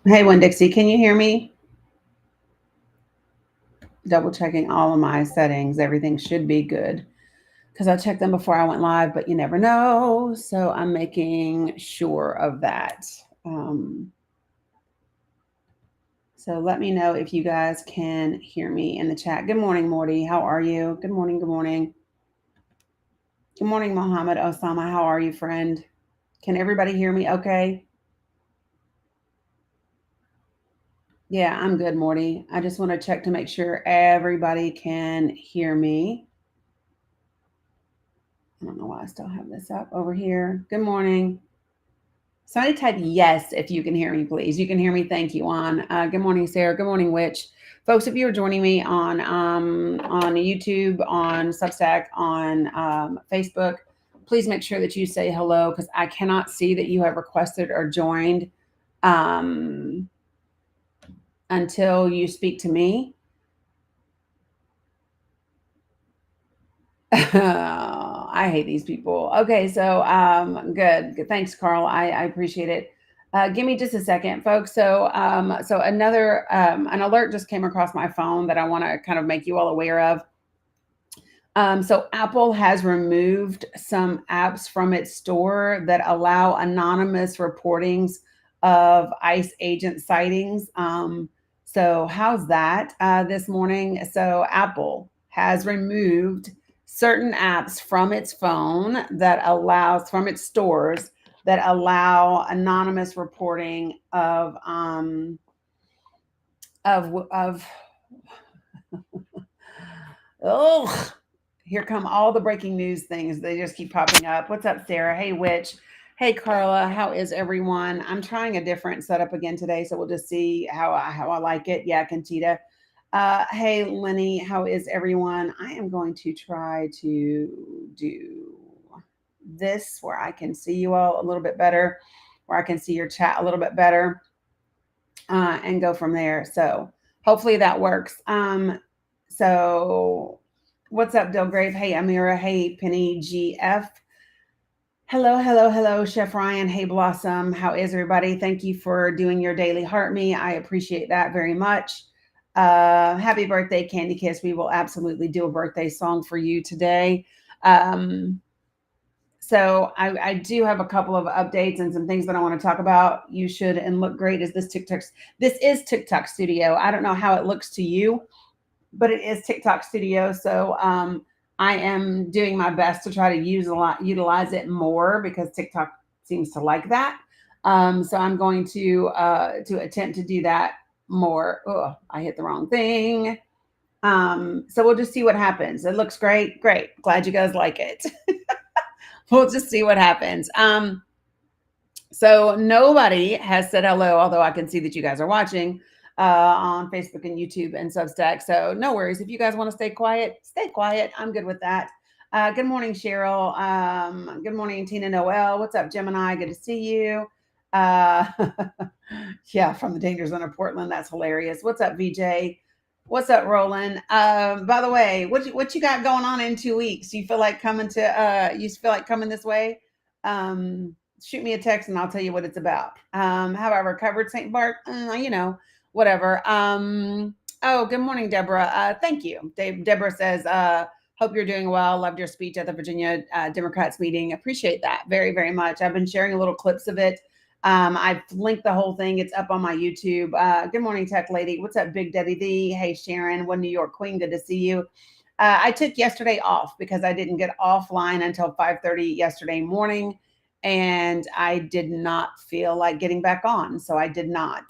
Hey, Winn Dixie, can you hear me? Double checking all of my settings. Everything should be good because I checked them before I went live, but you never know. So I'm making sure of that. Um, so let me know if you guys can hear me in the chat. Good morning, Morty. How are you? Good morning. Good morning. Good morning, Mohammed Osama. How are you, friend? Can everybody hear me okay? Yeah, I'm good, Morty. I just want to check to make sure everybody can hear me. I don't know why I still have this up over here. Good morning. Somebody type yes if you can hear me, please. You can hear me. Thank you, Juan. Good morning, Sarah. Good morning, Witch. Folks, if you are joining me on YouTube, on Substack, on Facebook, please make sure that you say hello because I cannot see that you have requested or joined um, until you speak to me. I hate these people. Okay, so good. Thanks, Carl. I appreciate it. Give me just a second, folks. So another an alert just came across my phone that I want to kind of make you all aware of. So Apple has removed some apps from its store that allow anonymous reportings of ICE agent sightings. So how's that this morning? So Apple has removed certain apps from its phone that allows from its stores that allow anonymous reporting of oh, here come all the breaking news things. They just keep popping up. What's up, Sarah? Hey, Witch. Hey, Carla. How is everyone? I'm trying a different setup again today, so we'll just see how I like it. Yeah, Conchita. Hey, Lenny. How is everyone? I am going to try to do this where I can see you all a little bit better, where I can see your chat a little bit better, and go from there. So hopefully that works. So what's up, Dilgrave? Hey, Amira. Hey, Penny GF. Hello, hello, hello, Chef Ryan. Hey, Blossom. How is everybody? Thank you for doing your daily heart me. I appreciate that very much. Happy birthday, Candy Kiss. We will absolutely do a birthday song for you today. Um, so I do have a couple of updates and some things that I want to talk about. You should and look great as this TikTok. This is TikTok Studio. I don't know how it looks to you, but it is TikTok Studio. So I am doing my best to try to utilize it more because TikTok seems to like that. So I'm going to attempt to do that more. Oh, I hit the wrong thing. So we'll just see what happens. It looks great. Great. Glad you guys like it. We'll just see what happens. So nobody has said hello, although I can see that you guys are watching on Facebook and YouTube and Substack. So no worries. If you guys want to stay quiet, stay quiet. I'm good with that. Good morning, Cheryl. Good morning, Tina Noel. What's up, Gemini? Good to see you. Uh, yeah, from the danger zone of Portland. That's hilarious. What's up, VJ? What's up, Roland? By the way, what you got going on in 2 weeks? You feel like coming to you feel like coming this way? Shoot me a text and I'll tell you what it's about. Have I recovered, St. Bart? Whatever. Oh, good morning, Deborah. Thank you. Deborah says, hope you're doing well. Loved your speech at the Virginia Democrats meeting. Appreciate that very, very much. I've been sharing a little clips of it. I've linked the whole thing. It's up on my YouTube. Good morning, Tech Lady. What's up, Big Daddy D? Hey, Sharon, One New York Queen. Good to see you. I took yesterday off because I didn't get offline until 5:30 yesterday morning, and I did not feel like getting back on, so I did not.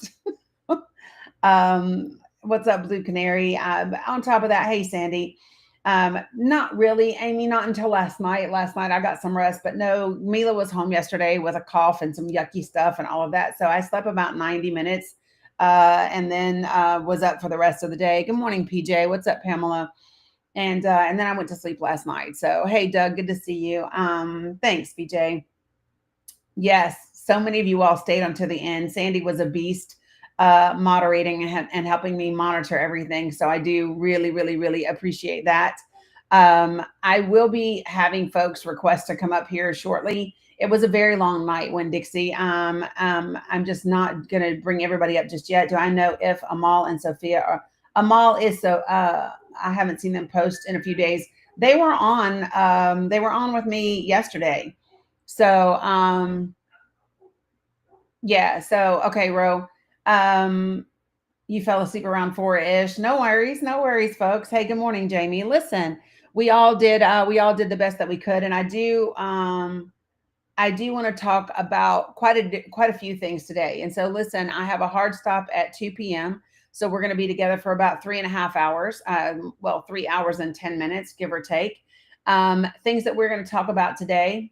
What's up, Blue Canary? On top of that, hey, Sandy. Not really, Amy, not until last night. Last night I got some rest, but no, Mila was home yesterday with a cough and some yucky stuff and all of that. So I slept about 90 minutes and then was up for the rest of the day. Good morning, PJ. What's up, Pamela? And then I went to sleep last night. So hey, Doug, good to see you. Thanks, PJ. Yes, so many of you all stayed on to the end. Sandy was a beast moderating and helping me monitor everything. So I do really, really, really appreciate that. I will be having folks request to come up here shortly. It was a very long night, when Dixie. I'm just not gonna bring everybody up just yet. Do I know if Amal and Sophia are? Amal is so. I haven't seen them post in a few days. They were on. They were on with me yesterday. So yeah. So okay, Ro. Um, you fell asleep around 4-ish. No worries, no worries, folks. Hey, good morning, Jamie. Listen, we all did the best that we could, and I do want to talk about quite a few things today. And so, listen, I have a hard stop at 2 p.m. So we're going to be together for about 3.5 hours. Well, 3 hours and 10 minutes, give or take. Things that we're going to talk about today.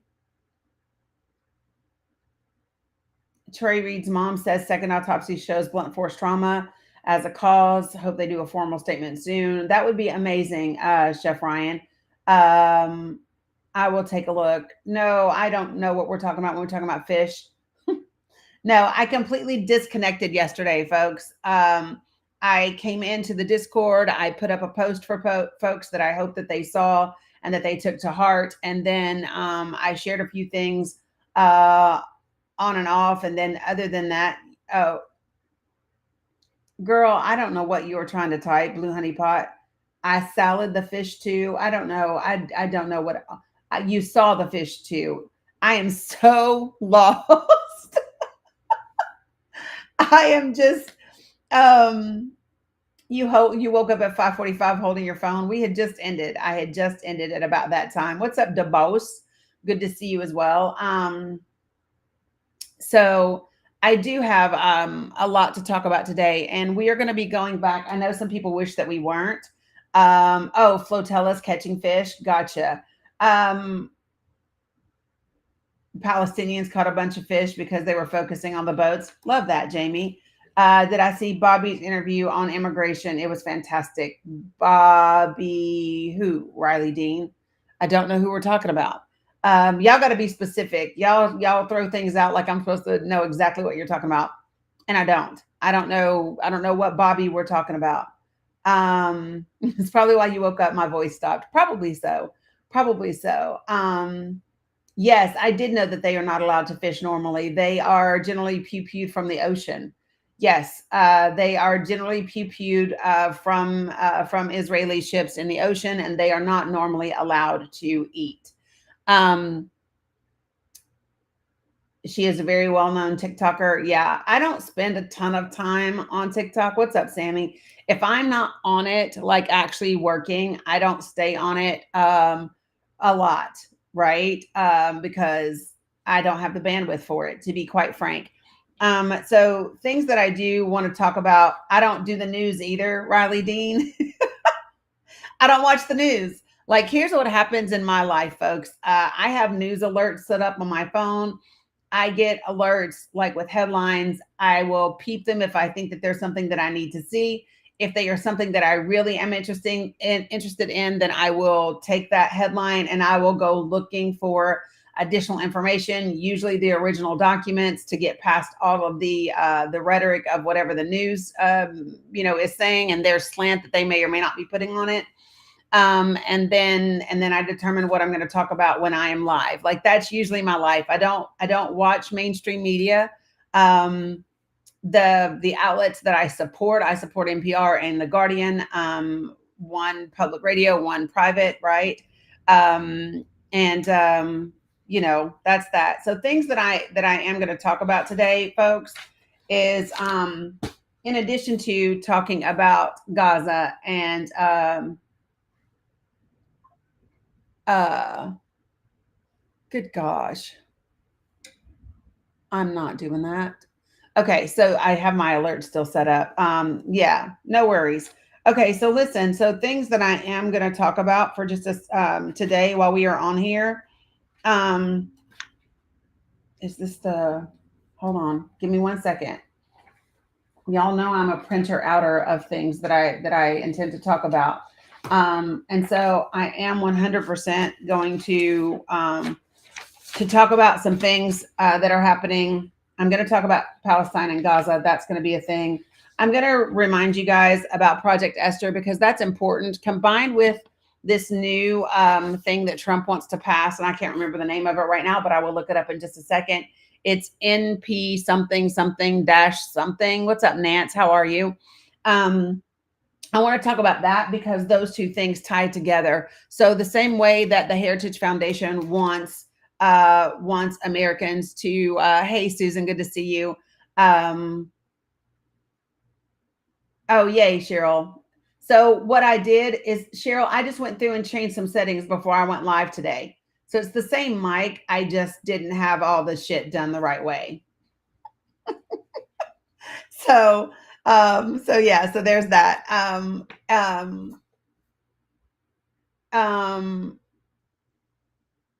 Trey Reed's mom says second autopsy shows blunt force trauma as a cause. Hope they do a formal statement soon. That would be amazing, Chef Ryan. I will take a look. No, I don't know what we're talking about when we're talking about fish. No, I completely disconnected yesterday, folks. I came into the Discord. I put up a post for folks that I hope that they saw and that they took to heart. And then I shared a few things on and off. And then other than that, oh, girl, I don't know what you were trying to type, Blue Honey Pot. I salad the fish too. I don't know. I don't know what you saw the fish too. I am so lost. I am just you woke up at 5:45 holding your phone. We had just ended. I had just ended at about that time. What's up, DeBose? Good to see you as well. So I do have a lot to talk about today, and we are going to be going back. I know some people wish that we weren't. Oh, flotillas catching fish. Gotcha. Palestinians caught a bunch of fish because they were focusing on the boats. Love that, Jamie. Did I see Bobby's interview on immigration? It was fantastic. Bobby, who? Riley Dean. I don't know who we're talking about. Y'all got to be specific. Y'all throw things out like I'm supposed to know exactly what you're talking about, and I don't. I don't know. I don't know what Bobby we're talking about. It's probably why you woke up. My voice stopped. Probably so. Probably so. Yes, I did know that they are not allowed to fish normally. They are generally pew-pewed from the ocean. Yes, they are generally pew-pewed from Israeli ships in the ocean, and they are not normally allowed to eat. She is a very well-known TikToker. Yeah, I don't spend a ton of time on TikTok. What's up, Sammy? If I'm not on it, like actually working, I don't stay on it a lot, right? Because I don't have the bandwidth for it, to be quite frank. So things that I do want to talk about, I don't do the news either, Riley Dean. I don't watch the news. Like, here's what happens in my life, folks. I have news alerts set up on my phone. I get alerts like with headlines. I will peep them if I think that there's something that I need to see. If they are something that I really am interested in, then I will take that headline and I will go looking for additional information, usually the original documents, to get past all of the rhetoric of whatever the news is saying and their slant that they may or may not be putting on it. And then I determine what I'm going to talk about when I am live. Like, that's usually my life. I don't watch mainstream media. The outlets that I support NPR and The Guardian, one public radio, one private, right? That's that. So things that I am going to talk about today, folks, is in addition to talking about Gaza and good gosh, I'm not doing that. Okay, so I have my alert still set up. Yeah, no worries. Okay, so listen, so things that I am going to talk about for just today while we are on here. Is this hold on, give me 1 second. Y'all know I'm a printer outer of things that I intend to talk about. And so I am 100% going to talk about some things that are happening. I'm going to talk about Palestine and Gaza. That's going to be a thing. I'm going to remind you guys about Project Esther, because that's important, combined with this new thing that Trump wants to pass, and I can't remember the name of it right now, but I will look it up in just a second. It's NP something something dash something. What's up, Nance? How are you? Um, I want to talk about that because those two things tie together. So the same way that the Heritage Foundation wants Americans to hey Susan, good to see you. Um, oh yay, Cheryl. So what I did is Cheryl, I just went through and changed some settings before I went live today. So it's the same mic. I just didn't have all the shit done the right way. So so yeah, so there's that. Um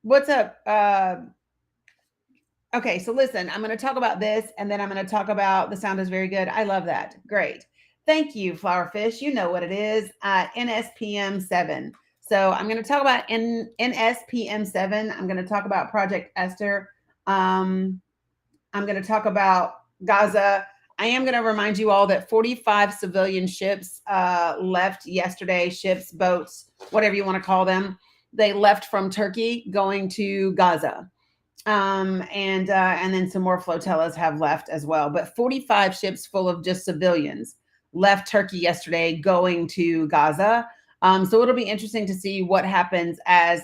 what's up? Okay, so listen, I'm going to talk about this and then I'm going to talk about the sound is very good. I love that. Great. Thank you, Flowerfish. You know what it is. NSPM 7. So I'm going to talk about NSPM 7. I'm going to talk about Project Esther. I'm going to talk about Gaza. I am going to remind you all that 45 civilian ships left yesterday, ships, boats, whatever you want to call them. They left from Turkey going to Gaza. And then some more flotillas have left as well. But 45 ships full of just civilians left Turkey yesterday going to Gaza. So it'll be interesting to see what happens as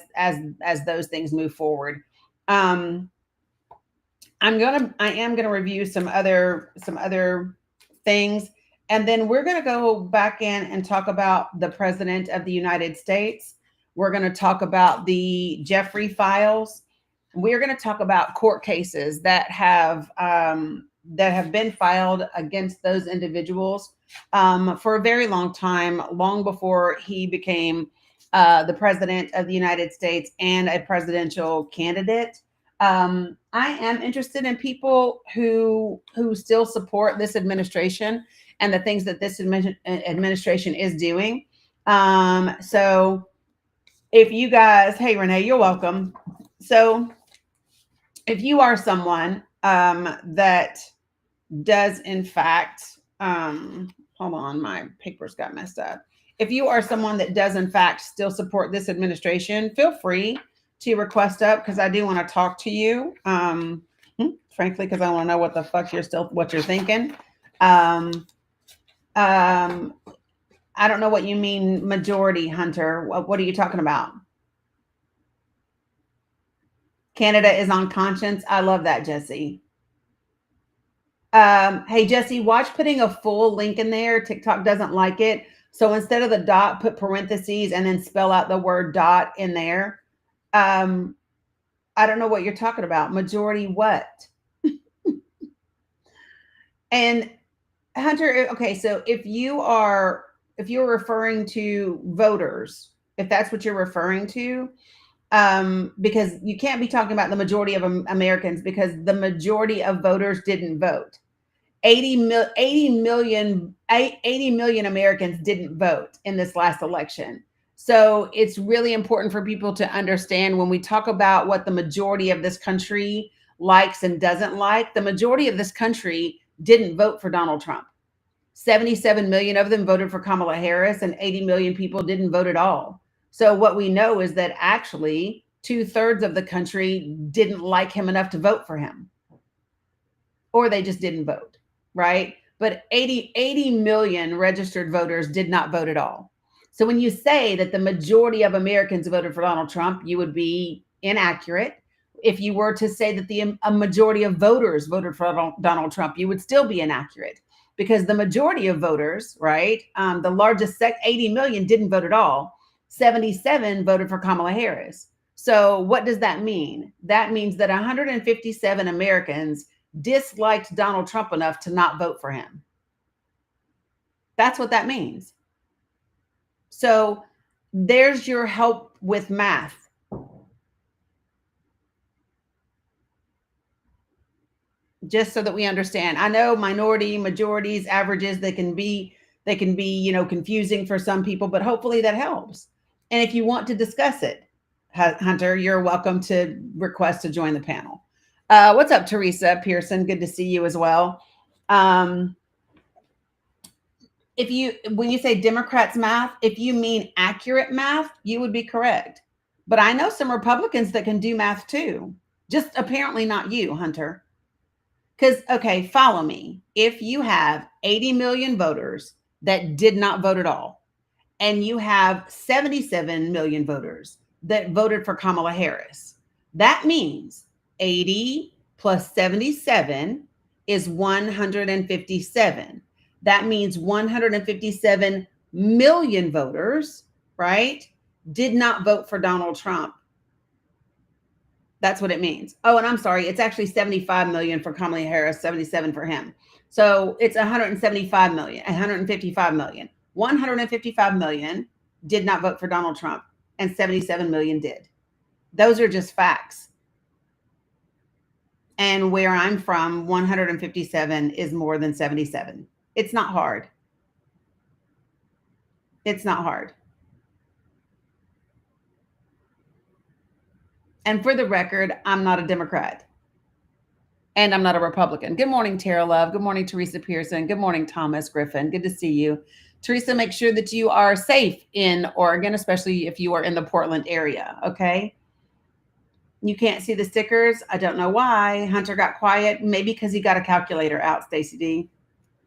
those things move forward. I am gonna review some other things, and then we're gonna go back in and talk about the President of the United States. We're gonna talk about the Jeffrey files. We're gonna talk about court cases that have been filed against those individuals for a very long time, long before he became the President of the United States and a presidential candidate. I am interested in people who still support this administration and the things that this administration is doing. So if you guys, hey Renee, you're welcome. So if you are someone that does in fact, hold on, my papers got messed up. If you are someone that does in fact still support this administration, feel free to request up because I do want to talk to you. Frankly, because I want to know what the fuck what you're thinking. I don't know what you mean, majority, Hunter. What are you talking about? Canada is on conscience. I love that, Jesse. Hey, Jesse, watch putting a full link in there. TikTok doesn't like it. So instead of the dot, put parentheses and then spell out the word dot in there. I don't know what you're talking about. Majority what? And Hunter, okay, so if you're referring to voters, if that's what you're referring to, because you can't be talking about the majority of Americans because the majority of voters didn't vote. 80 million Americans didn't vote in this last election. So it's really important for people to understand when we talk about what the majority of this country likes and doesn't like, the majority of this country didn't vote for Donald Trump. 77 million of them voted for Kamala Harris and 80 million people didn't vote at all. So what we know is that actually 2/3 of the country didn't like him enough to vote for him, or they just didn't vote, right? But 80 million registered voters did not vote at all. So when you say that the majority of Americans voted for Donald Trump, you would be inaccurate. If you were to say that a majority of voters voted for Donald Trump, you would still be inaccurate because the majority of voters, right, the largest 80 million didn't vote at all. 77 voted for Kamala Harris. So what does that mean? That means that 157 Americans disliked Donald Trump enough to not vote for him. That's what that means. So there's your help with math. Just so that we understand. I know minority, majorities, averages, they can be, confusing for some people, but hopefully that helps. And if you want to discuss it, Hunter, you're welcome to request to join the panel. What's up, Teresa Pearson? Good to see you as well. when you say Democrats math, if you mean accurate math, you would be correct. But I know some Republicans that can do math too. Just apparently not you, Hunter. Because, okay, follow me. If you have 80 million voters that did not vote at all, and you have 77 million voters that voted for Kamala Harris, that means 80 plus 77 is 157. That means 157 million voters, right, did not vote for Donald Trump. That's what it means. Oh, and I'm sorry, it's actually 75 million for Kamala Harris, 77 for him. So it's 175 million, 155 million. 155 million did not vote for Donald Trump, and 77 million did. Those are just facts. And where I'm from, 157 is more than 77. It's not hard. It's not hard. And for the record, I'm not a Democrat. And I'm not a Republican. Good morning, Tara Love. Good morning, Teresa Pearson. Good morning, Thomas Griffin. Good to see you. Teresa, make sure that you are safe in Oregon, especially if you are in the Portland area, okay? You can't see the stickers. I don't know why. Hunter got quiet. Maybe because he got a calculator out, Stacey D.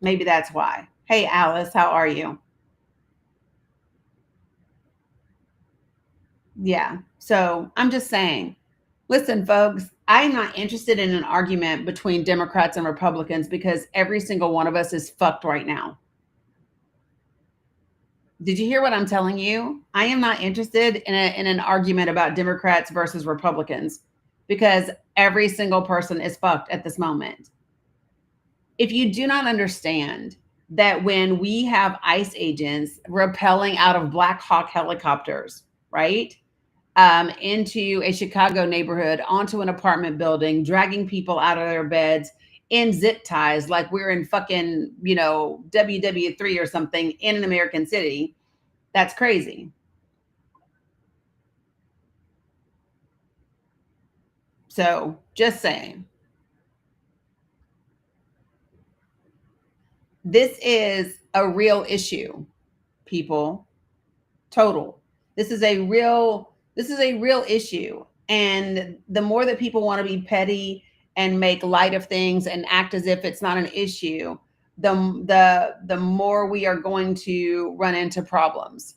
Maybe that's why. Hey, Alice, how are you? Yeah. So I'm just saying, listen, folks, I'm not interested in an argument between Democrats and Republicans because every single one of us is fucked right now. Did you hear what I'm telling you? I am not interested in an argument about Democrats versus Republicans because every single person is fucked at this moment. If you do not understand that when we have ICE agents rappelling out of Black Hawk helicopters, right, into a Chicago neighborhood, onto an apartment building, dragging people out of their beds in zip ties, like we're in fucking, WW3 or something in an American city. That's crazy. So just saying. This is a real issue, people. Total. This is a real issue. And the more that people want to be petty and make light of things and act as if it's not an issue, the more we are going to run into problems.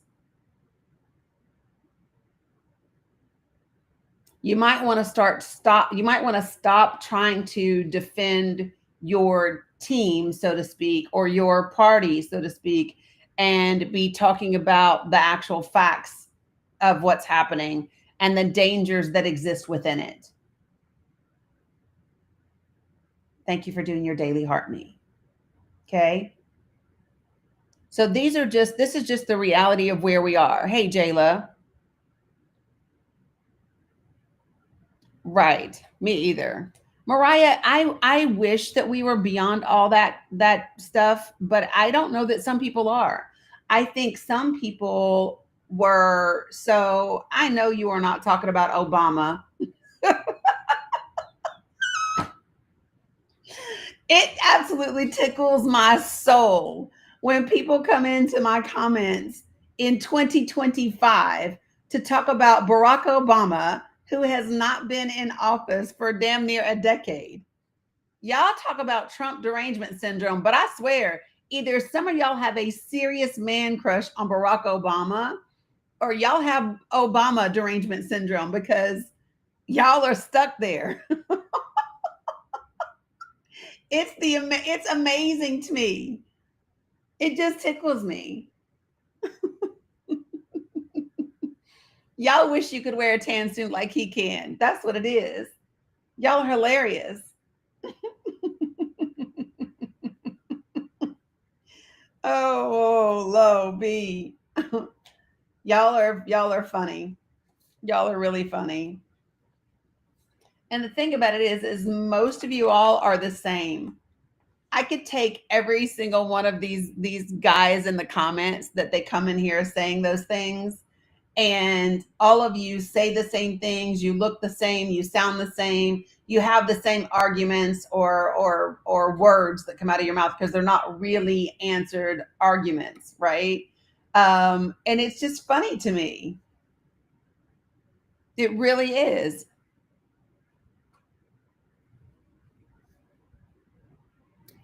You might want to stop trying to defend your team, so to speak, or your party, so to speak, and be talking about the actual facts of what's happening and the dangers that exist within it. Thank you for doing your daily heart me. Okay. So this is just the reality of where we are. Hey, Jayla. Right. Me either. Mariah, I wish that we were beyond all that stuff, but I don't know that some people are. I think some people were. So I know you are not talking about Obama. It absolutely tickles my soul when people come into my comments in 2025 to talk about Barack Obama, who has not been in office for damn near a decade. Y'all talk about Trump derangement syndrome, but I swear, either some of y'all have a serious man crush on Barack Obama or y'all have Obama derangement syndrome because y'all are stuck there. It's amazing to me. It just tickles me. Y'all wish you could wear a tan suit like he can. That's what it is. Y'all are hilarious. Oh, low B. y'all are funny. Y'all are really funny. And the thing about it is most of you all are the same. I could take every single one of these guys in the comments that they come in here saying those things, and all of you say the same things, you look the same, you sound the same, you have the same arguments or words that come out of your mouth because they're not really answered arguments, right? And it's just funny to me. It really is.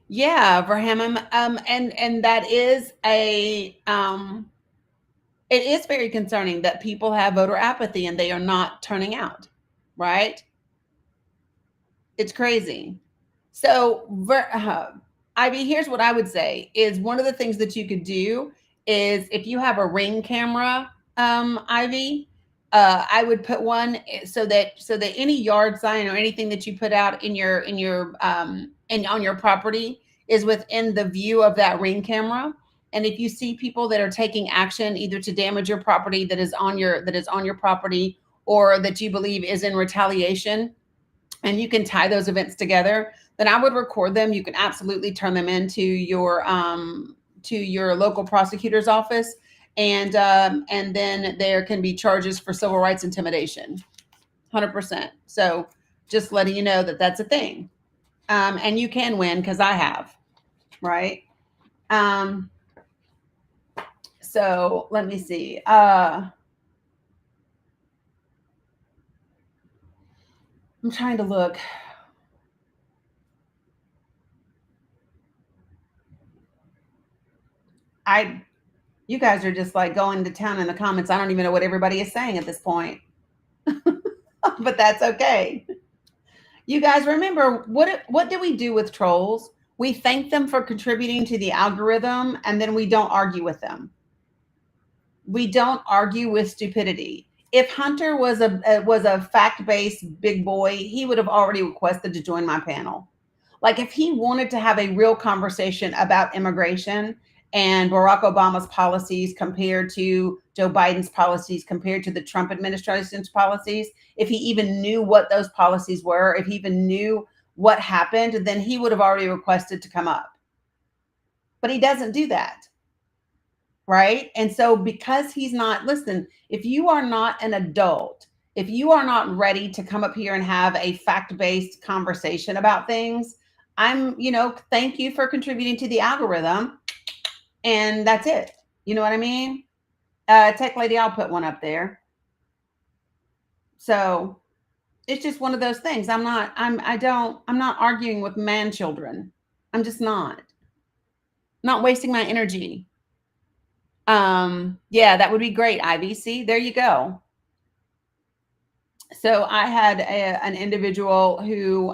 Yeah, Abraham. And that is it is very concerning that people have voter apathy and they are not turning out, right? It's crazy. So, Ivy, here's what I would say is one of the things that you could do is if you have a ring camera, Ivy, I would put one so that any yard sign or anything that you put out in on your property is within the view of that ring camera. And if you see people that are taking action either to damage your property that is on your property or that you believe is in retaliation, and you can tie those events together, then I would record them. You can absolutely turn them into your local prosecutor's office, and then there can be charges for civil rights intimidation. 100%. So just letting you know that that's a thing, and you can win because I have, right. Um, so let me see. I'm trying to look. I You guys are just like going to town in the comments. I don't even know what everybody is saying at this point, but that's okay. You guys remember what do we do with trolls? We thank them for contributing to the algorithm, and then we don't argue with them. We don't argue with stupidity. If Hunter was a fact-based big boy, he would have already requested to join my panel. Like if he wanted to have a real conversation about immigration and Barack Obama's policies compared to Joe Biden's policies compared to the Trump administration's policies, if he even knew what those policies were, if he even knew what happened, then he would have already requested to come up. But he doesn't do that, right? And so because he's not, listen, if you are not an adult, if you are not ready to come up here and have a fact-based conversation about things, thank you for contributing to the algorithm, and that's it. You know what I mean? Tech lady, I'll put one up there. So it's just one of those things. I'm not arguing with man children. I'm just not wasting my energy. Yeah, that would be great, Ivy. See, there you go. So I had an individual who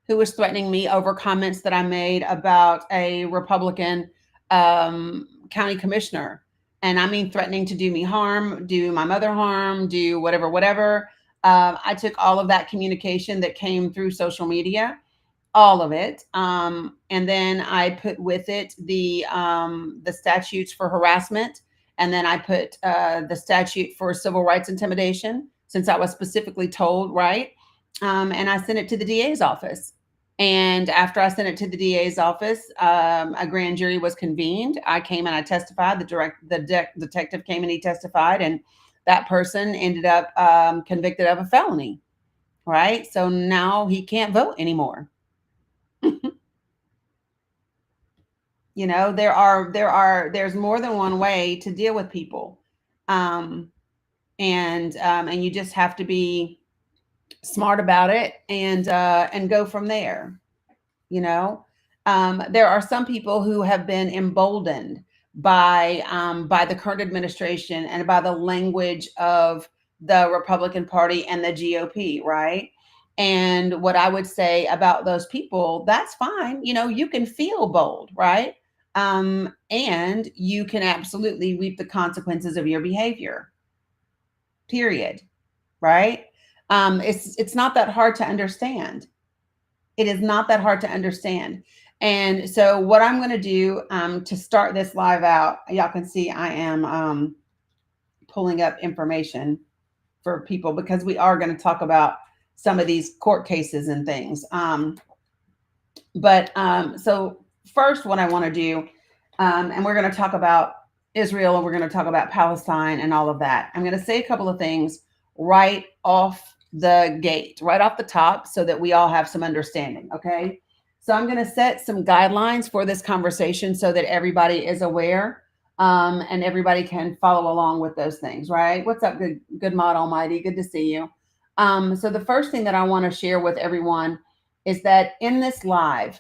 was threatening me over comments that I made about a Republican county commissioner, and I mean threatening to do me harm, do my mother harm, do whatever, whatever. I took all of that communication that came through social media, all of it, and then I put with it the statutes for harassment, and then I put the statute for civil rights intimidation, since I was specifically told, right, and I sent it to the DA's office. And after I sent it to the DA's office, a grand jury was convened. I came and I testified. Detective came and he testified, and that person ended up convicted of a felony. Right, so now he can't vote anymore. There's more than one way to deal with people, um, and you just have to be smart about it and go from there. There are some people who have been emboldened by the current administration and by the language of the Republican Party and the GOP, right? And what I would say about those people, that's fine. You can feel bold, right? And you can absolutely reap the consequences of your behavior. Period. Right? It's not that hard to understand. It is not that hard to understand. And so what I'm going to do to start this live out, y'all can see I am pulling up information for people because we are going to talk about some of these court cases and things. So first, what I want to do, and we're going to talk about Israel and we're going to talk about Palestine and all of that. I'm going to say a couple of things right off the gate right off the top so that we all have some understanding. Okay. So I'm going to set some guidelines for this conversation so that everybody is aware, and everybody can follow along with those things, right? What's up, good mod almighty? Good to see you. So the first thing that I want to share with everyone is that in this live,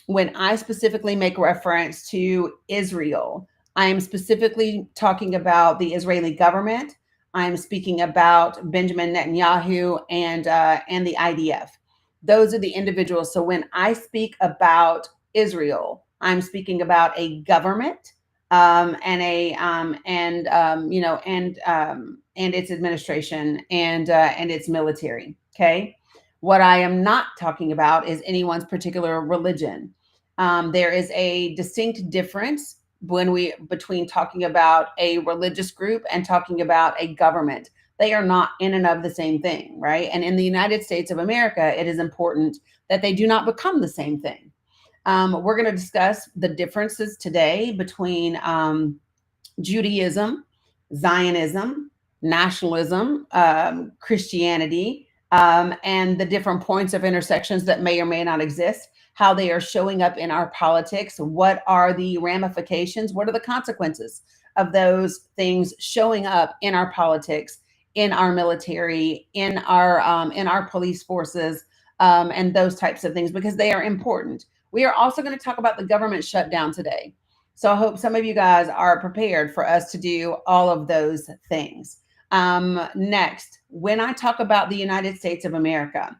when I specifically make reference to Israel, I am specifically talking about the Israeli government. I'm speaking about Benjamin Netanyahu and the IDF. Those are the individuals. So when I speak about Israel, I'm speaking about a government, and its administration and its military. Okay. What I am not talking about is anyone's particular religion. There is a distinct difference when we between talking about a religious group and talking about a government. They are not in and of the same thing, right? And in the United States of America, it is important that they do not become the same thing. We're going to discuss the differences today between Judaism, Zionism, nationalism, Christianity, and the different points of intersections that may or may not exist, how they are showing up in our politics, what are the ramifications, what are the consequences of those things showing up in our politics, in our military, in our police forces, and those types of things, because they are important. We are also going to talk about the government shutdown today. So I hope some of you guys are prepared for us to do all of those things. Next, when I talk about the United States of America,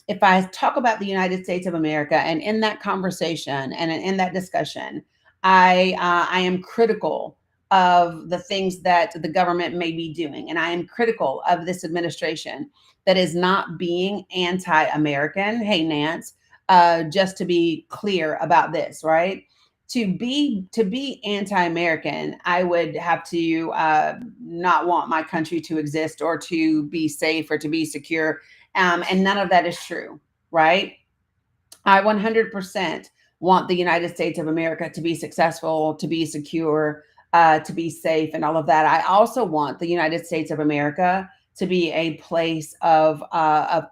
if I talk about the United States of America, and in that conversation and in that discussion, I am critical of the things that the government may be doing, and I am critical of this administration that is not being anti-American. Hey, Nance, just to be clear about this, right? To be anti-American, I would have to not want my country to exist or to be safe or to be secure, and none of that is true, right? I 100% want the United States of America to be successful, to be secure, to be safe, and all of that. I also want the United States of America to be a place of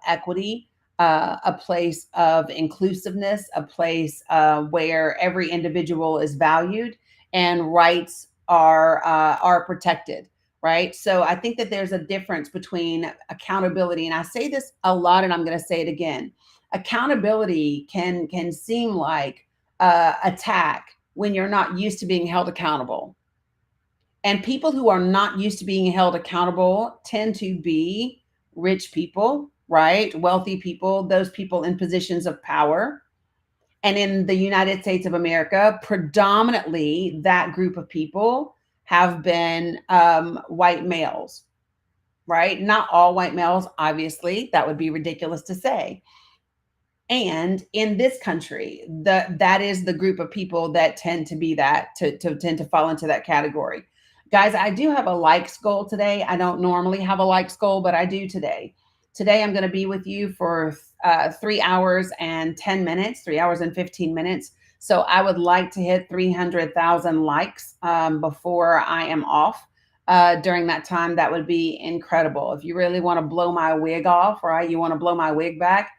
equity, a place of inclusiveness, a place where every individual is valued and rights are protected. Right. So I think that there's a difference between accountability, and I say this a lot, and I'm going to say it again. Accountability can seem like attack when you're not used to being held accountable. And people who are not used to being held accountable tend to be rich people, right? Wealthy people, those people in positions of power. And in the United States of America, predominantly that group of people have been white males, right? Not all white males, obviously, that would be ridiculous to say. And in this country, that is the group of people that tend to be to tend to fall into that category. Guys, I do have a likes goal today. I don't normally have a likes goal, but I do today. Today, I'm going to be with you for 3 hours and 10 minutes, 3 hours and 15 minutes. So I would like to hit 300,000 likes before I am off. During that time, that would be incredible. If you really want to blow my wig off, right? You want to blow my wig back,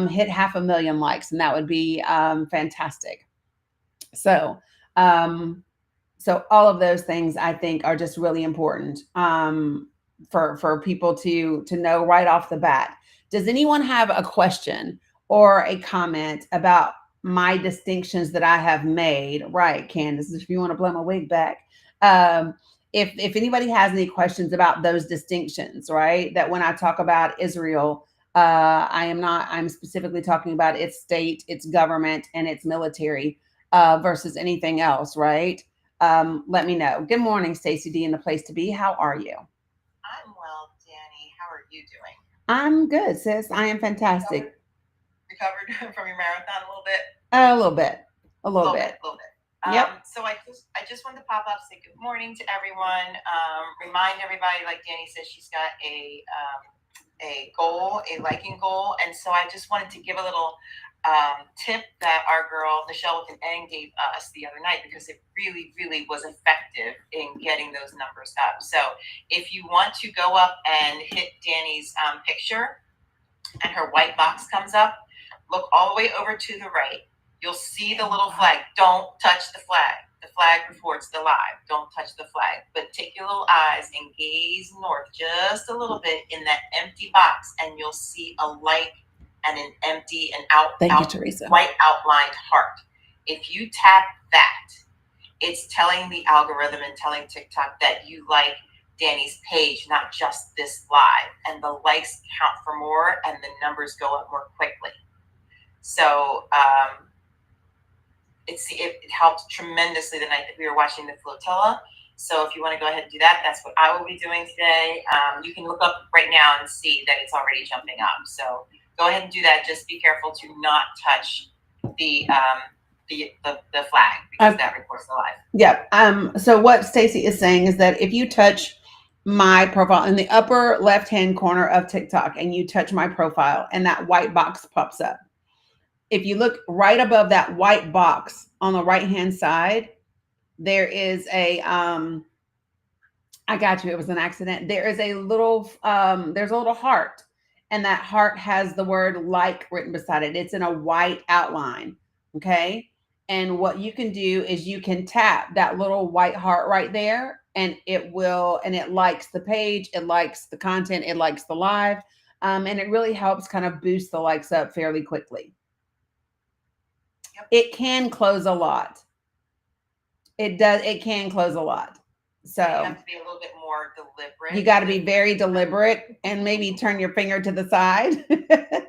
hit 500,000 likes, and that would be fantastic. So, so all of those things I think are just really important for people to know right off the bat. Does anyone have a question or a comment about my distinctions that I have made? Right, Candace, if you want to blow my wig back. If anybody has any questions about those distinctions, right? That when I talk about Israel, I'm specifically talking about its state, its government, and its military versus anything else, right? Let me know. Good morning, Stacey D in the place to be. How are you? I'm well, Danny. How are you doing? I'm good, sis. I am fantastic. Recovered from your marathon a little bit? A little bit. A little bit. A little bit. Yep. So I just wanted to pop up, say good morning to everyone. Remind everybody, like Danny says, she's got a goal, a liking goal, and so I just wanted to give a little tip that our girl Michelle with an N gave us the other night, because it really, really was effective in getting those numbers up. So if you want to go up and hit Danny's picture and her white box comes up, look all the way over to the right. You'll see the little flag. Don't touch the flag. The flag reports the live. Don't touch the flag. But take your little eyes and gaze north just a little bit in that empty box, and you'll see a light and an empty and white outlined heart. If you tap that, it's telling the algorithm and telling TikTok that you like Danny's page, not just this live. And the likes count for more and the numbers go up more quickly. So it helped tremendously the night that we were watching the flotilla. So if you want to go ahead and do that, that's what I will be doing today. You can look up right now and see that it's already jumping up. So go ahead and do that. Just be careful to not touch the flag, because that reports the live. Yeah. So what Stacy is saying is that if you touch my profile in the upper left-hand corner of TikTok and you touch my profile and that white box pops up, if you look right above that white box on the right-hand side, there is a, I got you. It was an accident. There is a little, there's a little heart, and that heart has the word like written beside it. It's in a white outline. Okay. And what you can do is you can tap that little white heart right there, and it likes the page. It likes the content. It likes the live. And it really helps kind of boost the likes up fairly quickly. Yep. It can close a lot. It does. It can close a lot. So you have to be a little bit more deliberate. You got to be very deliberate and maybe turn your finger to the side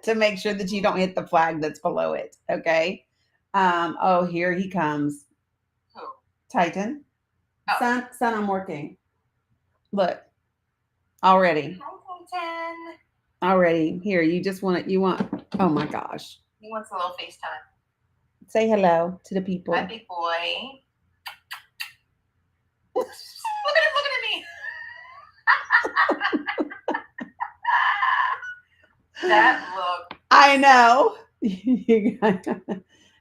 to make sure that you don't hit the flag that's below it. Okay. Oh, here he comes. Who? Titan. Oh. Son, I'm working. Look. Already. Hi, Titan. Already. Here, you want, oh my gosh. He wants a little FaceTime. Say hello to the people. Hi, big boy. Look at him looking at me. That look. I know.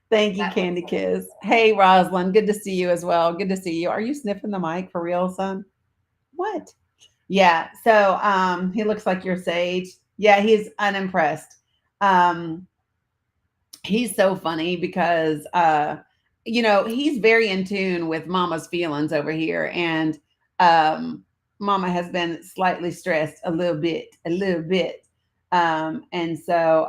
Thank you, Candy Kiss. Hey, Rosalind. Good to see you as well. Good to see you. Are you sniffing the mic for real, son? What? Yeah. So he looks like your Sage. Yeah, he's unimpressed. He's so funny because he's very in tune with Mama's feelings over here, and Mama has been slightly stressed a little bit. And so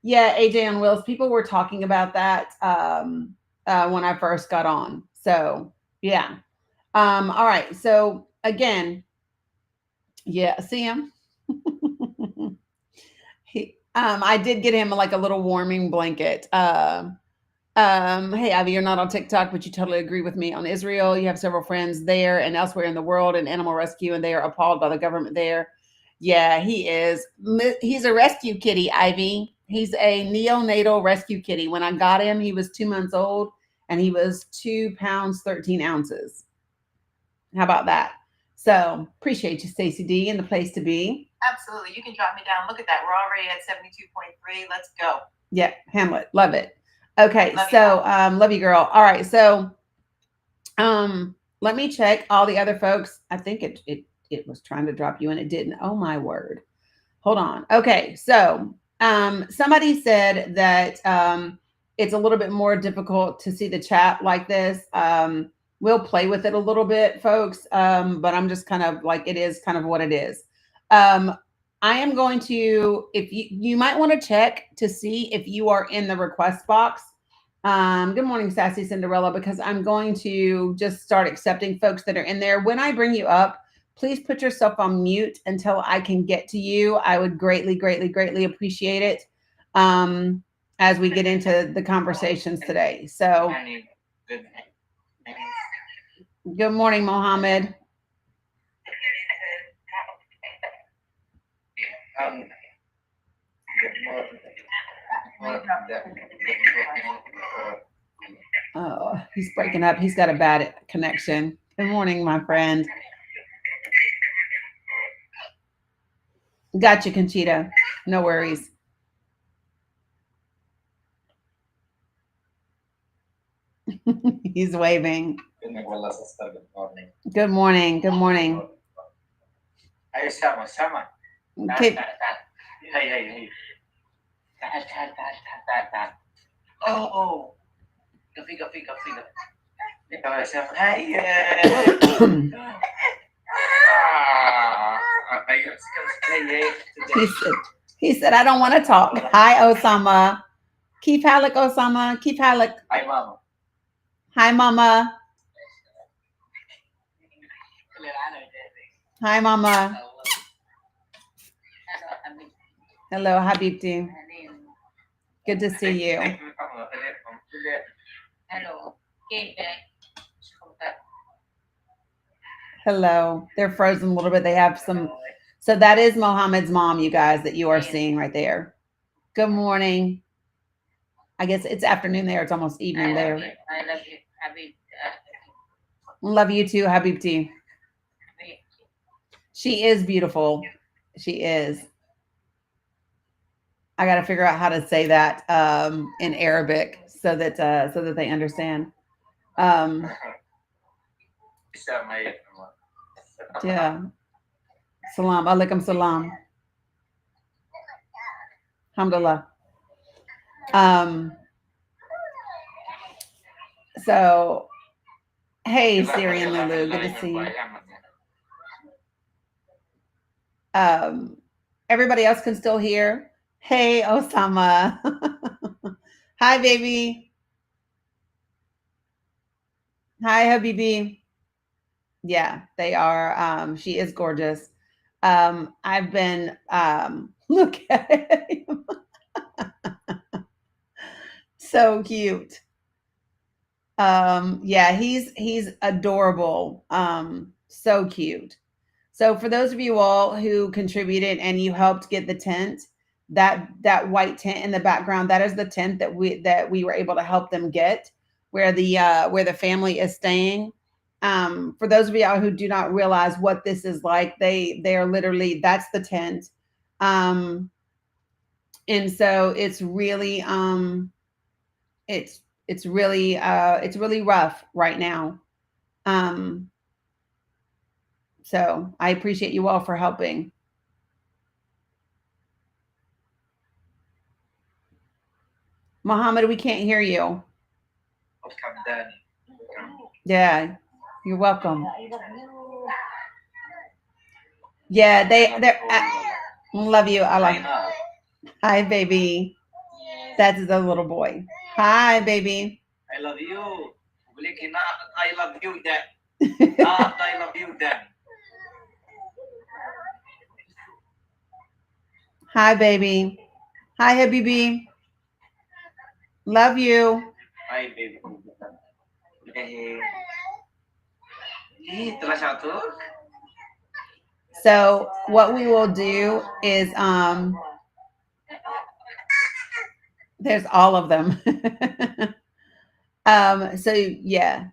yeah, AJ and Wills, people were talking about that when I first got on. So yeah. All right. So again, yeah, see him. I did get him like a little warming blanket. Hey, Ivy, you're not on TikTok, but you totally agree with me on Israel. You have several friends there and elsewhere in the world in animal rescue, and they are appalled by the government there. Yeah, he is. He's a rescue kitty, Ivy. He's a neonatal rescue kitty. When I got him, he was 2 months old, and he was 2 pounds, 13 ounces. How about that? So appreciate you, Stacey D, and the place to be. Absolutely. You can drop me down. Look at that. We're already at 72.3. Let's go. Yeah, Hamlet. Love it. Okay, love you, girl. All right, so let me check all the other folks. I think it was trying to drop you and it didn't. Oh my word. Hold on. Okay, so somebody said that it's a little bit more difficult to see the chat like this. We'll play with it a little bit, folks, but I'm just kind of like, it is kind of what it is. I am going to, if you might want to check to see if you are in the request box. Good morning, Sassy Cinderella, because I'm going to just start accepting folks that are in there. When I bring you up, please put yourself on mute until I can get to you. I would greatly, greatly, greatly appreciate it as we get into the conversations today. So good morning, Mohammed. Oh, he's breaking up. He's got a bad connection. Good morning, my friend. Gotcha, Conchita. No worries. He's waving. Pinagwala sa star. Good morning. Good morning. Good morning. Ay, sama. Okay. Hey. Ta. Oh. Gabi. Ikaw, sama. Hey, he said, I don't want to talk. Hi, Osama. Keep Halleck, Osama. Keep Halleck. Hi, mama. Hi, Mama. Hi, Mama. Hello, Habibti. Good to see you. Hello. Hello. They're frozen a little bit. They have some. So that is Mohammed's mom, you guys, that you are seeing right there. Good morning. I guess it's afternoon there. It's almost evening there. I love you, Habib. Love you too, Habibti. She is beautiful. She is. I got to figure out how to say that in Arabic so that they understand. Um, yeah. Salam. Alaikum salam. Alhamdulillah. So, hey, Siri and Lulu. Good to see you. Everybody else can still hear. Hey, Osama. Hi, baby. Hi, Habibi. Yeah, they are. She is gorgeous. I've been look at him. So cute. Yeah, he's adorable. So cute. So for those of you all who contributed and you helped get the tent, that white tent in the background, that is the tent that we were able to help them get where the family is staying. For those of y'all who do not realize what this is like, they're literally, that's the tent. Um, and so it's it's really rough right now. Um, so I appreciate you all for helping. Muhammad, we can't hear you. Yeah, you're welcome. Yeah, they're love you, Allah. Hi, baby. That's the little boy. Hi, baby. I love you. I love you, Dad. I love you, Dad. Hi, baby. Hi, Habibi. Love you. Hi, baby. Telah satu. So what we will do is there's all of them. So yeah.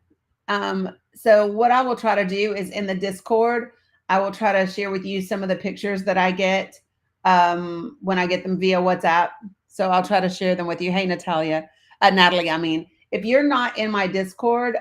So what I will try to do is in the Discord, I will try to share with you some of the pictures that I get when I get them via WhatsApp. So I'll try to share them with you. Hey, Natalie, I mean, if you're not in my Discord,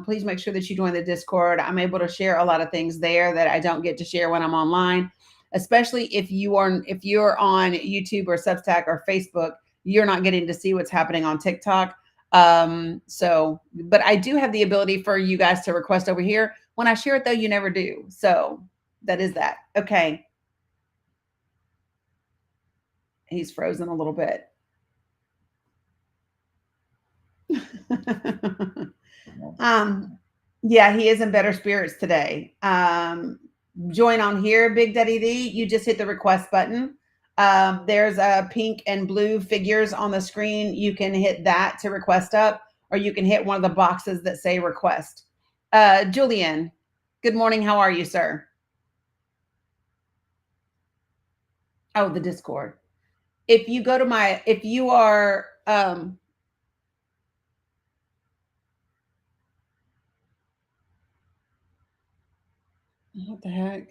please make sure that you join the Discord. I'm able to share a lot of things there that I don't get to share when I'm online, especially if you're on YouTube or Substack or Facebook, you're not getting to see what's happening on TikTok. But I do have the ability for you guys to request over here. When I share it though, you never do. So that is that. Okay. He's frozen a little bit. Yeah, he is in better spirits today. Join on here, Big Daddy D. You just hit the request button. There's a pink and blue figures on the screen. You can hit that to request up, or you can hit one of the boxes that say request. Julian, good morning. How are you, sir? Oh, the Discord. If you go to if you are, what the heck?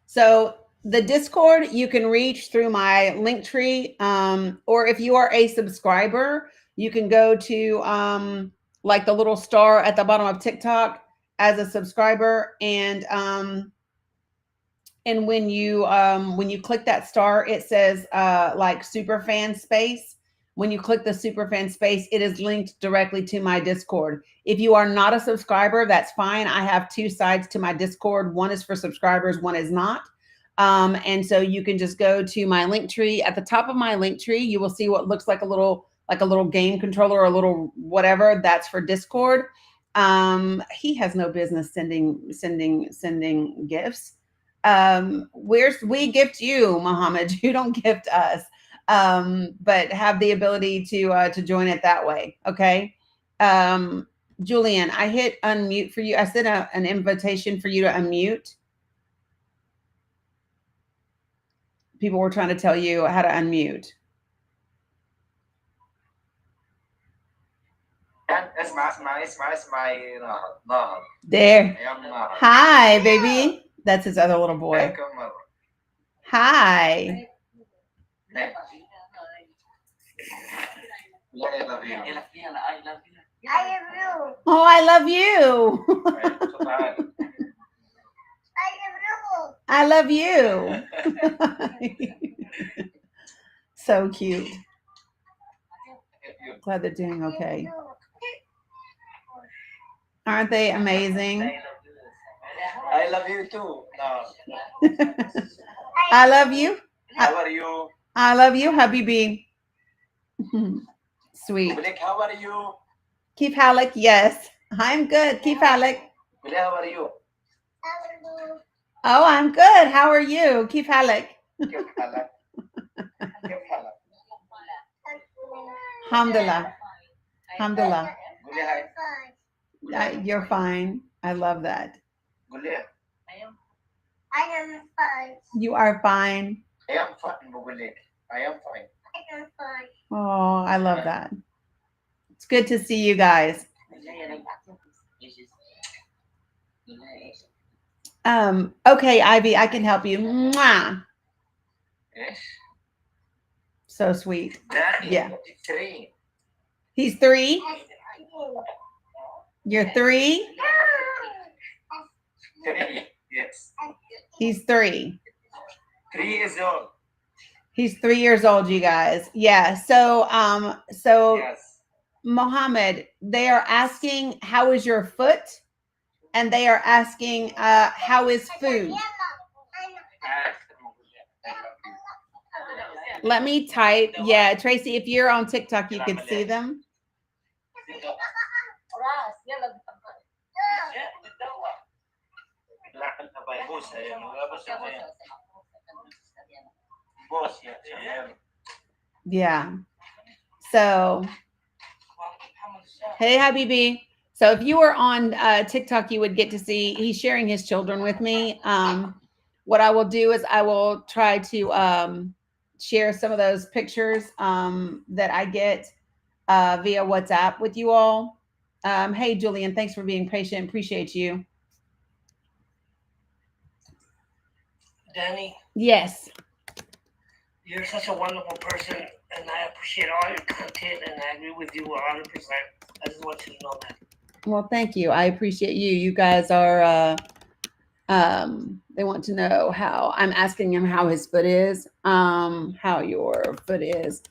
So the Discord you can reach through my link tree. Or if you are a subscriber, you can go to like the little star at the bottom of TikTok as a subscriber, and when you click that star, it says like super fan space. When you click the super fan space, it is linked directly to my Discord. If you are not a subscriber, that's fine. I have two sides to my Discord. One is for subscribers, one is not. And so you can just go to my link tree. At the top of my link tree, you will see what looks like a little game controller or a little whatever. That's for Discord. He has no business sending gifts. We gift you, Muhammad. You don't gift us. But have the ability to join it that way. Okay. Julian, I hit unmute for you. I sent an invitation for you to unmute. People were trying to tell you how to unmute. That's my no. There. I am not. Hi, baby. That's his other little boy. Hi. I love you. Oh, I love you. I love you. So cute. Glad they're doing okay. Aren't they amazing? I love you too. No. I love you. How are you? I love you, Habibi. Sweet. Blake, how are you? Keep Halleck. Yes, I'm good. Keep Halleck. Blake, how are you? Oh, I'm good. How are you? Keep Halleck. Alhamdulillah. Alhamdulillah. You're fine. I love that. I am fine. You are fine. I am fine, I am fine. Oh, I love that. It's good to see you guys. Okay, Ivy, I can help you. Mwah. Yes. So sweet. Daddy, Yeah. 3. He's 3. You're 3. 3. Yes. He's 3. 3 years old. He's 3 years old, you guys. Yeah. So Yes. Mohammed, they are asking how is your foot, and they are asking how is food. Let me type. Yeah, Tracy, if you're on TikTok, you could see them. Yeah. So, hey, Habibi. So if you were on TikTok, you would get to see he's sharing his children with me. What I will do is I will try to share some of those pictures that I get via WhatsApp with you all. Hey, Julian, thanks for being patient. Appreciate you. Danny, Yes. you're such a wonderful person, and I appreciate all your content, and I agree with you 100%. I just want you to know that. Well, thank you. I appreciate you. You guys are they want to know how I'm asking him how his foot is, how your foot is.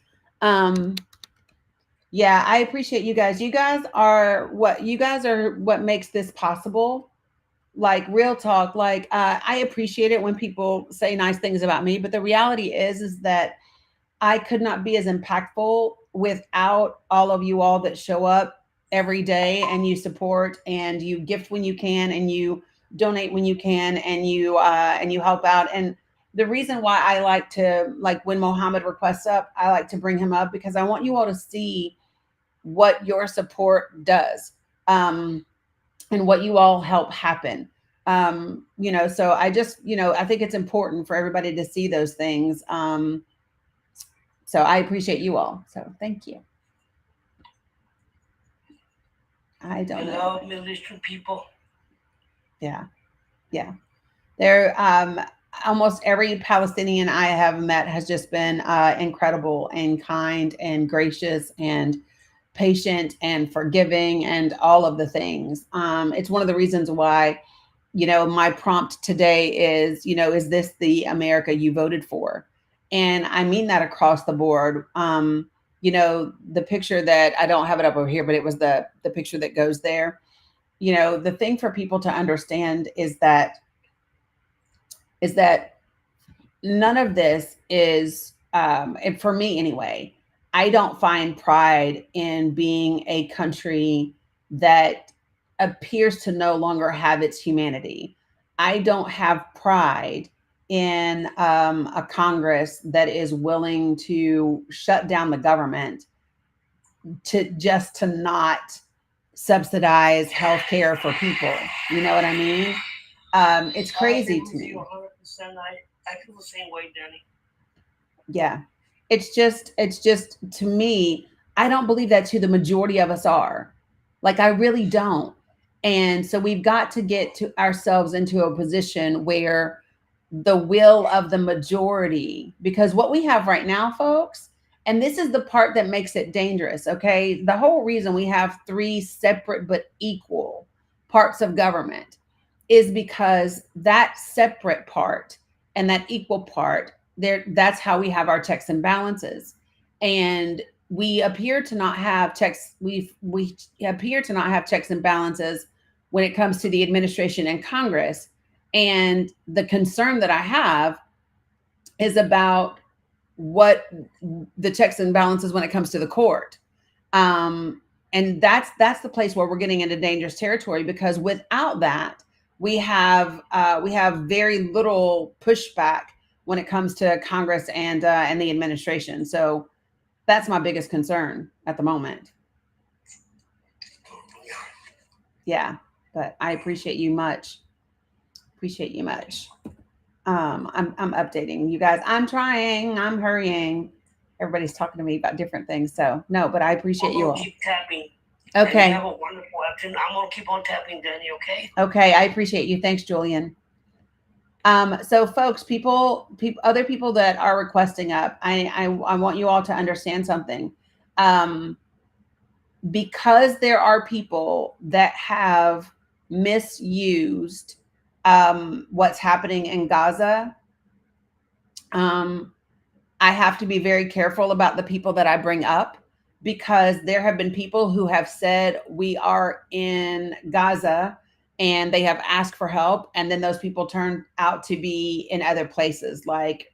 Yeah, I appreciate you guys. You guys are what makes this possible. Like real talk, like I appreciate it when people say nice things about me, but the reality is that I could not be as impactful without all of you all that show up every day and you support and you gift when you can and you donate when you can and you help out. And the reason why I like to, like when Mohammed requests up, I like to bring him up because I want you all to see what your support does, and what you all help happen. So I just, I think it's important for everybody to see those things. So I appreciate you all. So thank you. I don't You know. love Middle Eastern people. Yeah. Yeah. They're almost every Palestinian I have met has just been incredible and kind and gracious and patient and forgiving and all of the things. It's one of the reasons why, my prompt today is, is this the America you voted for? And I mean that across the board. The picture that I don't have it up over here, but it was the picture that goes there. The thing for people to understand is that none of this is, and for me anyway, I don't find pride in being a country that appears to no longer have its humanity. I don't have pride in a Congress that is willing to shut down the government to not subsidize healthcare for people. You know what I mean? It's crazy to me. 100%. I feel the same way, Danny. Yeah. It's just to me, I don't believe that to the majority of us are. Like I really don't. And so we've got to get to ourselves into a position where the will of the majority, because what we have right now, folks, and this is the part that makes it dangerous, okay? The whole reason we have three separate but equal parts of government is because that separate part and that equal part, that's how we have our checks and balances. And we appear to not have checks, we appear to not have checks and balances when it comes to the administration and Congress. And the concern that I have is about what the checks and balances when it comes to the court. And that's the place where we're getting into dangerous territory, because without that, we have very little pushback when it comes to Congress and the administration. So that's my biggest concern at the moment. Yeah, but I appreciate you much. Appreciate you much. I'm updating you guys. I'm trying. I'm hurrying. Everybody's talking to me about different things. So no, but I appreciate I'm you gonna all. keep tapping. Okay. And you have a wonderful afternoon. I'm gonna keep on tapping, Danny. Okay. Okay. I appreciate you. Thanks, Julian. So folks, other people that are requesting up, I want you all to understand something. Um, because there are people that have misused what's happening in Gaza. Um, I have to be very careful about the people that I bring up, because there have been people who have said we are in Gaza and they have asked for help. And then those people turn out to be in other places like,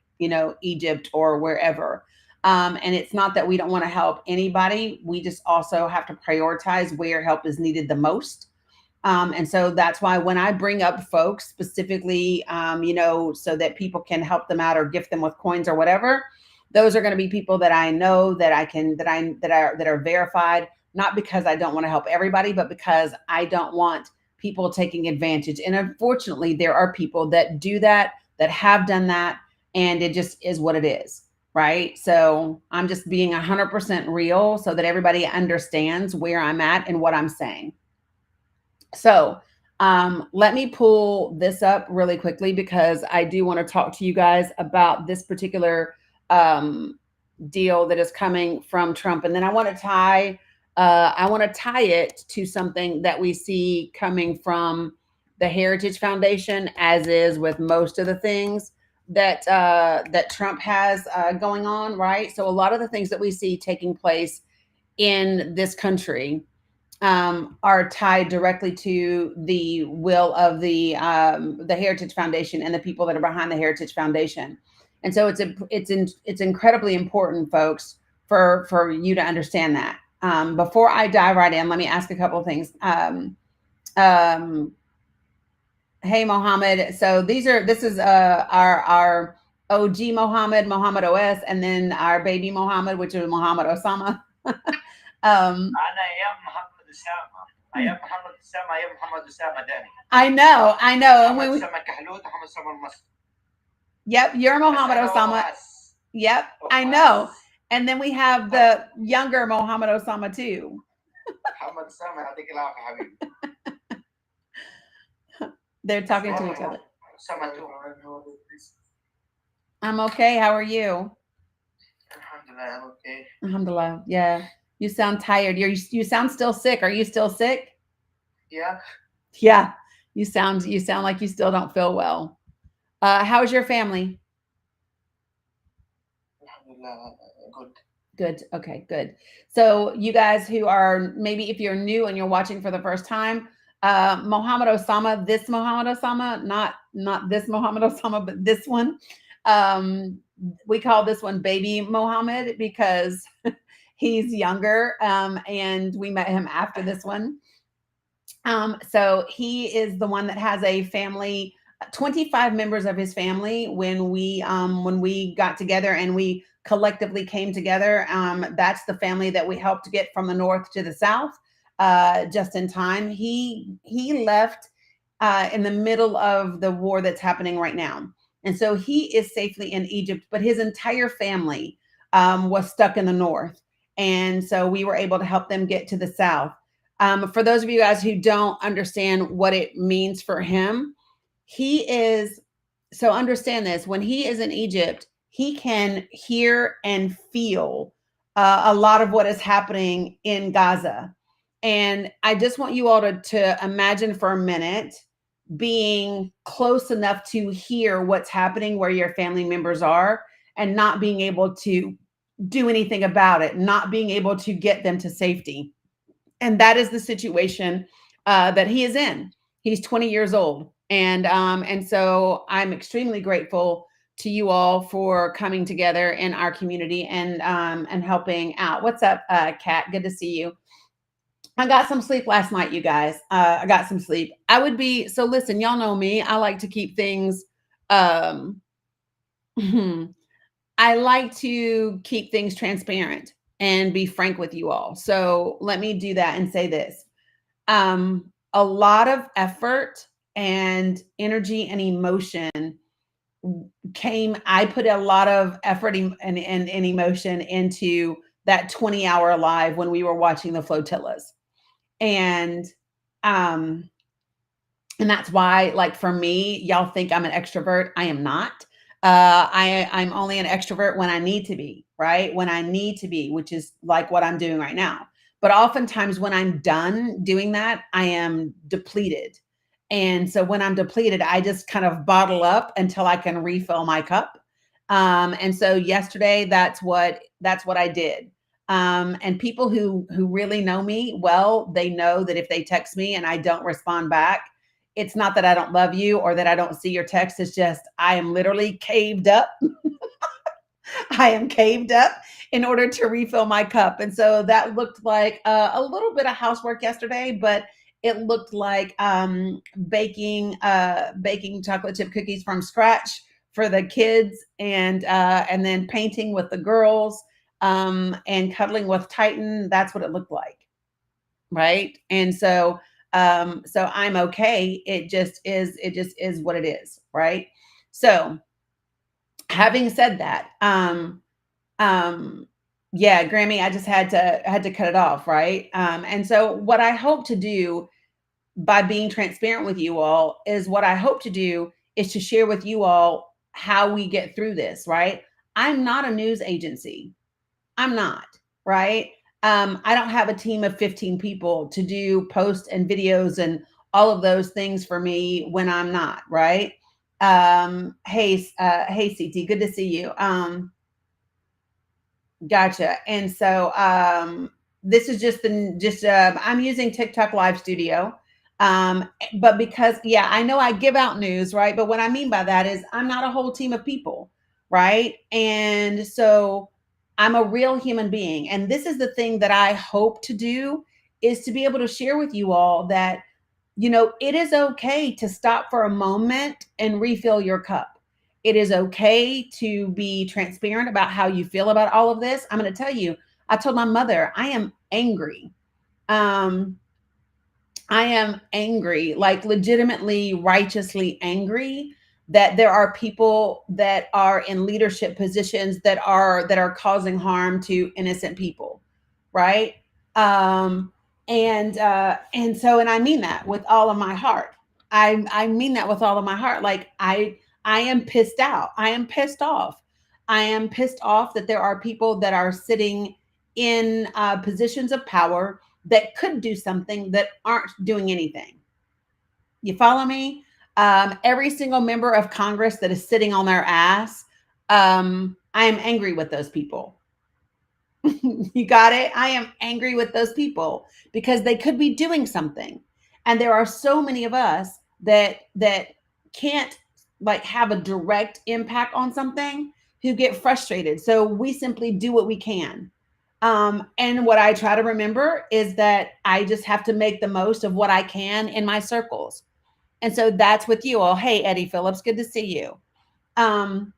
Egypt or wherever. And it's not that we don't want to help anybody. We just also have to prioritize where help is needed the most. And so that's why when I bring up folks specifically, so that people can help them out or gift them with coins or whatever, those are going to be people that I know that are verified, not because I don't want to help everybody, but because I don't want people taking advantage. And unfortunately, there are people that do that have done that, and it just is what it is. Right. So I'm just being 100% real so that everybody understands where I'm at and what I'm saying. So let me pull this up really quickly, because I do want to talk to you guys about this particular deal that is coming from Trump, and then I want to tie it to something that we see coming from the Heritage Foundation, as is with most of the things that Trump has going on. Right. So a lot of the things that we see taking place in this country are tied directly to the will of the Heritage Foundation and the people that are behind the Heritage Foundation. And so it's incredibly important, folks, for you to understand that. Before I dive right in, let me ask a couple of things. Hey, Mohammed. So this is our OG Mohammed OS, and then our baby Mohammed, which is Mohammed Osama. I am Muhammad Osama. I am Muhammad Osama Dani. I know. And Muhammad Osama Kahlut, Muhammad Osama Masr. Yep, you're Mohammed Osama. Yep, I know. And then we have the younger Mohammed Osama too. Muhammad Osama, يعطيك العافية حبيبي. They're talking to each other. Sama tu. I'm okay. How are you? Alhamdulillah, I'm okay. Alhamdulillah. Yeah. You sound tired. You sound still sick. Are you still sick? Yeah, Yeah. You sound like you still don't feel well. How's your family? Alhamdulillah, good. Good. Okay, good. So you guys who are maybe if you're new and you're watching for the first time, Mohammed Osama, this Mohammed Osama, not this Mohammed Osama, but this one. Um, we call this one Baby Mohammed because he's younger, and we met him after this one. So he is the one that has a family, 25 members of his family when we got together and we collectively came together. That's the family that we helped to get from the north to the south, just in time. He left in the middle of the war that's happening right now. And so he is safely in Egypt, but his entire family was stuck in the north. And so we were able to help them get to the south. For those of you guys who don't understand what it means for him, he is so understand this when he is in Egypt, he can hear and feel a lot of what is happening in Gaza. And I just want you all to imagine for a minute being close enough to hear what's happening where your family members are and not being able to do anything about it, not being able to get them to safety. And that is the situation that he is in. He's 20 years old, and so I'm extremely grateful to you all for coming together in our community and helping out. What's up, Kat? Good to see you. I got some sleep last night, you guys. I got some sleep. I would be so. Listen, y'all know me. I like to keep things. Um, I like to keep things transparent and be frank with you all. So let me do that and say this. A lot of effort and energy and emotion I put a lot of effort and emotion into that 20-hour live when we were watching the flotillas. And um and that's why, like, for me, y'all think I'm an extrovert. I am not. I'm only an extrovert when I need to be, right? When I need to be, which is like what I'm doing right now. But oftentimes when I'm done doing that, I am depleted. And so when I'm depleted, I just kind of bottle up until I can refill my cup. And so yesterday, that's what I did. And people who really know me well, they know that if they text me and I don't respond back, it's not that I don't love you or that I don't see your text. It's just I am literally caved up. I am caved up in order to refill my cup. And so that looked like a little bit of housework yesterday, but it looked like baking chocolate chip cookies from scratch for the kids, and then painting with the girls, and cuddling with Titan. That's what it looked like, right? And so I'm okay. It just is what it is, right? So having said that, yeah, Grammy, I just had to cut it off, right? And so what I hope to do by being transparent with you all is what I hope to do is to share with you all how we get through this, right? I'm not a news agency. I'm not, right? I don't have a team of 15 people to do posts and videos and all of those things for me when I'm not, right? Hey, CT, good to see you. Gotcha. And so this is just I'm using TikTok Live Studio. But because yeah, I know I give out news, right? But what I mean by that is I'm not a whole team of people, right? And so I'm a real human being. And this is the thing that I hope to do is to be able to share with you all that it is okay to stop for a moment and refill your cup. It is okay to be transparent about how you feel about all of this. I'm going to tell you, I told my mother, I am angry. Um, I am angry, like legitimately, righteously angry that there are people that are in leadership positions that are causing harm to innocent people, right? Um, and I mean that with all of my heart. I mean that with all of my heart. Like I am pissed out. I am pissed off. I am pissed off that there are people that are sitting in positions of power that could do something that aren't doing anything. You follow me? Every single member of Congress that is sitting on their ass, I am angry with those people. You got it? I am angry with those people because they could be doing something. And there are so many of us that can't like have a direct impact on something who get frustrated. So we simply do what we can. And what I try to remember is that I just have to make the most of what I can in my circles. And so that's with you all. Hey, Eddie Phillips, good to see you. Um,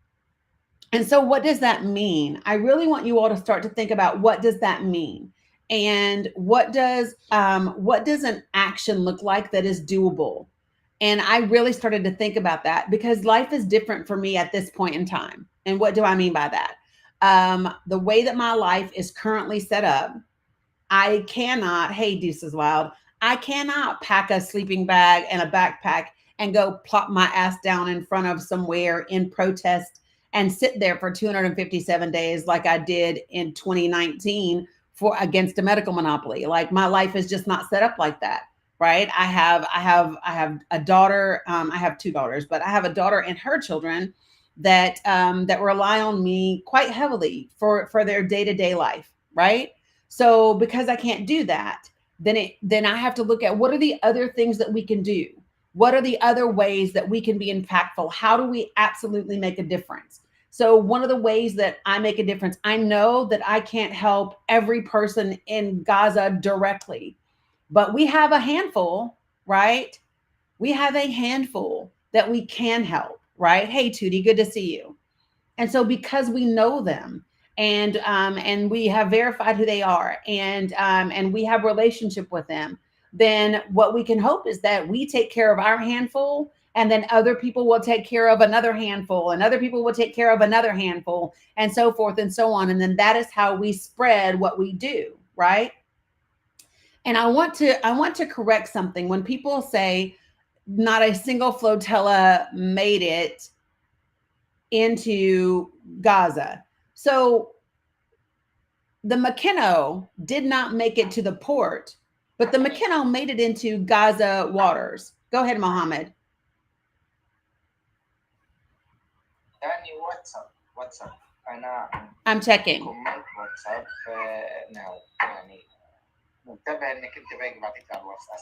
and so what does that mean? I really want you all to start to think about what does that mean? And what does an action look like that is doable? And I really started to think about that because life is different for me at this point in time. And what do I mean by that? The way that my life is currently set up, I cannot, hey, Deuce is loud. I cannot pack a sleeping bag and a backpack and go plop my ass down in front of somewhere in protest and sit there for 257 days like I did in 2019 for against a medical monopoly. Like my life is just not set up like that. Right. I have a daughter. I have two daughters, but I have a daughter and her children that rely on me quite heavily for their day-to-day life. Right. So because I can't do that, then I have to look at what are the other things that we can do? What are the other ways that we can be impactful? How do we absolutely make a difference? So one of the ways that I make a difference, I know that I can't help every person in Gaza directly, but we have a handful, right? We have a handful that we can help, right? Hey, Tootie, good to see you. And so because we know them and we have verified who they are and we have relationship with them, then what we can hope is that we take care of our handful and then other people will take care of another handful and other people will take care of another handful and so forth and so on. And then that is how we spread what we do, right? And I want to correct something when people say not a single flotilla made it into Gaza. So the McKinnon did not make it to the port, but the McKinnon made it into Gaza waters. Go ahead, Mohammed. يعني واتساب انا I'm checking. كومنت واتساب ناو يعني منتبه انك انت باقي بعطيك على الواتساب.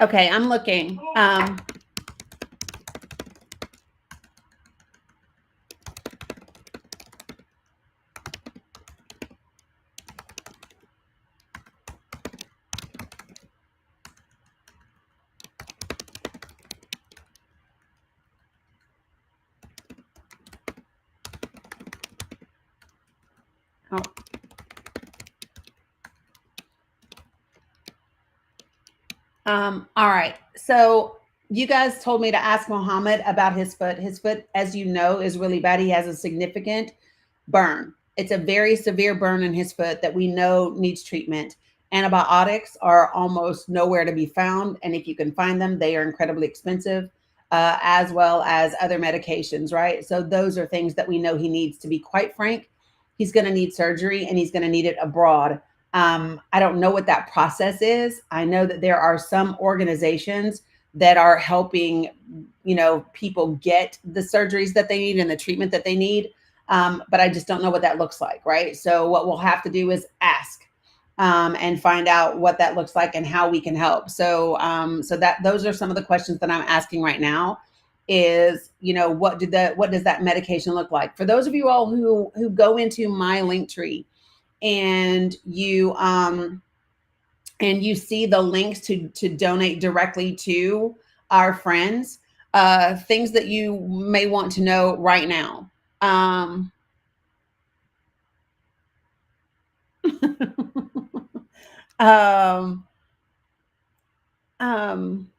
Okay, I'm looking. Oh. All right. So you guys told me to ask Mohammed about his foot. His foot, as you know, is really bad. He has a significant burn. It's a very severe burn in his foot that we know needs treatment. Antibiotics are almost nowhere to be found. And if you can find them, they are incredibly expensive, as well as other medications, right? So those are things that we know he needs. To be quite frank, he's going to need surgery and he's going to need it abroad. I don't know what that process is. I know that there are some organizations that are helping, people get the surgeries that they need and the treatment that they need. But I just don't know what that looks like, right? So what we'll have to do is ask and find out what that looks like and how we can help. So that those are some of the questions that I'm asking right now. Is what does that medication look like for those of you all who go into my link tree and you see the links to donate directly to our friends, things that you may want to know right now. um, um,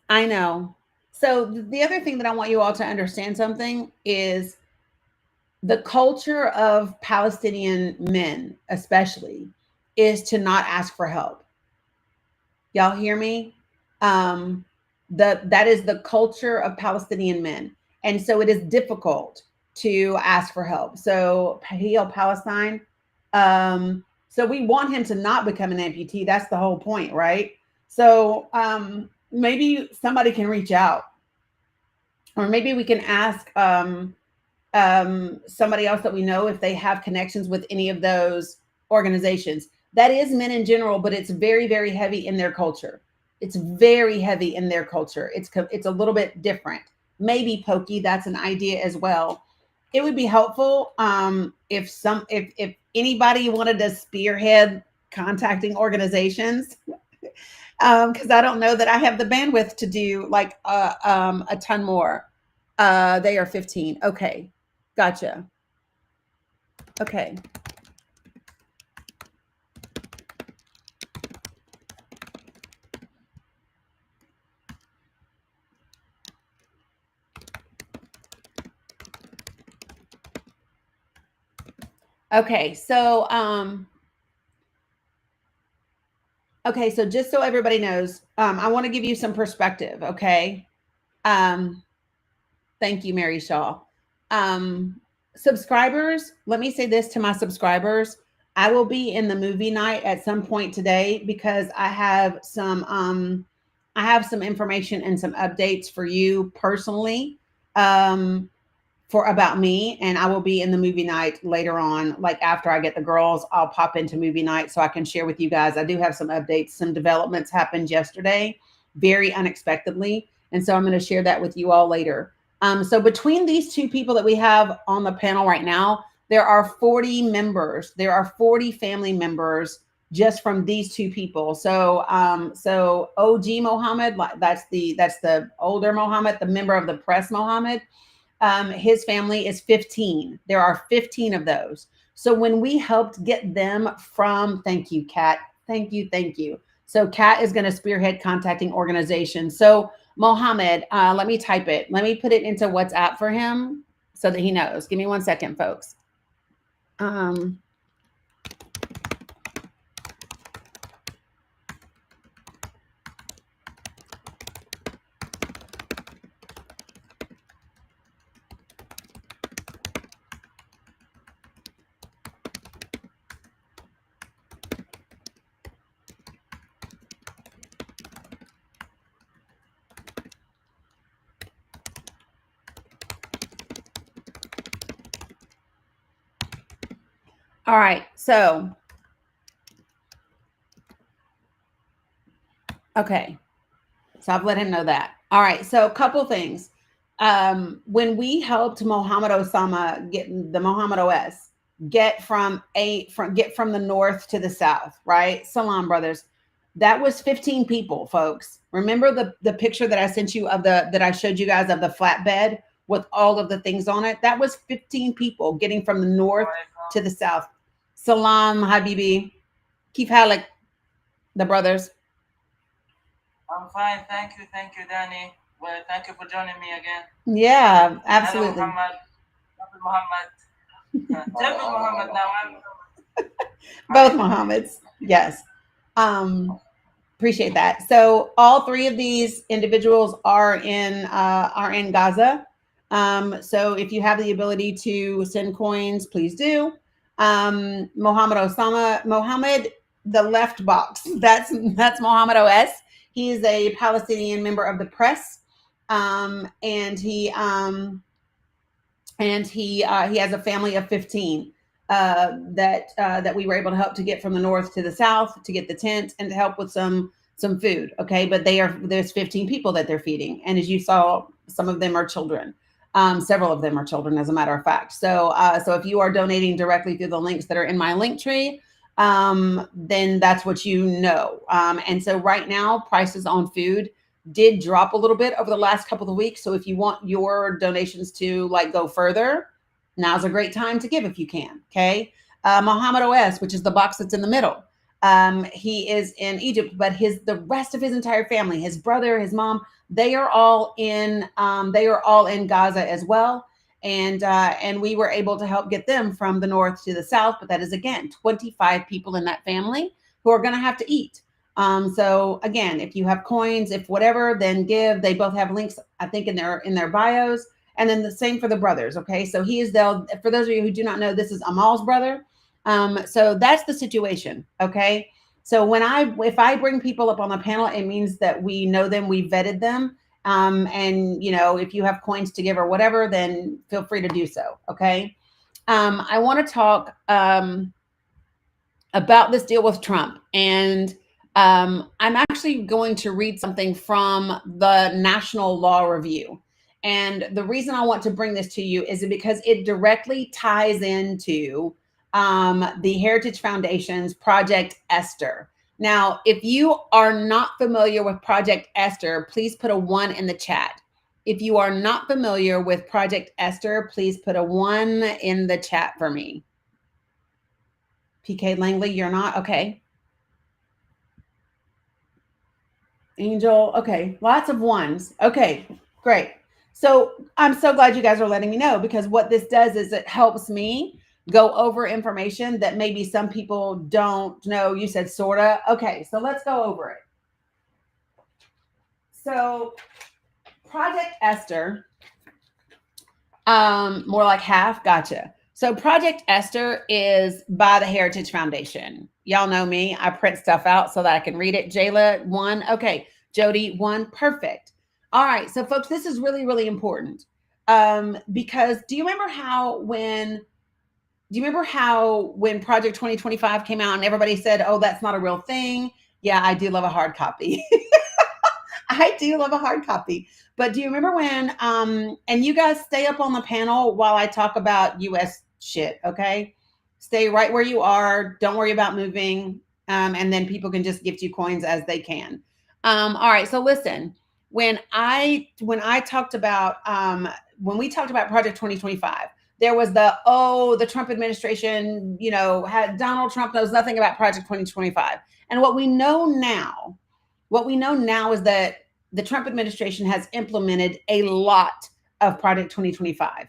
I know. So the other thing that I want you all to understand something is the culture of Palestinian men, especially, is to not ask for help. Y'all hear me? That is the culture of Palestinian men, and so it is difficult to ask for help. So heal Palestine. So we want him to not become an amputee. That's the whole point, right? So maybe somebody can reach out, or maybe we can ask somebody else that we know if they have connections with any of those organizations. That is men in general, but it's very, very heavy in their culture. It's very heavy in their culture. It's a little bit different. Maybe Pokey, that's an idea as well. It would be helpful if anybody wanted to spearhead contacting organizations, because I don't know that I have the bandwidth to do like a ton more. They are 15. Okay, gotcha. Okay. Okay, so just so everybody knows, I want to give you some perspective, okay? Um, thank you, Mary Shaw. Subscribers, let me say this to my subscribers. I will be in the movie night at some point today because I have some information and some updates for you personally. For about me, and I will be in the movie night later on. Like after I get the girls, I'll pop into movie night so I can share with you guys. I do have some updates. Some developments happened yesterday, very unexpectedly, and so I'm going to share that with you all later. So between these two people that we have on the panel right now, there are 40 members. There are 40 family members just from these two people. So so OG Mohammed, that's the older Mohammed, the member of the press Mohammed. His family is 15. There are 15 of those. So when we helped get them from, thank you, Kat. Thank you, thank you. So Kat is going to spearhead contacting organizations. So Mohammed, let me type it. Let me put it into WhatsApp for him so that he knows. Give me 1 second, folks. All right. So, okay. So I've let him know that. All right. So a couple things. When we helped Mohammed Osama get the Mohammed OS get from the north to the south, right? Salam brothers. That was 15 people, folks. Remember the picture that I sent you of that I showed you guys of the flatbed with all of the things on it? That was 15 people getting from the north to the south. Salam, Habibi. Keep Halak, the brothers. I'm fine. Thank you, Danny. Well, thank you for joining me again. Yeah, absolutely. Hello, Muhammad. Muhammad. Tell me Muhammad now. Both Mohammeds. Yes. Appreciate that. So all three of these individuals are in Gaza. So if you have the ability to send coins, please do. Mohammed Osama, Mohammed, the left box. That's Mohammed OS. He is a Palestinian member of the press, and he has a family of 15 that we were able to help to get from the north to the south to get the tent and to help with some food. Okay, but there's 15 people that they're feeding, and as you saw, some of them are children. Several of them are children, as a matter of fact. So if you are donating directly through the links that are in my link tree, then that's what you know. And so right now, prices on food did drop a little bit over the last couple of weeks. So if you want your donations to go further, now's a great time to give if you can. Okay. Mohammed OS, which is the box that's in the middle. He is in Egypt, but the rest of his entire family, his brother, his mom, they are all in Gaza as well. And we were able to help get them from the north to the south. But that is, again, 25 people in that family who are going to have to eat. So again, if you have coins, if whatever, then give. They both have links, I think, in their bios. And then the same for the brothers. Okay, so he is for those of you who do not know, this is Amal's brother. So that's the situation. Okay. So if I bring people up on the panel, it means that we know them, we vetted them. And if you have coins to give or whatever, then feel free to do so. Okay. I want to talk about this deal with Trump. And I'm actually going to read something from the National Law Review. And the reason I want to bring this to you is because it directly ties into the Heritage Foundation's Project Esther. Now, if you are not familiar with Project Esther, please put a 1 in the chat. If you are not familiar with Project Esther, please put a 1 in the chat for me. PK Langley, you're not? Okay. Angel, okay. Lots of 1s. Okay, great. So I'm so glad you guys are letting me know, because what this does is it helps me go over information that maybe some people don't know. You said sorta. Okay, so let's go over it. So Project Esther, more like half. Gotcha. So Project Esther is by the Heritage Foundation. Y'all know me. I print stuff out so that I can read it. Jayla, 1. Okay. Jody, 1. Perfect. All right. So folks, this is really, really important. Because do you remember how when Project 2025 came out and everybody said, oh, that's not a real thing? Yeah, I do love a hard copy. I do love a hard copy. But do you remember when, and you guys stay up on the panel while I talk about US shit, okay? Stay right where you are. Don't worry about moving. And then people can just gift you coins as they can. All right, so listen, when we talked about Project 2025, there was the Trump administration, had Donald Trump knows nothing about Project 2025. And what we know now is that the Trump administration has implemented a lot of Project 2025.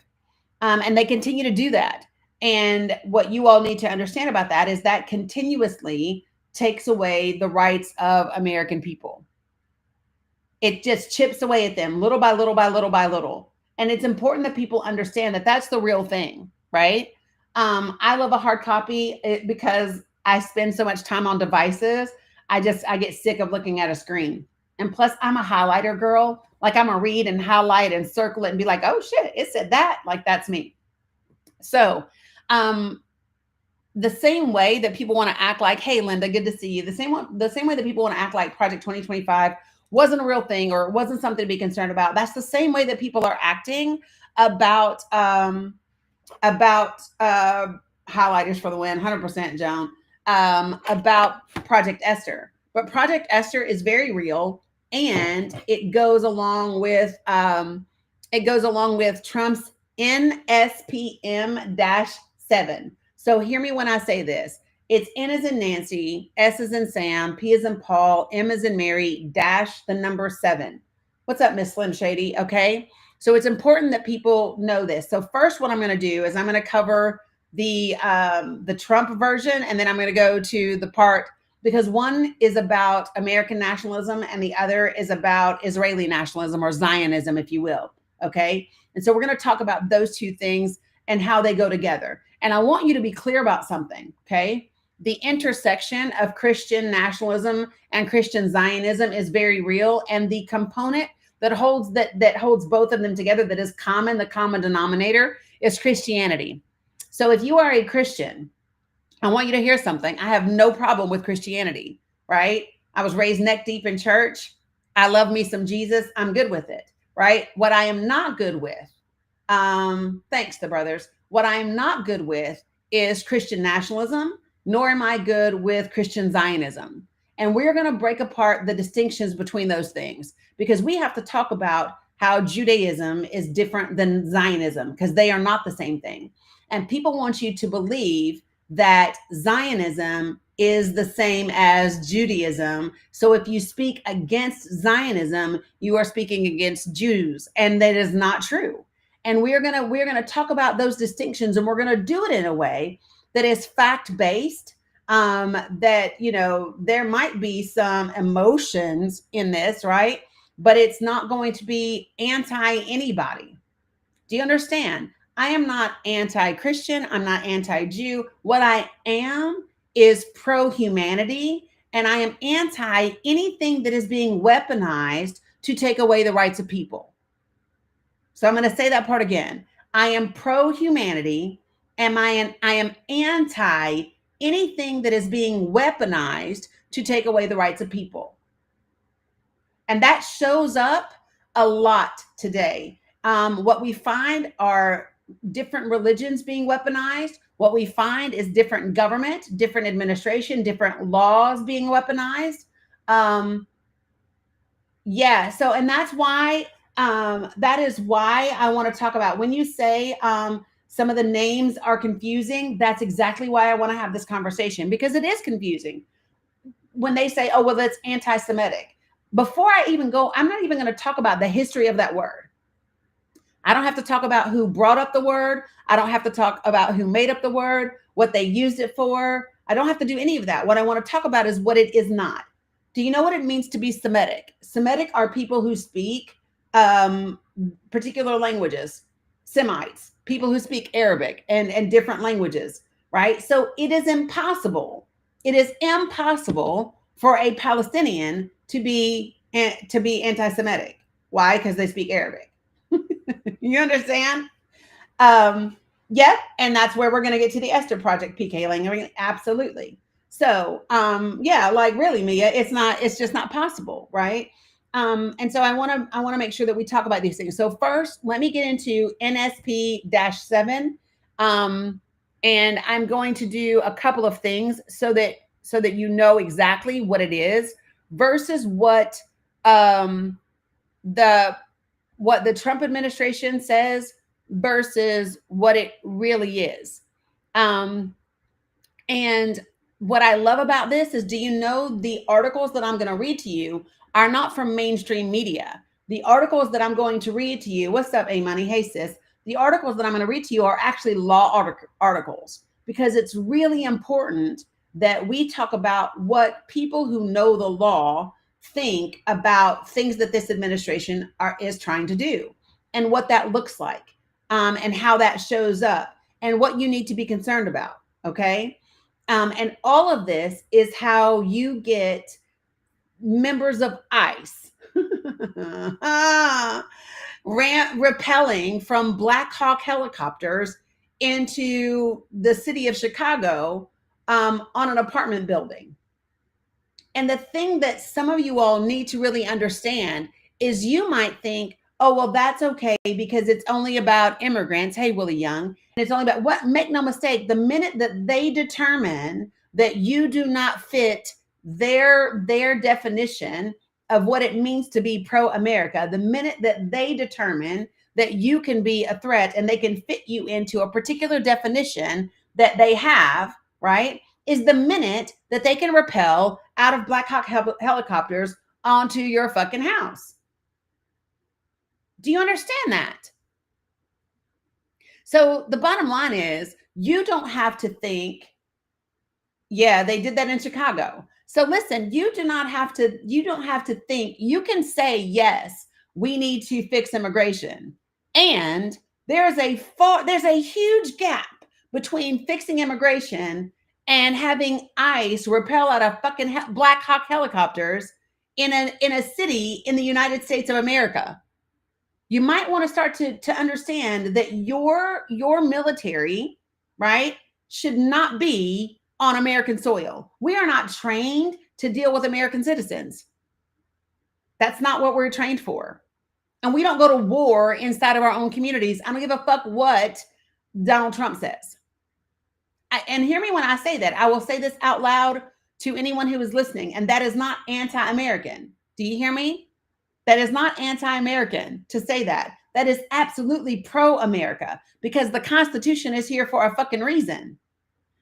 And they continue to do that. And what you all need to understand about that is that continuously takes away the rights of American people. It just chips away at them little by little by little by little. And it's important that people understand that that's the real thing, right? I love a hard copy because I spend so much time on devices. I get sick of looking at a screen. And plus, I'm a highlighter girl. Like, I'm a read and highlight and circle it and be like, oh shit, it said that. Like, that's me. So the same way that people want to act like, hey, Linda, good to see you. The same way that people want to act like Project 2025 wasn't a real thing or it wasn't something to be concerned about. That's the same way that people are acting about highlighters for the win, 100%, Joan, about Project Esther. But Project Esther is very real, and it goes along with Trump's NSPM-7. So hear me when I say this. It's N as in Nancy, S as in Sam, P as in Paul, M as in Mary, the number 7. What's up, Miss Slim Shady? Okay. So it's important that people know this. So first, what I'm going to do is I'm going to cover the Trump version, and then I'm going to go to the part, because one is about American nationalism and the other is about Israeli nationalism, or Zionism, if you will. Okay. And so we're going to talk about those two things and how they go together. And I want you to be clear about something. Okay. The intersection of Christian nationalism and Christian Zionism is very real. And the component that holds both of them together, that is common, the common denominator, is Christianity. So if you are a Christian, I want you to hear something. I have no problem with Christianity, right? I was raised neck deep in church. I love me some Jesus. I'm good with it, right? What I am not good with, thanks to brothers, what I am not good with is Christian nationalism, nor am I good with Christian Zionism. And we're going to break apart the distinctions between those things, because we have to talk about how Judaism is different than Zionism, because they are not the same thing. And people want you to believe that Zionism is the same as Judaism. So if you speak against Zionism, you are speaking against Jews, and that is not true. And we're gonna talk about those distinctions, and we're gonna do it in a way that is fact-based, that, there might be some emotions in this, right? But it's not going to be anti anybody. Do you understand? I am not anti Christian. I'm not anti Jew. What I am is pro humanity, and I am anti anything that is being weaponized to take away the rights of people. So I'm going to say that part again. I am pro humanity, and I am anti anything that is being weaponized to take away the rights of people. And that shows up a lot today. What we find are different religions being weaponized. What we find is different government, different administration, different laws being weaponized. Yeah. So, and that is why I want to talk about when you say some of the names are confusing. That's exactly why I want to have this conversation, because it is confusing when they say, oh, well, that's anti Semitic. Before I even go, I'm not even going to talk about the history of that word. I don't have to talk about who brought up the word. I don't have to talk about who made up the word, what they used it for. I don't have to do any of that. What I want to talk about is what it is not. Do you know what it means to be Semitic? Semitic are people who speak particular languages, Semites, people who speak Arabic and different languages, right? So it is impossible. It is impossible for a Palestinian to be anti-Semitic. Why? Because they speak Arabic. You understand? Yep. And that's where we're going to get to the Esther Project, PK Lang. Absolutely. So, yeah, like really, Mia, it's just not possible. Right. And so I want to make sure that we talk about these things. So first, let me get into NSP-7. And I'm going to do a couple of things so that you know exactly what it is versus what the Trump administration says versus what it really is. And what I love about this is, do you know the articles that I'm going to read to you are not from mainstream media? The articles that I'm going to read to you, what's up, A-Money? Hey, sis. The articles that I'm going to read to you are actually law articles, because it's really important that we talk about what people who know the law think about things that this administration is trying to do, and what that looks like, and how that shows up, and what you need to be concerned about. Okay. And all of this is how you get members of ICE rappelling from Black Hawk helicopters into the city of Chicago on an apartment building. And the thing that some of you all need to really understand is, you might think, oh, well, that's okay because it's only about immigrants. Hey, Willie Young. And it's only about what? Make no mistake, the minute that they determine that you do not fit their definition of what it means to be pro-America, the minute that they determine that you can be a threat and they can fit you into a particular definition that they have, right, is the minute that they can rappel out of Black Hawk helicopters onto your fucking house. Do you understand that? So the bottom line is, you don't have to think, yeah, they did that in Chicago. So listen, you don't have to think. You can say, yes, we need to fix immigration. And there's a huge gap between fixing immigration and having ICE rappel out of fucking Black Hawk helicopters in a city in the United States of America. You might want to start to understand that your military, right, should not be on American soil. We are not trained to deal with American citizens. That's not what we're trained for. And we don't go to war inside of our own communities. I don't give a fuck what Donald Trump says. And hear me when I say that. I will say this out loud to anyone who is listening, and that is not anti-American. Do you hear me? That is not anti-American to say that. That is absolutely pro-America, because the Constitution is here for a fucking reason.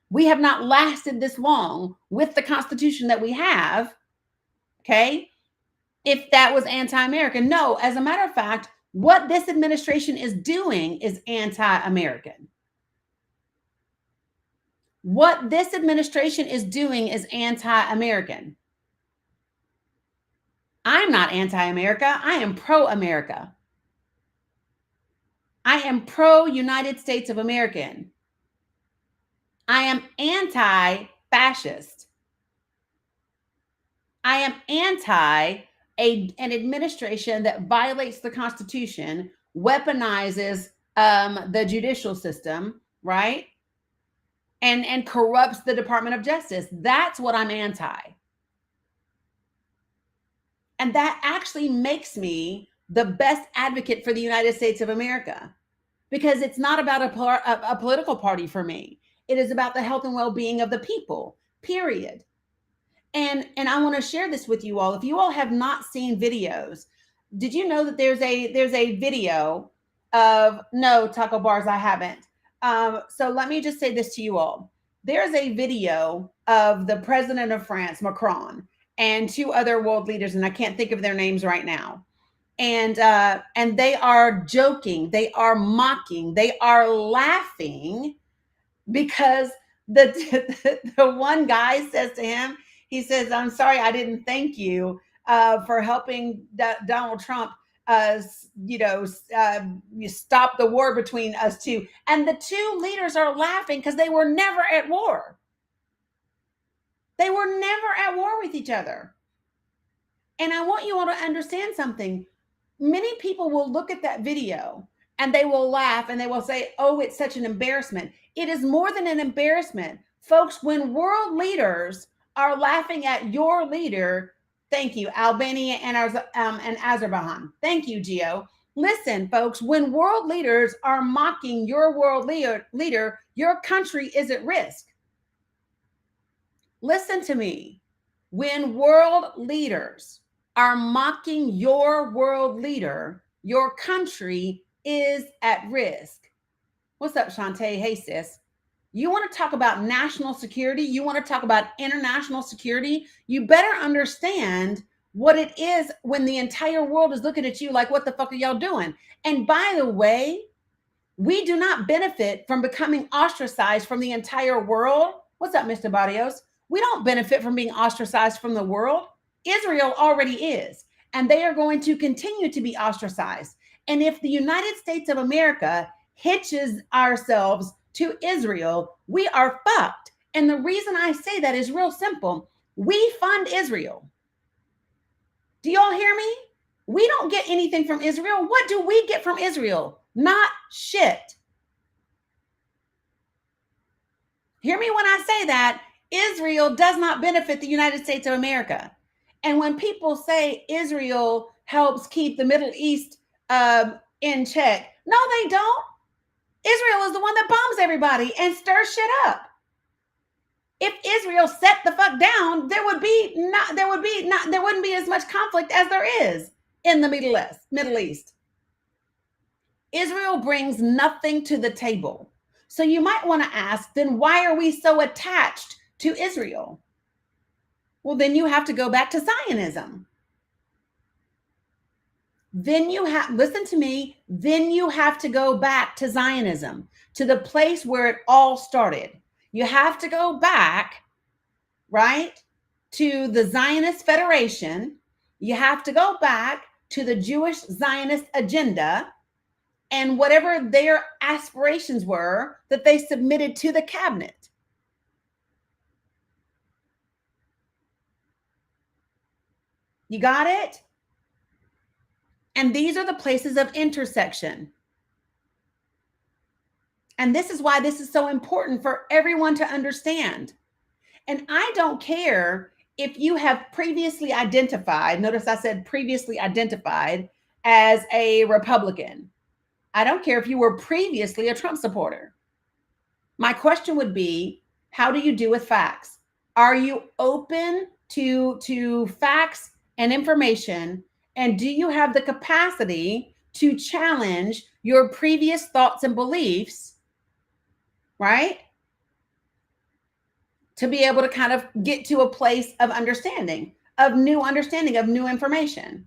We have not lasted this long with the Constitution that we have, okay, if that was anti-American. No, as a matter of fact, what this administration is doing is anti-American. What this administration is doing is anti-American. I'm not anti-America. I am pro-America. I am pro-United States of America. I am anti-fascist. I am anti an administration that violates the Constitution, weaponizes the judicial system, right? And corrupts the Department of Justice. That's what I'm anti. And that actually makes me the best advocate for the United States of America, because it's not about a political party for me. It is about the health and well-being of the people, period. And I want to share this with you all. If you all have not seen videos, did you know that there's a video of, no, taco bars, I haven't. So let me just say this to you all. There's a video of the president of France, Macron, and two other world leaders, and I can't think of their names right now. And they are joking, they are mocking, they are laughing because the one guy says to him, he says, "I'm sorry, I didn't thank you for helping Donald Trump, stop the war between us two." And the two leaders are laughing because they were never at war. They were never at war with each other. And I want you all to understand something. Many people will look at that video and they will laugh and they will say, "Oh, it's such an embarrassment." It is more than an embarrassment. Folks, when world leaders are laughing at your leader, thank you, Albania and Azerbaijan. Thank you, Gio. Listen, folks, when world leaders are mocking your world leader, your country is at risk. Listen to me. When world leaders are mocking your world leader, your country is at risk. What's up, Shantae? Hey, sis. You want to talk about national security? You want to talk about international security? You better understand what it is when the entire world is looking at you like, what the fuck are y'all doing? And by the way, we do not benefit from becoming ostracized from the entire world. What's up, Mr. Barrios? We don't benefit from being ostracized from the world. Israel already is, and they are going to continue to be ostracized. And if the United States of America hitches ourselves to Israel, we are fucked. And the reason I say that is real simple. We fund Israel. Do y'all hear me? We don't get anything from Israel. What do we get from Israel? Not shit. Hear me when I say that. Israel does not benefit the United States of America. And when people say Israel helps keep the Middle East in check, no, they don't. Israel is the one that bombs everybody and stirs shit up. If Israel set the fuck down, there wouldn't be as much conflict as there is in the Middle East. Israel brings nothing to the table. So you might want to ask, then why are we so attached to Israel? Well, then you have to go back to Zionism. Then listen to me, then you have to go back to Zionism, to the place where it all started. You have to go back, right, to the Zionist Federation. You have to go back to the Jewish Zionist agenda and whatever their aspirations were that they submitted to the cabinet. You got it? And these are the places of intersection. And this is why this is so important for everyone to understand. And I don't care if you have previously identified, notice I said previously identified as a Republican. I don't care if you were previously a Trump supporter. My question would be, how do you do with facts? Are you open to facts and information? And do you have the capacity to challenge your previous thoughts and beliefs, right? To be able to kind of get to a place of understanding, of new information.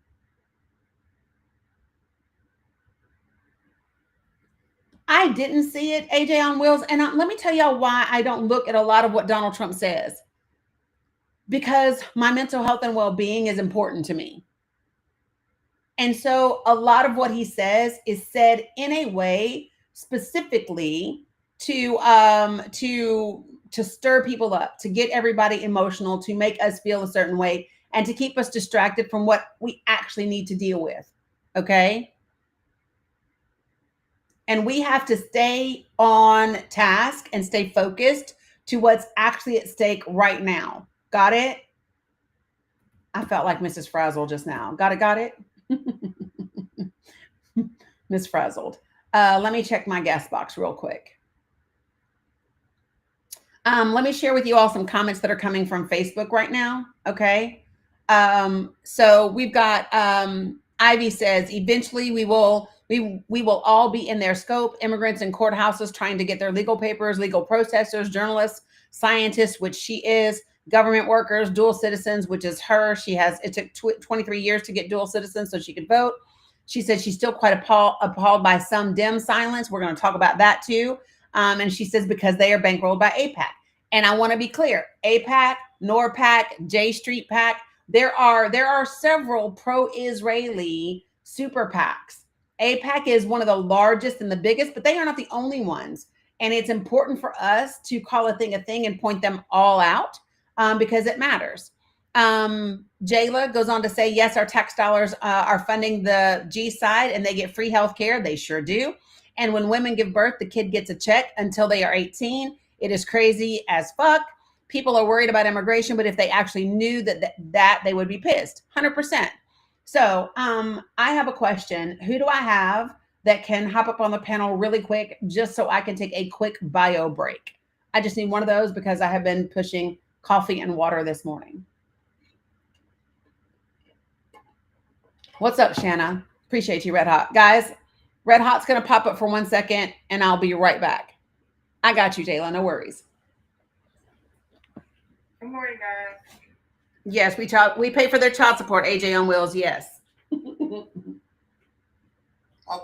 I didn't see it, AJ on Wheels. And let me tell y'all why I don't look at a lot of what Donald Trump says. Because my mental health and well-being is important to me. And so a lot of what he says is said in a way specifically to stir people up, to get everybody emotional, to make us feel a certain way, and to keep us distracted from what we actually need to deal with. Okay? And we have to stay on task and stay focused to what's actually at stake right now. Got it? I felt like Mrs. Frazzle just now. Got it? Got it? Miss Frazzled. Let me check my guest box real quick. Let me share with you all some comments that are coming from Facebook right now. Okay. So we've got Ivy says, eventually we will all be in their scope. Immigrants in courthouses trying to get their legal papers, legal protesters, journalists, scientists, which she is, government workers, dual citizens, which is her. It took 23 years to get dual citizens so she could vote. She said she's still quite appalled by some Dem silence. We're going to talk about that too. And she says because they are bankrolled by AIPAC. And I want to be clear, AIPAC, NORPAC, J Street PAC, there are several pro-Israeli super PACs. AIPAC is one of the largest and the biggest, but they are not the only ones. And it's important for us to call a thing and point them all out because it matters. Jayla goes on to say, yes, our tax dollars are funding the G side and they get free health care. They sure do. And when women give birth, the kid gets a check until they are 18. It is crazy as fuck. People are worried about immigration, but if they actually knew that they would be pissed, 100%. So I have a question. Who do I have that can hop up on the panel really quick just so I can take a quick bio break? I just need one of those because I have been pushing coffee and water this morning. What's up, Shanna? Appreciate you, Red Hot. Guys, Red Hot's going to pop up for 1 second, and I'll be right back. I got you, Jayla. No worries. Good morning, guys. Yes, we pay for their child support, AJ on Wheels, yes. Hope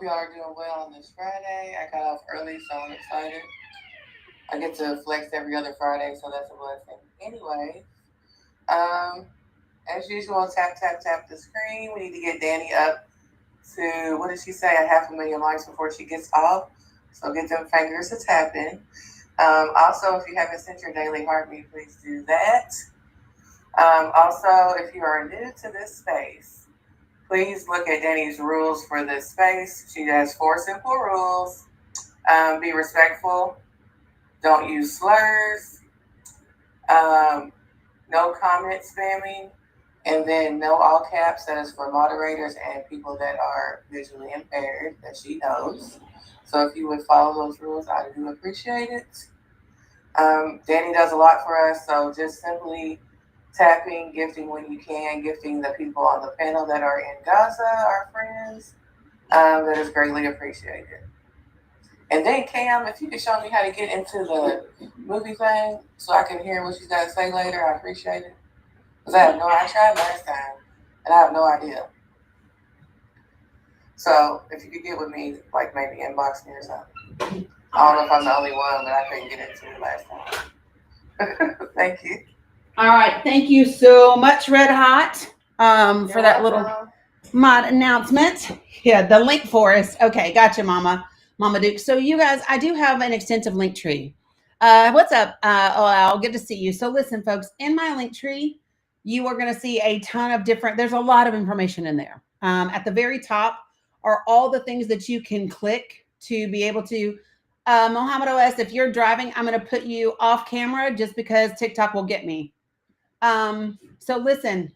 y'all are doing well on this Friday. I got off early, so I'm excited. I get to flex every other Friday, so that's a blessing. Anyway, as usual, tap the screen. We need to get Danny up to, what did she say, 500,000 likes before she gets off. So get them fingers to tapping. Also, if you haven't sent your daily heartbeat, please do that. Also, if you are new to this space, please look at Danny's rules for this space. She has 4 simple rules. Be respectful. Don't use slurs. No comment spamming. And then no all caps. That is for moderators and people that are visually impaired, that she knows. So if you would follow those rules, I do appreciate it. Danny does a lot for us. So just simply tapping, gifting when you can, gifting the people on the panel that are in Gaza, our friends. That is greatly appreciated. And then Cam, if you could show me how to get into the movie thing so I can hear what you got to say later, I appreciate it. Because I tried last time and I have no idea. So if you could get with me, like maybe inbox me or something. I don't know if I'm the only one, but I couldn't get into it last time. Thank you. All right. Thank you so much, Red Hot, for that little mod announcement. Yeah, the link for us. Okay, gotcha, Mama Duke. So you guys, I do have an extensive link tree. What's up, OL? Good to see you. So listen, folks, in my link tree, you are going to see a ton of there's a lot of information in there. At the very top are all the things that you can click to be able to, Mohammed OS, if you're driving, I'm going to put you off camera just because TikTok will get me. So listen,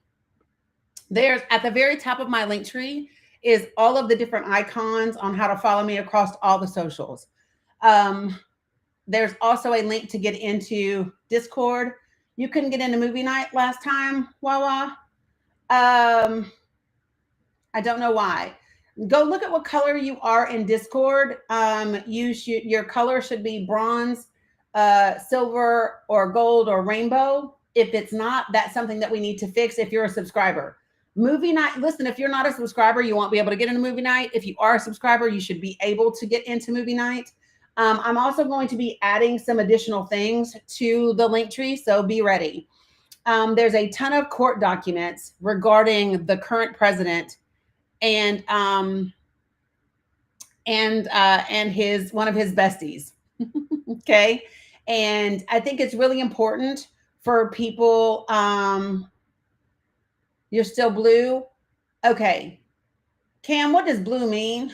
there's at the very top of my link tree is all of the different icons on how to follow me across all the socials. There's also a link to get into Discord. You couldn't get into movie night last time, Wawa. I don't know why. Go look at what color you are in Discord. Your color should be bronze, silver, or gold, or rainbow. If it's not, that's something that we need to fix if you're a subscriber. Movie night. Listen, if you're not a subscriber, you won't be able to get into movie night. If you are a subscriber, you should be able to get into movie night. I'm also going to be adding some additional things to the link tree, so be ready. There's a ton of court documents regarding the current president and his one of his besties. Okay, and I think it's really important for people. You're still blue. Okay, Cam, what does blue mean?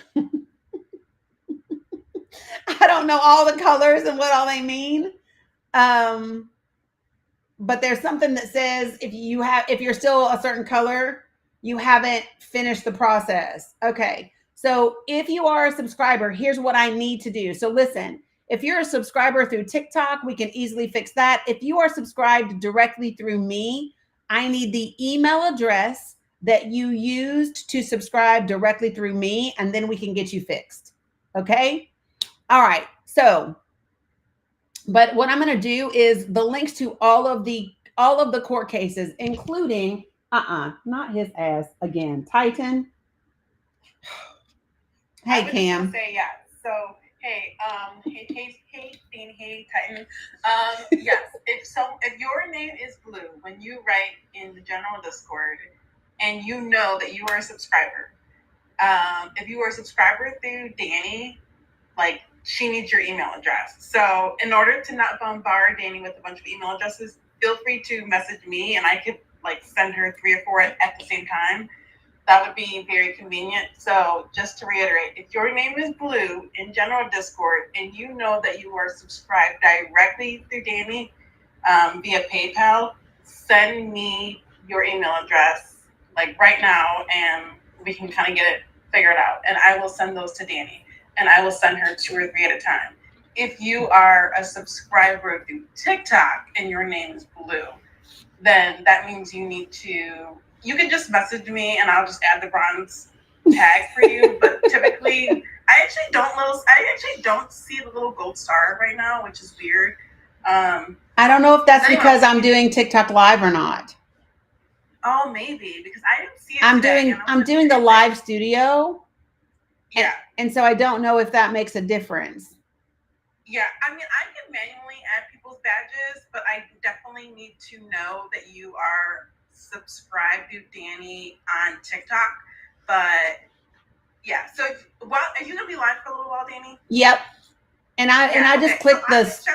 I don't know all the colors and what all they mean. But there's something that says if you're still a certain color, you haven't finished the process. Okay. So if you are a subscriber, here's what I need to do. So listen, if you're a subscriber through TikTok, we can easily fix that. If you are subscribed directly through me, I need the email address that you used to subscribe directly through me, and then we can get you fixed. Okay. All right. So, but what I'm going to do is the links to all of the court cases, including not his ass again, Titan. Hey, Cam. Say yeah. So hey, hey, Titan. Yes. If your name is blue when you write in the general Discord, and you know that you are a subscriber, if you are a subscriber through Danny, like, she needs your email address. So in order to not bombard Danny with a bunch of email addresses, feel free to message me and I could like send her 3 or 4 at the same time. That would be very convenient. So just to reiterate, if your name is blue in general Discord and you know that you are subscribed directly through Danny via PayPal, send me your email address like right now and we can kind of get it figured out. And I will send those to Danny. And I will send her 2 or 3 at a time. If you are a subscriber through TikTok and your name is blue, then that means you can just message me and I'll just add the bronze tag for you. But typically, I actually don't see the little gold star right now, which is weird. I don't know if that's because I'm doing TikTok live or not. Oh, maybe because I didn't see it. I'm doing the live studio. Yeah. And so I don't know if that makes a difference. Yeah, I mean, I can manually add people's badges, but I definitely need to know that you are subscribed to Danny on TikTok. But yeah, so are you gonna be live for a little while, Danny? Yep. And I just clicked this.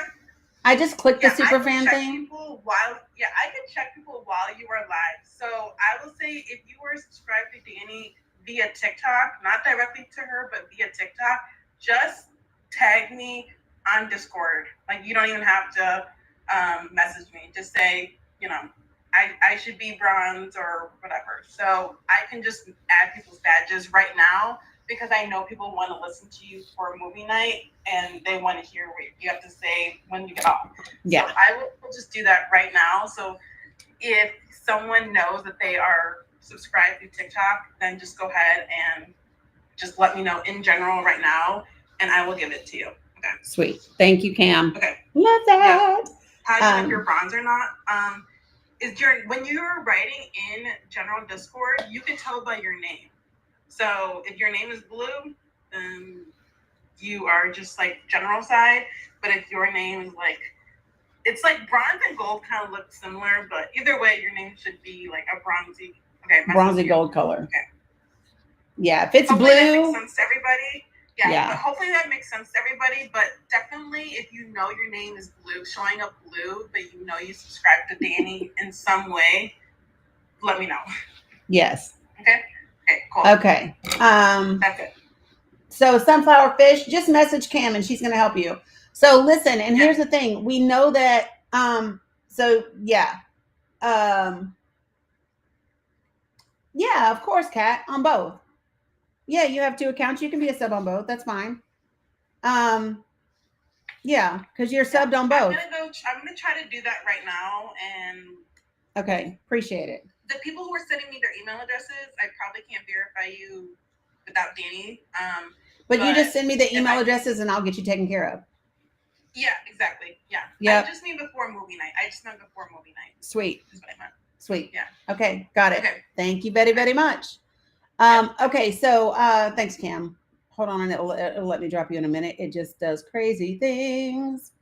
I just clicked the super fan thing. I can check people while you are live. So I will say if you were subscribed to Danny via TikTok, not directly to her, but via TikTok, just tag me on Discord. Like, you don't even have to message me. Just say, I should be bronze or whatever. So I can just add people's badges right now because I know people want to listen to you for a movie night and they want to hear what you have to say when you get off. Yeah. So I will just do that right now. So if someone knows that they are subscribe to TikTok, then just go ahead and just let me know in general right now, and I will give it to you. Okay. Sweet. Thank you, Cam. Okay. Love that. Yeah. How do you know if you're bronze or not? When you're writing in general Discord, you can tell by your name. So if your name is blue, then you are just like general side. But if your name is like, it's like bronze and gold kind of look similar, but either way, your name should be like a bronzy. Okay, bronzy gold color. Okay. Yeah, if it's hopefully blue. That makes sense to everybody. Yeah. But hopefully that makes sense to everybody. But definitely, if you know your name is blue, showing up blue, but you know you subscribe to Danny in some way, let me know. Yes. Okay. Okay. Cool. Okay. That's it. So sunflower fish, just message Cam and she's going to help you. So listen, and here's the thing: we know that. So yeah. Yeah, of course, Kat, on both. Yeah, you have 2 accounts. You can be a sub on both. That's fine. Yeah, because you're subbed on both. I'm gonna try to do that right now. And okay, appreciate it. The people who are sending me their email addresses, I probably can't verify you without Danny. But you just send me the email addresses and I'll get you taken care of. Yeah, exactly. Yeah. Yep. I just mean before movie night. Sweet. Is what I meant. Sweet. Yeah. Okay. Got it. Okay. Thank you very, very much. Okay. So, thanks, Cam. Hold on. It'll let me drop you in a minute. It just does crazy things.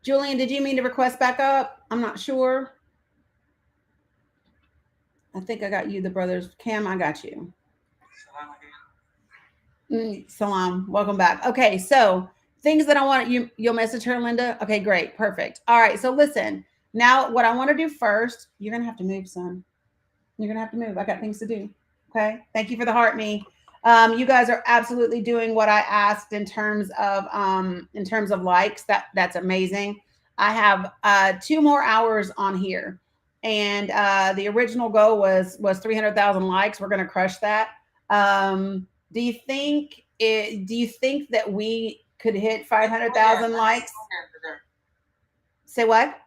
Julian, did you mean to request back up? I'm not sure. I think I got you, the brothers. Cam, I got you. Salam. Welcome back. Okay, so things that I want you'll message her, Linda. Okay, great. Perfect. All right. So listen, now what I want to do first, you're gonna have to move, son. You're gonna have to move. I got things to do. Okay. Thank you for the heart me. You guys are absolutely doing what I asked in terms of likes. That's amazing. I have 2 more hours on here. And the original goal was 300,000 likes. We're gonna crush that. Do you think that we could hit 500,000 likes? Say what?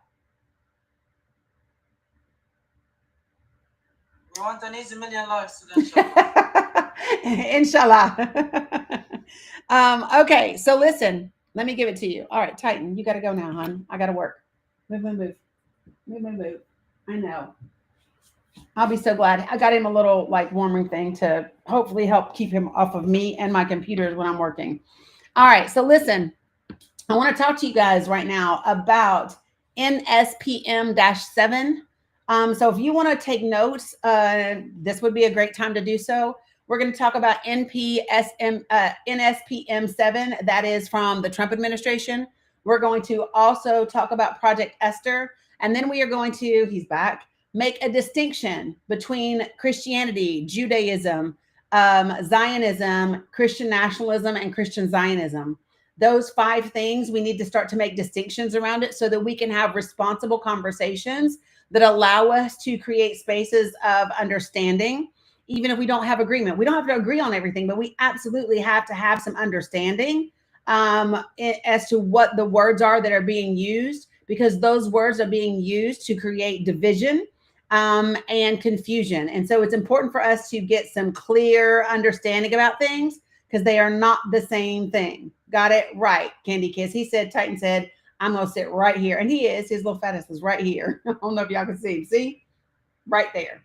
We want an easy million likes Inshallah. Okay, so listen, let me give it to you. All right, Titan, you got to go now, hon. I got to work. Move. I know. I'll be so glad. I got him a little like warming thing to hopefully help keep him off of me and my computers when I'm working. All right, so listen, I want to talk to you guys right now about NSPM-7. So if you want to take notes, this would be a great time to do so. We're going to talk about NSPM-7. That is from the Trump administration. We're going to also talk about Project Esther. And then we are going to, he's back, make a distinction between Christianity, Judaism, Zionism, Christian nationalism, and Christian Zionism. Those 5 things, we need to start to make distinctions around it so that we can have responsible conversations that allow us to create spaces of understanding, even if we don't have agreement. We don't have to agree on everything, but we absolutely have to have some understanding as to what the words are that are being used, because those words are being used to create division and confusion. And so it's important for us to get some clear understanding about things because they are not the same thing. Got it right, Candy Kiss. He said, Titan said, I'm going to sit right here. And he is. His little fattest is right here. I don't know if y'all can see him. See? Right there.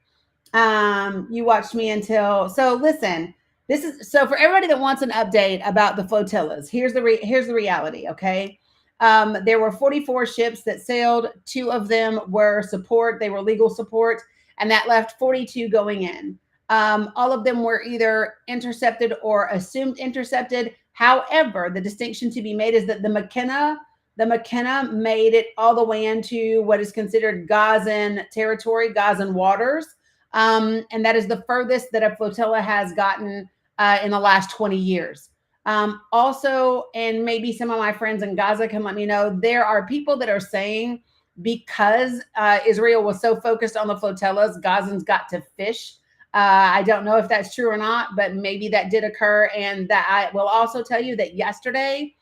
You watched me until. So listen, this is so for everybody that wants an update about the flotillas. Here's the reality, okay? There were 44 ships that sailed. 2 of them were support. They were legal support. And that left 42 going in. All of them were either intercepted or assumed intercepted. However, the distinction to be made is that the McKenna made it all the way into what is considered Gazan territory, Gazan waters. And that is the furthest that a flotilla has gotten in the last 20 years. Also, and maybe some of my friends in Gaza can let me know, there are people that are saying because Israel was so focused on the flotillas, Gazans got to fish. I don't know if that's true or not, but maybe that did occur. And that I will also tell you that yesterday,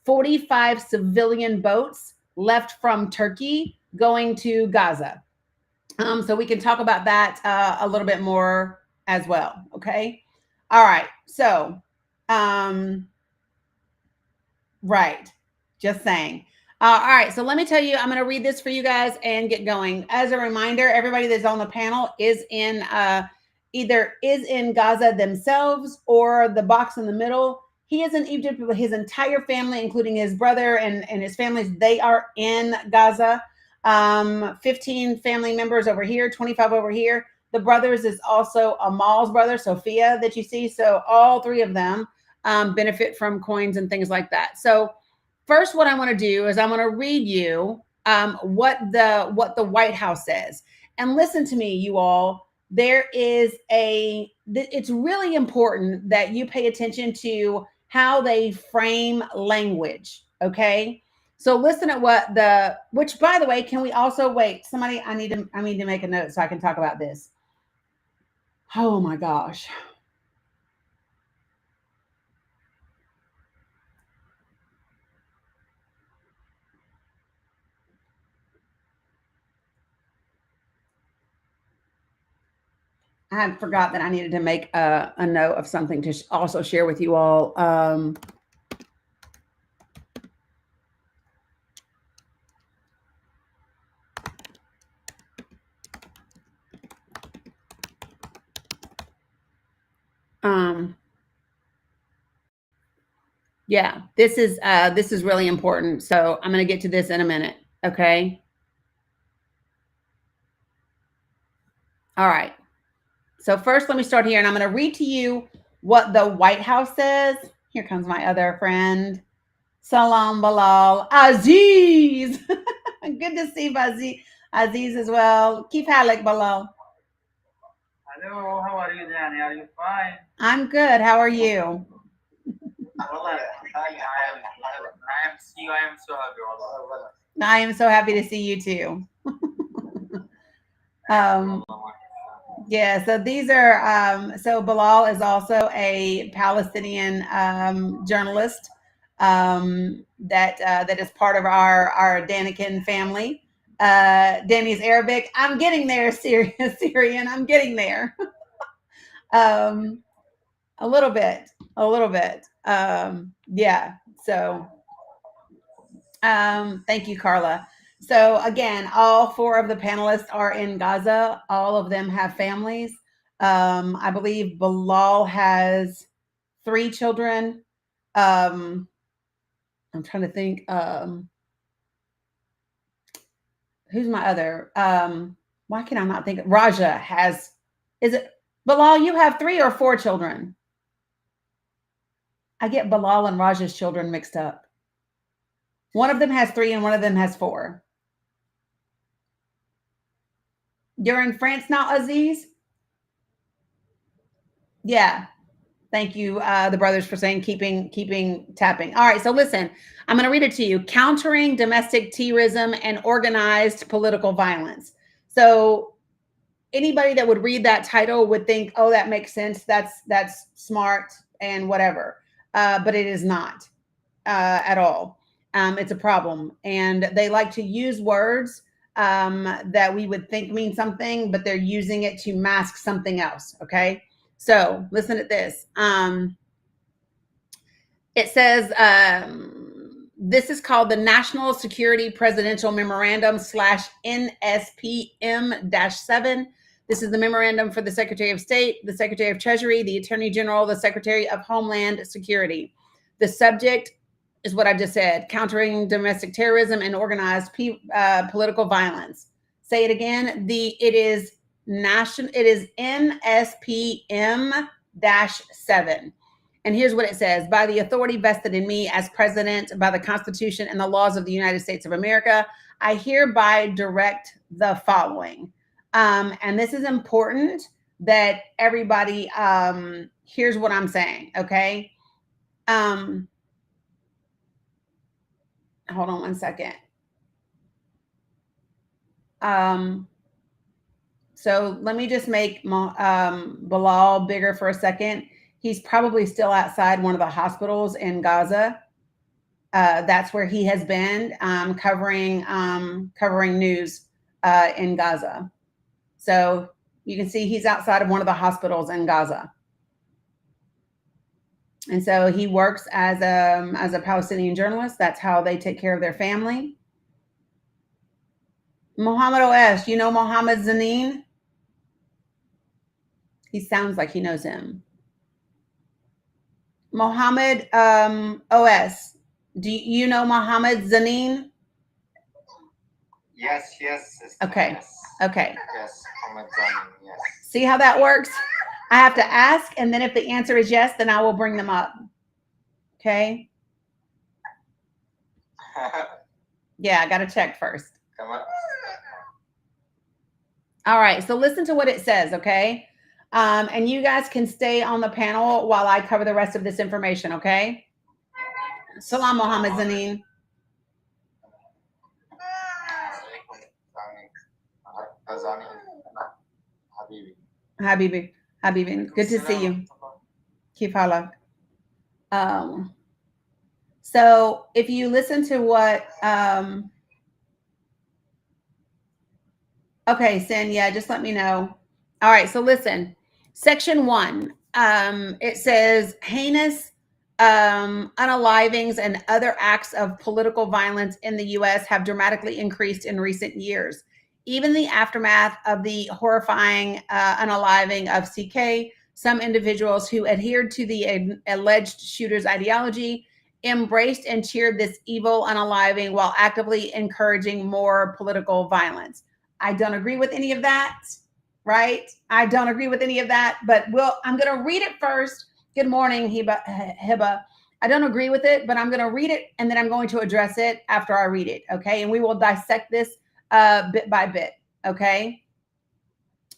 45 civilian boats left from Turkey going to Gaza. So we can talk about that a little bit more as well. Okay. All right. So, right. Just saying. All right. So let me tell you, I'm going to read this for you guys and get going. As a reminder, everybody that's on the panel is in either is in Gaza themselves or the box in the middle. He is in Egypt with his entire family, including his brother and his families. They are in Gaza. 15 family members over here, 25 over here. The brothers is also Amal's brother, Sophia, that you see. So all 3 of them benefit from coins and things like that. So first, what I want to do is I want to read you what the White House says. And listen to me, you all. It's really important that you pay attention to how they frame language. Okay. So listen at which by the way, can we also wait? Somebody, I need to make a note so I can talk about this. Oh my gosh. I had forgot that I needed to make a note of something to also share with you all. Yeah, this is really important. So I'm going to get to this in a minute. Okay. All right. So first, let me start here, and I'm going to read to you what the White House says. Here comes my other friend. Salam Bilal. Aziz. Good to see Aziz as well. Keep Halak, Bilal. Hello, how are you, Danny? Are you fine? I'm good. How are you? Well, I am so happy. Wallah. I am so happy to see you too. Yeah, so these are so Bilal is also a Palestinian journalist that is part of our Danikin family. Danny's Arabic. I'm getting there, Syrian. I'm getting there. A little bit. Yeah. So thank you, Carla. So again, all four of the panelists are in Gaza. All of them have families. I believe Bilal has 3 children. I'm trying to think. Who's my other? Why can I not think? Raja has. Is it Bilal? You have 3 or 4 children. I get Bilal and Raja's children mixed up. One of them has 3 and one of them has 4. You're in France now, Aziz? Yeah. Thank you, the brothers, for saying keeping tapping. All right, so listen, I'm going to read it to you. Countering domestic terrorism and organized political violence. So anybody that would read that title would think, oh, that makes sense. That's smart and whatever. But it is not at all. It's a problem. And they like to use words that we would think mean something, but they're using it to mask something else. Okay. So listen to this. It says this is called the National Security Presidential Memorandum / NSPM-7. This is the memorandum for the Secretary of State, the Secretary of Treasury, the Attorney General, the Secretary of Homeland Security. The subject is what I just said: countering domestic terrorism and organized political violence. Say it again. It is NSPM-7. And here's what it says: by the authority vested in me as president by the Constitution and the laws of the United States of America, I hereby direct the following. And this is important that everybody hears what I'm saying. Okay. Hold on one second. So let me just make Bilal bigger for a second. He's probably still outside one of the hospitals in Gaza. That's where he has been covering news in Gaza. So you can see he's outside of one of the hospitals in Gaza. And so he works as a Palestinian journalist. That's how they take care of their family. Mohammed OS, you know Mohammed Zanin? He sounds like he knows him. Mohammed OS, do you know Mohammed Zanin? Yes. Okay. Yes. Okay. Yes, Mohammed Zanin, yes. See how that works? I have to ask, and then if the answer is yes, then I will bring them up. Okay? Yeah, I got to check first. Come on. All right, so listen to what it says, okay? And you guys can stay on the panel while I cover the rest of this information, okay? Salam, Mohammed Zanin. Habibi. Good to see you. Keep halak. So if you listen to what okay, Sin, yeah, just let me know. All right, so listen. Section 1, it says heinous unalivings and other acts of political violence in the U.S. have dramatically increased in recent years. Even the aftermath of the horrifying unaliving of CK, some individuals who adhered to the alleged shooter's ideology embraced and cheered this evil unaliving while actively encouraging more political violence. I don't agree with any of that, right? I don't agree with any of that, but I'm going to read it first. Good morning, Hiba. I don't agree with it, but I'm going to read it and then I'm going to address it after I read it, okay? And we will dissect this bit by bit, okay?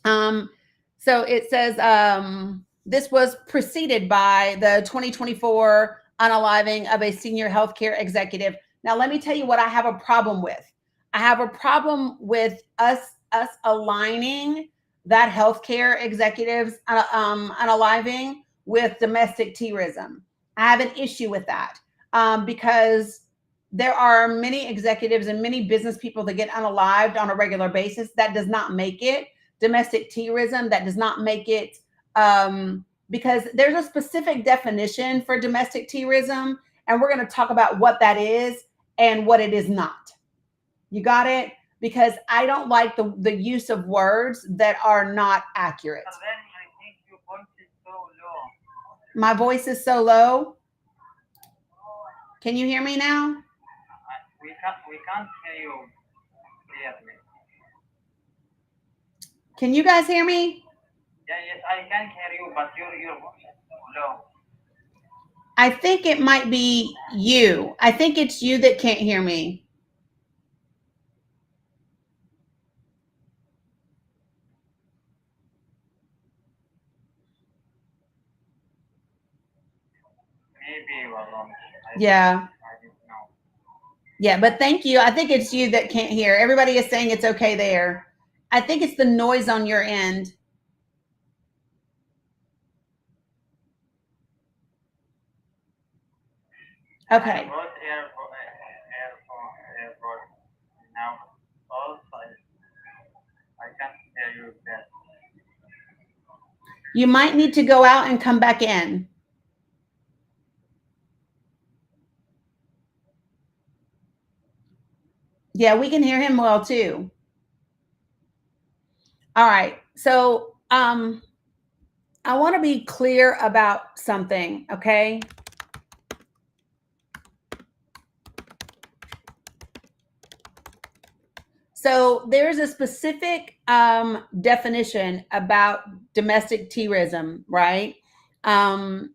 So it says this was preceded by the 2024 unaliving of a senior healthcare executive. Now, let me tell you what I have a problem with. I have a problem with us aligning that healthcare executives unaliving with domestic terrorism. I have an issue with that because there are many executives and many business people that get unalived on a regular basis. That does not make it domestic terrorism. That does not make it because there's a specific definition for domestic terrorism, and we're going to talk about what that is and what it is not. You got it? Because I don't like the use of words that are not accurate. And then I think your voice is so low. My voice is so low. Can you hear me now? We can't hear you clearly. Can you guys hear me? Yeah, yes, I can hear you, but your voice is low. I think it might be you. I think it's you that can't hear me. Maybe you are wrong. Yeah. I don't know. Yeah, but thank you. I think it's you that can't hear. Everybody is saying it's okay there. I think it's the noise on your end. Okay. I bought airport now. Also, I can't hear you that. You might need to go out and come back in. Yeah, we can hear him well too. All right. So, I want to be clear about something, okay? So there's a specific definition about domestic terrorism, right? And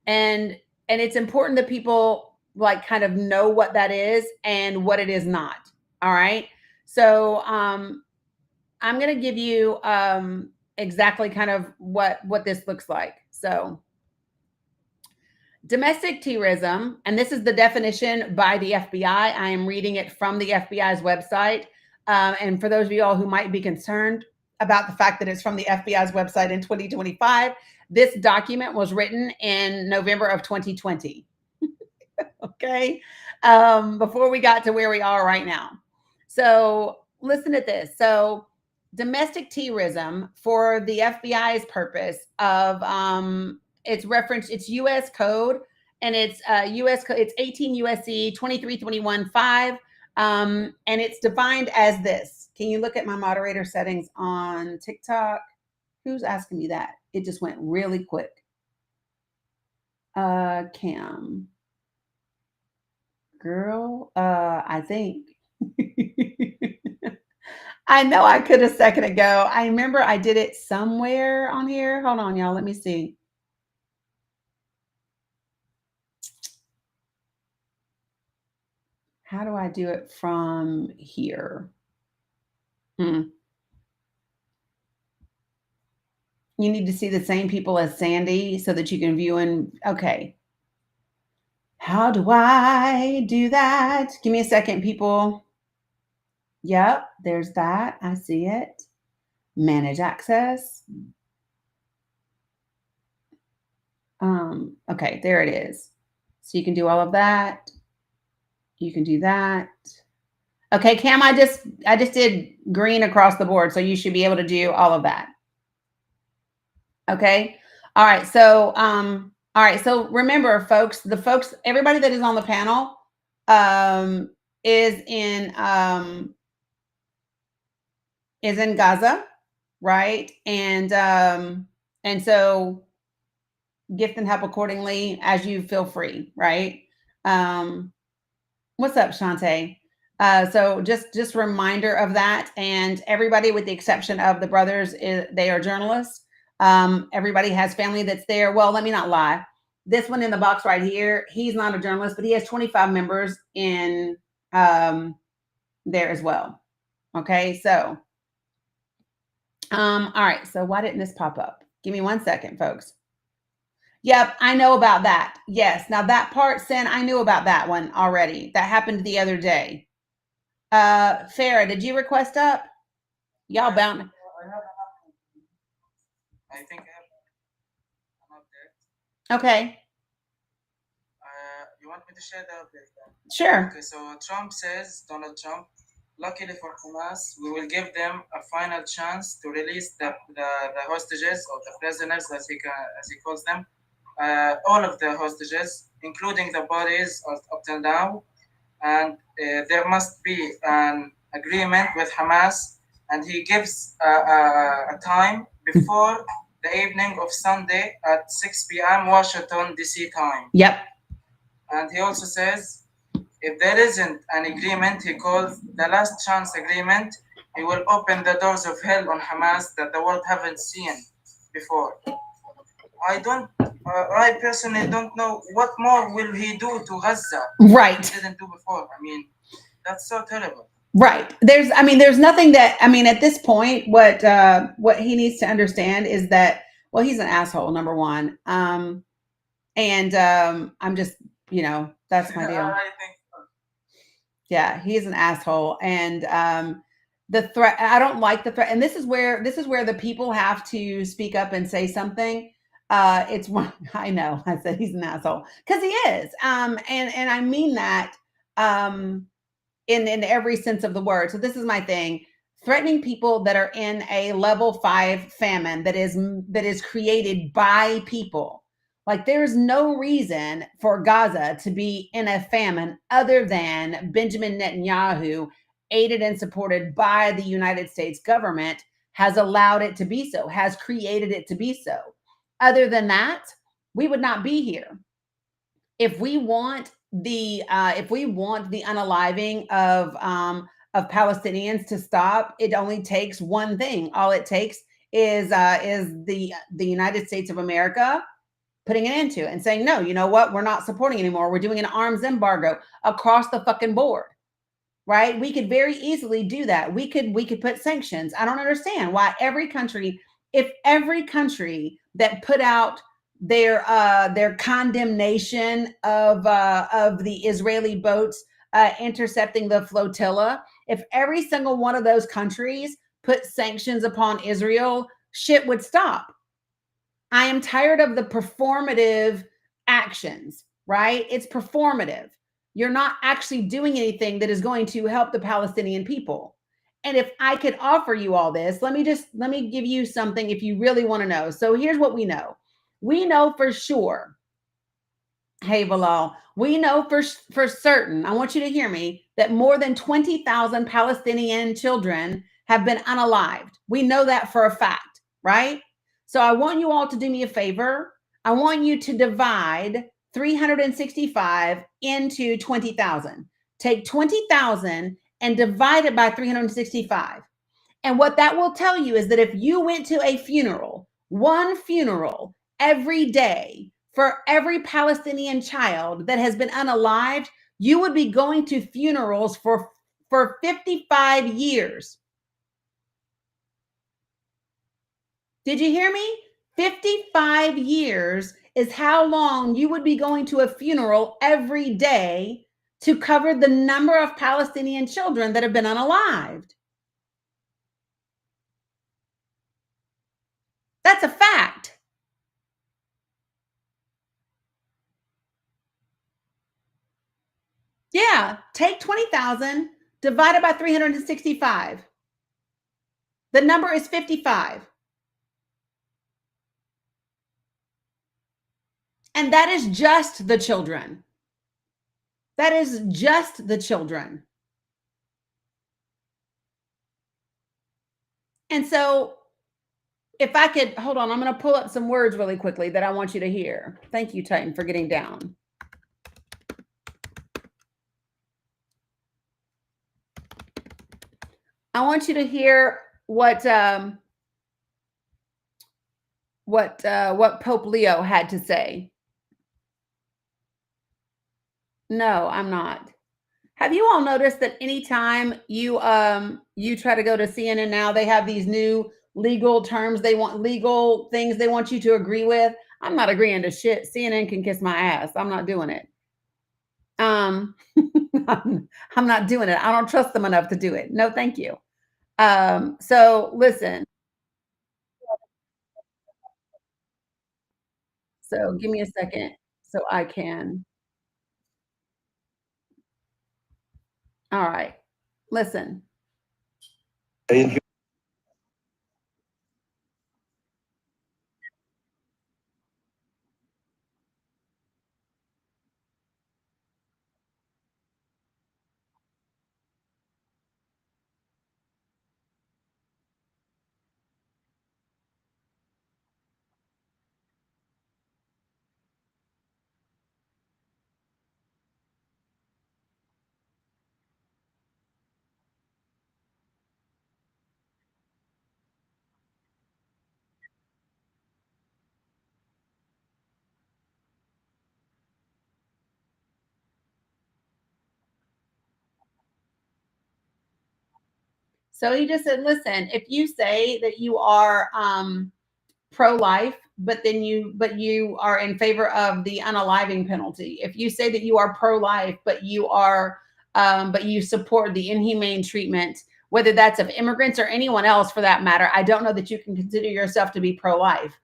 it's important that people like kind of know what that is and what it is not. All right. So I'm going to give you exactly kind of what this looks like. So domestic terrorism, and this is the definition by the FBI. I am reading it from the FBI's website. And for those of you all who might be concerned about the fact that it's from the FBI's website in 2025, this document was written in November of 2020. Okay. Before we got to where we are right now. So listen to this. So domestic terrorism for the FBI's purpose of it's referenced, it's US code, and it's US code, it's 18 USC 2321-5. And it's defined as this. Can you look at my moderator settings on TikTok? Who's asking me that? It just went really quick. Cam. Girl, I think. I know I could a second ago. I remember I did it somewhere on here. Hold on, y'all. Let me see. How do I do it from here? You need to see the same people as Sandy so that you can view and okay. How do I do that? Give me a second, people. Yep, there's that. I see it. Manage access. Okay, there it is. So you can do all of that. You can do that. Okay, Cam, I just did green across the board, so you should be able to do all of that. Okay. All right. So So remember, folks, everybody that is on the panel is in Gaza, right? And And so gift and help accordingly as you feel free, right? What's up, Shantae? So just reminder of that, and everybody, with the exception of the brothers, they are journalists. Everybody has family that's there. Well, let me not lie. This one in the box right here, he's not a journalist, but he has 25 members in there as well. Okay, so all right. So why didn't this pop up? Give me 1 second, folks. Yep, I know about that. Yes. Now that part, Sin, I knew about that one already. That happened the other day. Farah, did you request up? Y'all bound. I think I have an update. Okay. You want me to share the update then? Sure. Okay, so Trump says, Donald Trump, luckily for Hamas, we will give them a final chance to release the hostages, or the prisoners, as he calls them, all of the hostages, including the bodies up till now. And there must be an agreement with Hamas, and he gives a time before the evening of Sunday at 6 p.m. Washington, D.C. time. Yep. And he also says, if there isn't an agreement, he calls the last chance agreement, he will open the doors of hell on Hamas that the world haven't seen before. I personally don't know what more will he do to Gaza. Right. He didn't do before. I mean, that's so terrible. Right. There's nothing that, at this point, what he needs to understand is that, well, he's an asshole, number one. I'm just, that's my deal. I think so. Yeah, he's an asshole. And the threat, I don't like the threat. And this is where the people have to speak up and say something. It's one, I know I said he's an asshole because he is. And I mean that in every sense of the word. So this is my thing. Threatening people that are in a level 5 famine that is created by people. Like, there's no reason for Gaza to be in a famine other than Benjamin Netanyahu, aided and supported by the United States government, has allowed it to be so, has created it to be so. Other than that, we would not be here. If we want the unaliving of Palestinians to stop, it only takes one thing. All it takes is the United States of America putting an end to it and saying, no, you know what? We're not supporting anymore. We're doing an arms embargo across the fucking board, right? We could very easily do that. We could put sanctions. I don't understand why if every country that put out their condemnation of the Israeli boats intercepting the flotilla, if every single one of those countries put sanctions upon Israel, shit would stop. I am tired of the performative actions, right? It's performative. You're not actually doing anything that is going to help the Palestinian people. And if I could offer you all this, let me give you something if you really want to know. So here's what we know. We know for sure. Hey, Bilal, we know for certain, I want you to hear me, that more than 20,000 Palestinian children have been unalived. We know that for a fact, right? So I want you all to do me a favor. I want you to divide 365 into 20,000. Take 20,000 and divide it by 365. And what that will tell you is that if you went to a funeral, one funeral every day for every Palestinian child that has been unalived, you would be going to funerals for 55 years. Did you hear me? 55 years is how long you would be going to a funeral every day to cover the number of Palestinian children that have been unalived. That's a fact. Yeah, take 20,000, divide it by 365. The number is 55. And that is just the children. That is just the children. And so if I could, hold on, I'm going to pull up some words really quickly that I want you to hear. Thank you, Titan, for getting down. I want you to hear what Pope Leo had to say. No, I'm not. Have you all noticed that anytime you try to go to CNN now, they have these new legal terms legal things they want you to agree with? I'm not agreeing to shit. CNN can kiss my ass. I'm not doing it. I'm not doing it. I don't trust them enough to do it. No, thank you. So listen. So give me a second so I can. All right. Listen. So he just said, listen, if you say that you are pro-life, but you are in favor of the unaliving penalty, if you say that you are pro-life, but you support the inhumane treatment, whether that's of immigrants or anyone else for that matter, I don't know that you can consider yourself to be pro-life.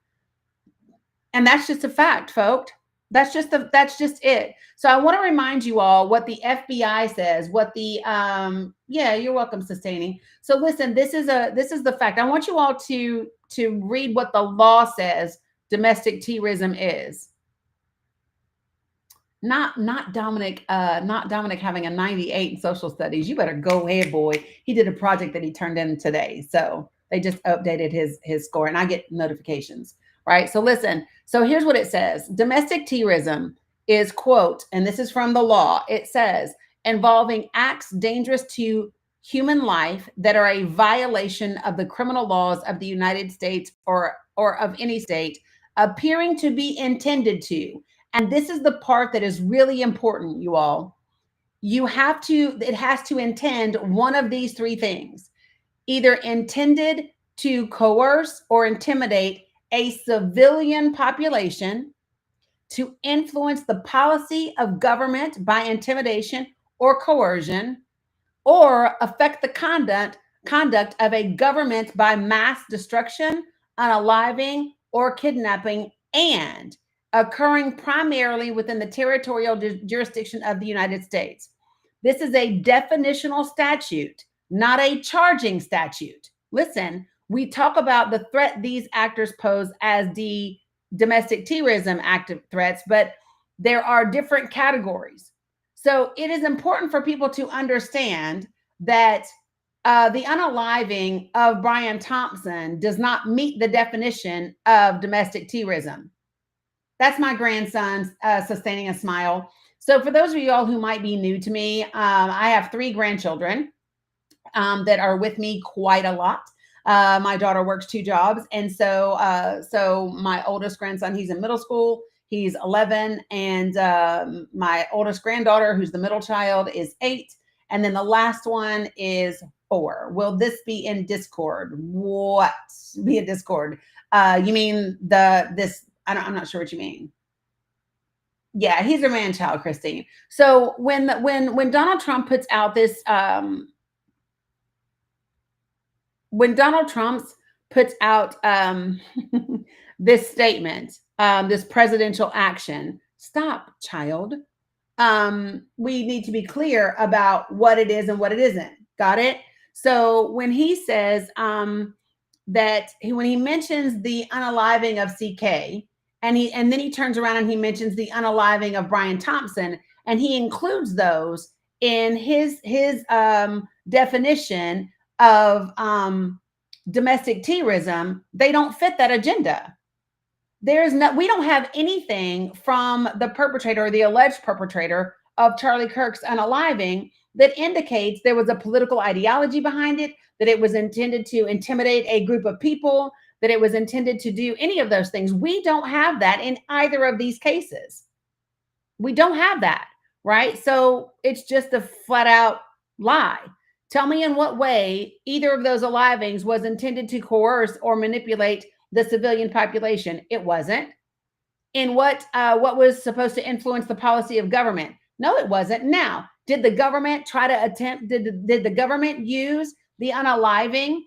And that's just a fact, folks. That's just it. So I want to remind you all what the FBI says, what the yeah, you're welcome, Sustaining. So listen, this is the fact. I want you all to read what the law says domestic terrorism is. Not Dominic having a 98 in social studies. You better go ahead, boy. He did a project that he turned in today. So they just updated his score and I get notifications. Right. So listen, so here's what it says. Domestic terrorism is, quote, and this is from the law. It says involving acts dangerous to human life that are a violation of the criminal laws of the United States or of any state, appearing to be intended to. And this is the part that is really important, you all. It has to intend one of these three things. Either intended to coerce or intimidate a civilian population, to influence the policy of government by intimidation or coercion, or affect the conduct of a government by mass destruction, unaliving, or kidnapping, and occurring primarily within the territorial jurisdiction of the United States. This is a definitional statute, not a charging statute. Listen, we talk about the threat these actors pose as the domestic terrorism active threats, but there are different categories. So it is important for people to understand that the unaliving of Brian Thompson does not meet the definition of domestic terrorism. That's my grandson sustaining a smile. So for those of you all who might be new to me, I have 3 grandchildren that are with me quite a lot. My daughter works 2 jobs. And so my oldest grandson, he's in middle school. He's 11. And my oldest granddaughter, who's the middle child, is 8. And then the last one is 4. Will this be in Discord? What? Be in Discord? You mean I'm not sure what you mean. Yeah, he's a man child, Christine. So when Donald Trump puts out this, this statement, this presidential action, stop, child. We need to be clear about what it is and what it isn't. Got it? So when he says when he mentions the unaliving of CK, and then he turns around and he mentions the unaliving of Brian Thompson, and he includes those in his definition of domestic terrorism, they don't fit that agenda. We don't have anything from the perpetrator or the alleged perpetrator of Charlie Kirk's unaliving that indicates there was a political ideology behind it, that it was intended to intimidate a group of people, that it was intended to do any of those things. We don't have that in either of these cases. We don't have that, right? So it's just a flat out lie. Tell me in what way either of those alivings was intended to coerce or manipulate the civilian population. It wasn't. In what was supposed to influence the policy of government? No, it wasn't. Now, did the government try to attempt, did the government use the unaliving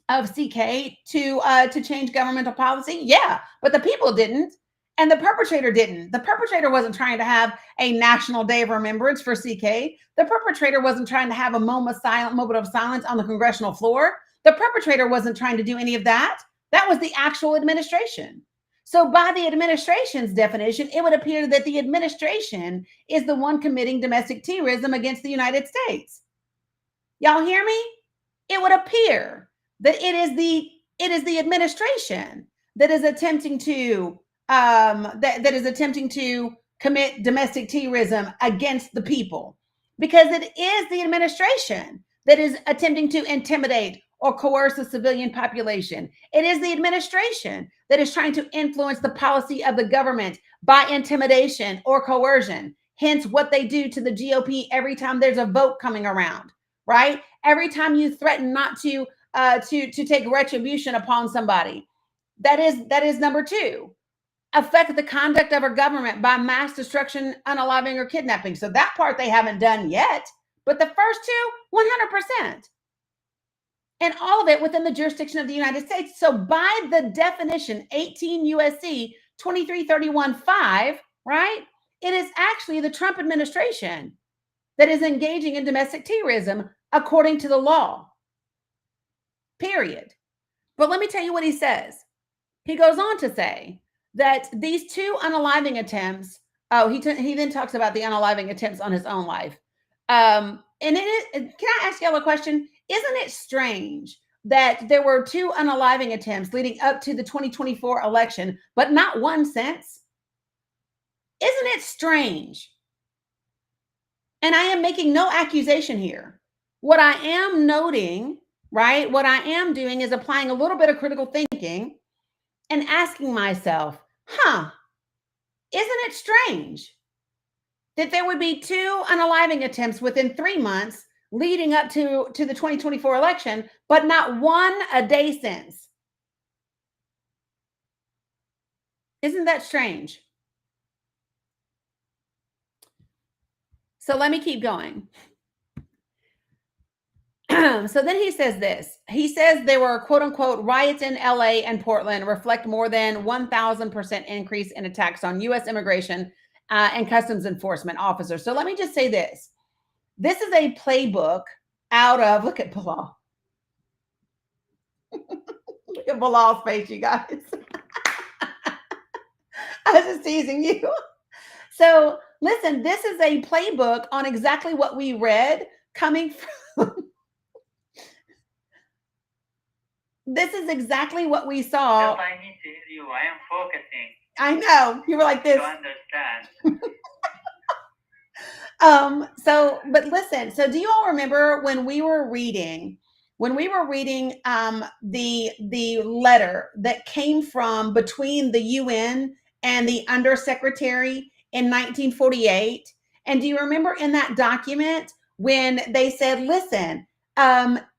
of CK to change governmental policy? Yeah, but the people didn't. And the perpetrator didn't. The perpetrator wasn't trying to have a national day of remembrance for CK. The perpetrator wasn't trying to have a moment of silence on the congressional floor. The perpetrator wasn't trying to do any of that. That was the actual administration. So by the administration's definition, it would appear that the administration is the one committing domestic terrorism against the United States. Y'all hear me? It would appear that it is the administration that is attempting to that is attempting to commit domestic terrorism against the people, because it is the administration that is attempting to intimidate or coerce the civilian population. It is the administration that is trying to influence the policy of the government by intimidation or coercion. Hence what they do to the GOP every time there's a vote coming around, right? Every time you threaten not to take retribution upon somebody. That is number two. Affect the conduct of our government by mass destruction, unaliving, or kidnapping. So that part they haven't done yet. But the first two, 100%. And all of it within the jurisdiction of the United States. So by the definition, 18 USC 2331-5, right? It is actually the Trump administration that is engaging in domestic terrorism according to the law. Period. But let me tell you what he says. He goes on to say that these two unaliving attempts, he then talks about the unaliving attempts on his own life. And can I ask y'all a question? Isn't it strange that there were two unaliving attempts leading up to the 2024 election, but not one since? Isn't it strange? And I am making no accusation here. What I am noting, right? What I am doing is applying a little bit of critical thinking and asking myself, isn't it strange that there would be two unaliving attempts within 3 months leading up to the 2024 election, but not one a day since? Isn't that strange? So let me keep going. So then he says this. He says there were, quote unquote, riots in LA and Portland reflect more than 1,000% increase in attacks on U.S. immigration and customs enforcement officers. So let me just say this. This is a playbook out of, look at Bilal. Look at Bilal's face, you guys. I was just teasing you. So listen, this is a playbook on exactly what we read coming from. This is exactly what we saw. If I need to hear you, I am focusing. I know. You were like this. To So, understand. but listen, so do you all remember when we were reading the letter that came from between the UN and the undersecretary in 1948? And do you remember in that document when they said, listen,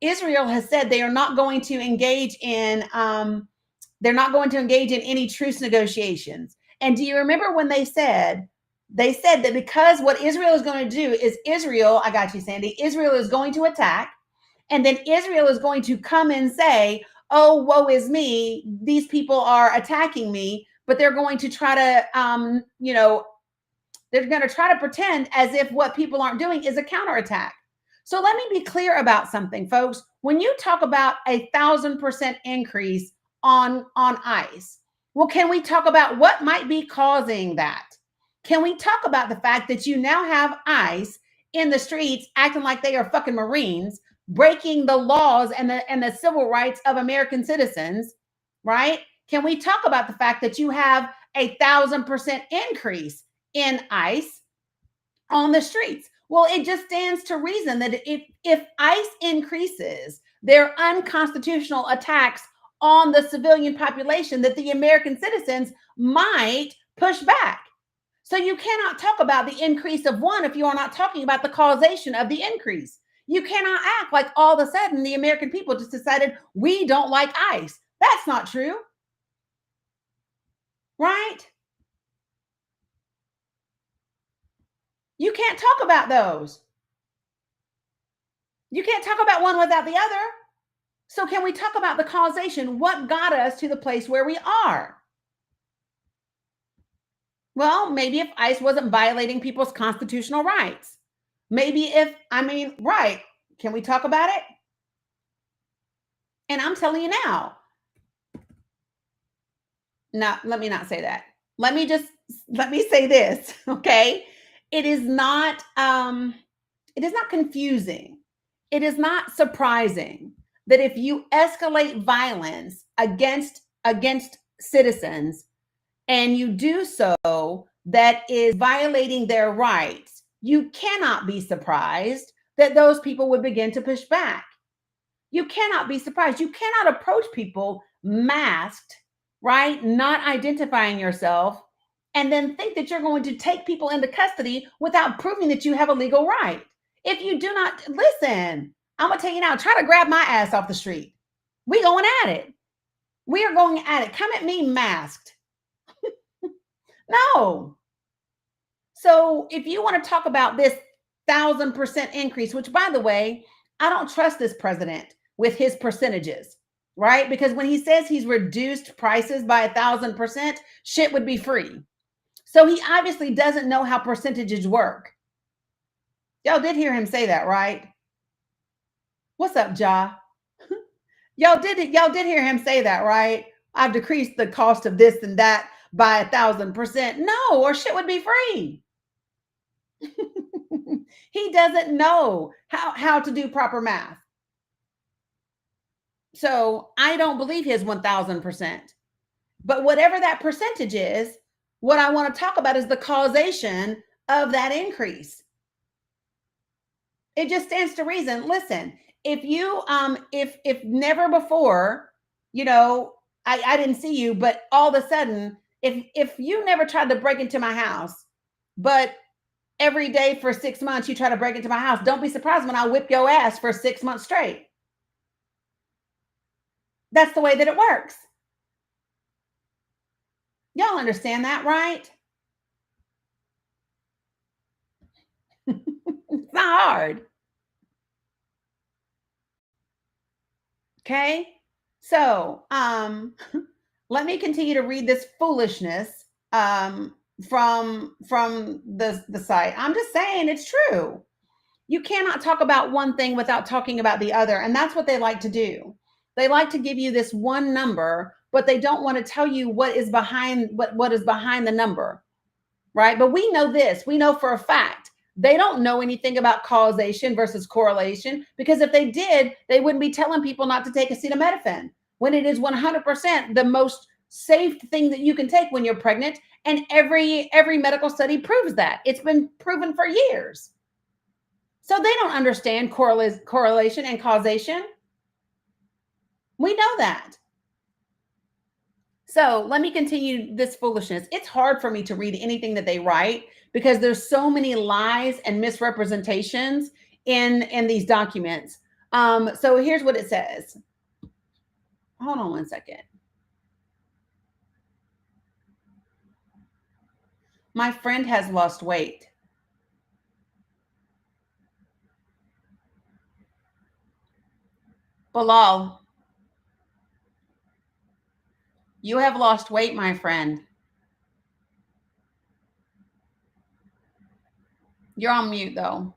Israel has said they are not going to engage in any truce negotiations. And do you remember when they said that because what Israel is going to do is I got you, Sandy, Israel is going to attack, and then Israel is going to come and say, oh, woe is me, these people are attacking me, but they're going to try to, they're going to try to pretend as if what people aren't doing is a counterattack. So let me be clear about something, folks. When you talk about 1,000% increase on ICE, well, can we talk about what might be causing that? Can we talk about the fact that you now have ICE in the streets acting like they are fucking Marines, breaking the laws and the civil rights of American citizens, right? Can we talk about the fact that you have 1,000% increase in ICE on the streets? Well, it just stands to reason that if ICE increases their unconstitutional attacks on the civilian population, that the American citizens might push back. So you cannot talk about the increase of one if you are not talking about the causation of the increase. You cannot act like all of a sudden the American people just decided we don't like ICE. That's not true. Right? You can't talk about those. You can't talk about one without the other. So can we talk about the causation? What got us to the place where we are? Well, maybe if ICE wasn't violating people's constitutional rights. Maybe if, right. Can we talk about it? And I'm telling you now. No, let me not say that. Let me say this, okay? It is not confusing. It is not surprising that if you escalate violence against citizens and you do so that is violating their rights, you cannot be surprised that those people would begin to push back. You cannot be surprised. You cannot approach people masked, right? Not identifying yourself, and then think that you're going to take people into custody without proving that you have a legal right. If you do not, listen, I'm going to tell you now, try to grab my ass off the street. We going at it. We are going at it. Come at me masked. No. So if you want to talk about this 1,000% increase, which by the way, I don't trust this president with his percentages, right? Because when he says he's reduced prices by 1,000%, shit would be free. So he obviously doesn't know how percentages work. Y'all did hear him say that, right? What's up, Ja? Y'all did hear him say that, right? I've decreased the cost of this and that by 1,000%. No, or shit would be free. He doesn't know how to do proper math. So I don't believe his 1,000%. But whatever that percentage is, what I want to talk about is the causation of that increase. It just stands to reason. Listen, if you if never before, I didn't see you, but all of a sudden, if you never tried to break into my house, but every day for 6 months you try to break into my house, don't be surprised when I whip your ass for 6 months straight. That's the way that it works. Y'all understand that, right? It's not hard. Okay. So, let me continue to read this foolishness from the site. I'm just saying it's true. You cannot talk about one thing without talking about the other, and that's what they like to do. They like to give you this one number, but they don't want to tell you what is behind what is behind the number, right? But we know this. We know for a fact they don't know anything about causation versus correlation, because if they did, they wouldn't be telling people not to take acetaminophen when it is 100% the most safe thing that you can take when you're pregnant. And every medical study proves that. It's been proven for years. So they don't understand correlation and causation. We know that. So let me continue this foolishness. It's hard for me to read anything that they write because there's so many lies and misrepresentations in these documents. So here's what it says. Hold on one second. My friend has lost weight. Bilal, you have lost weight, my friend. You're on mute, though.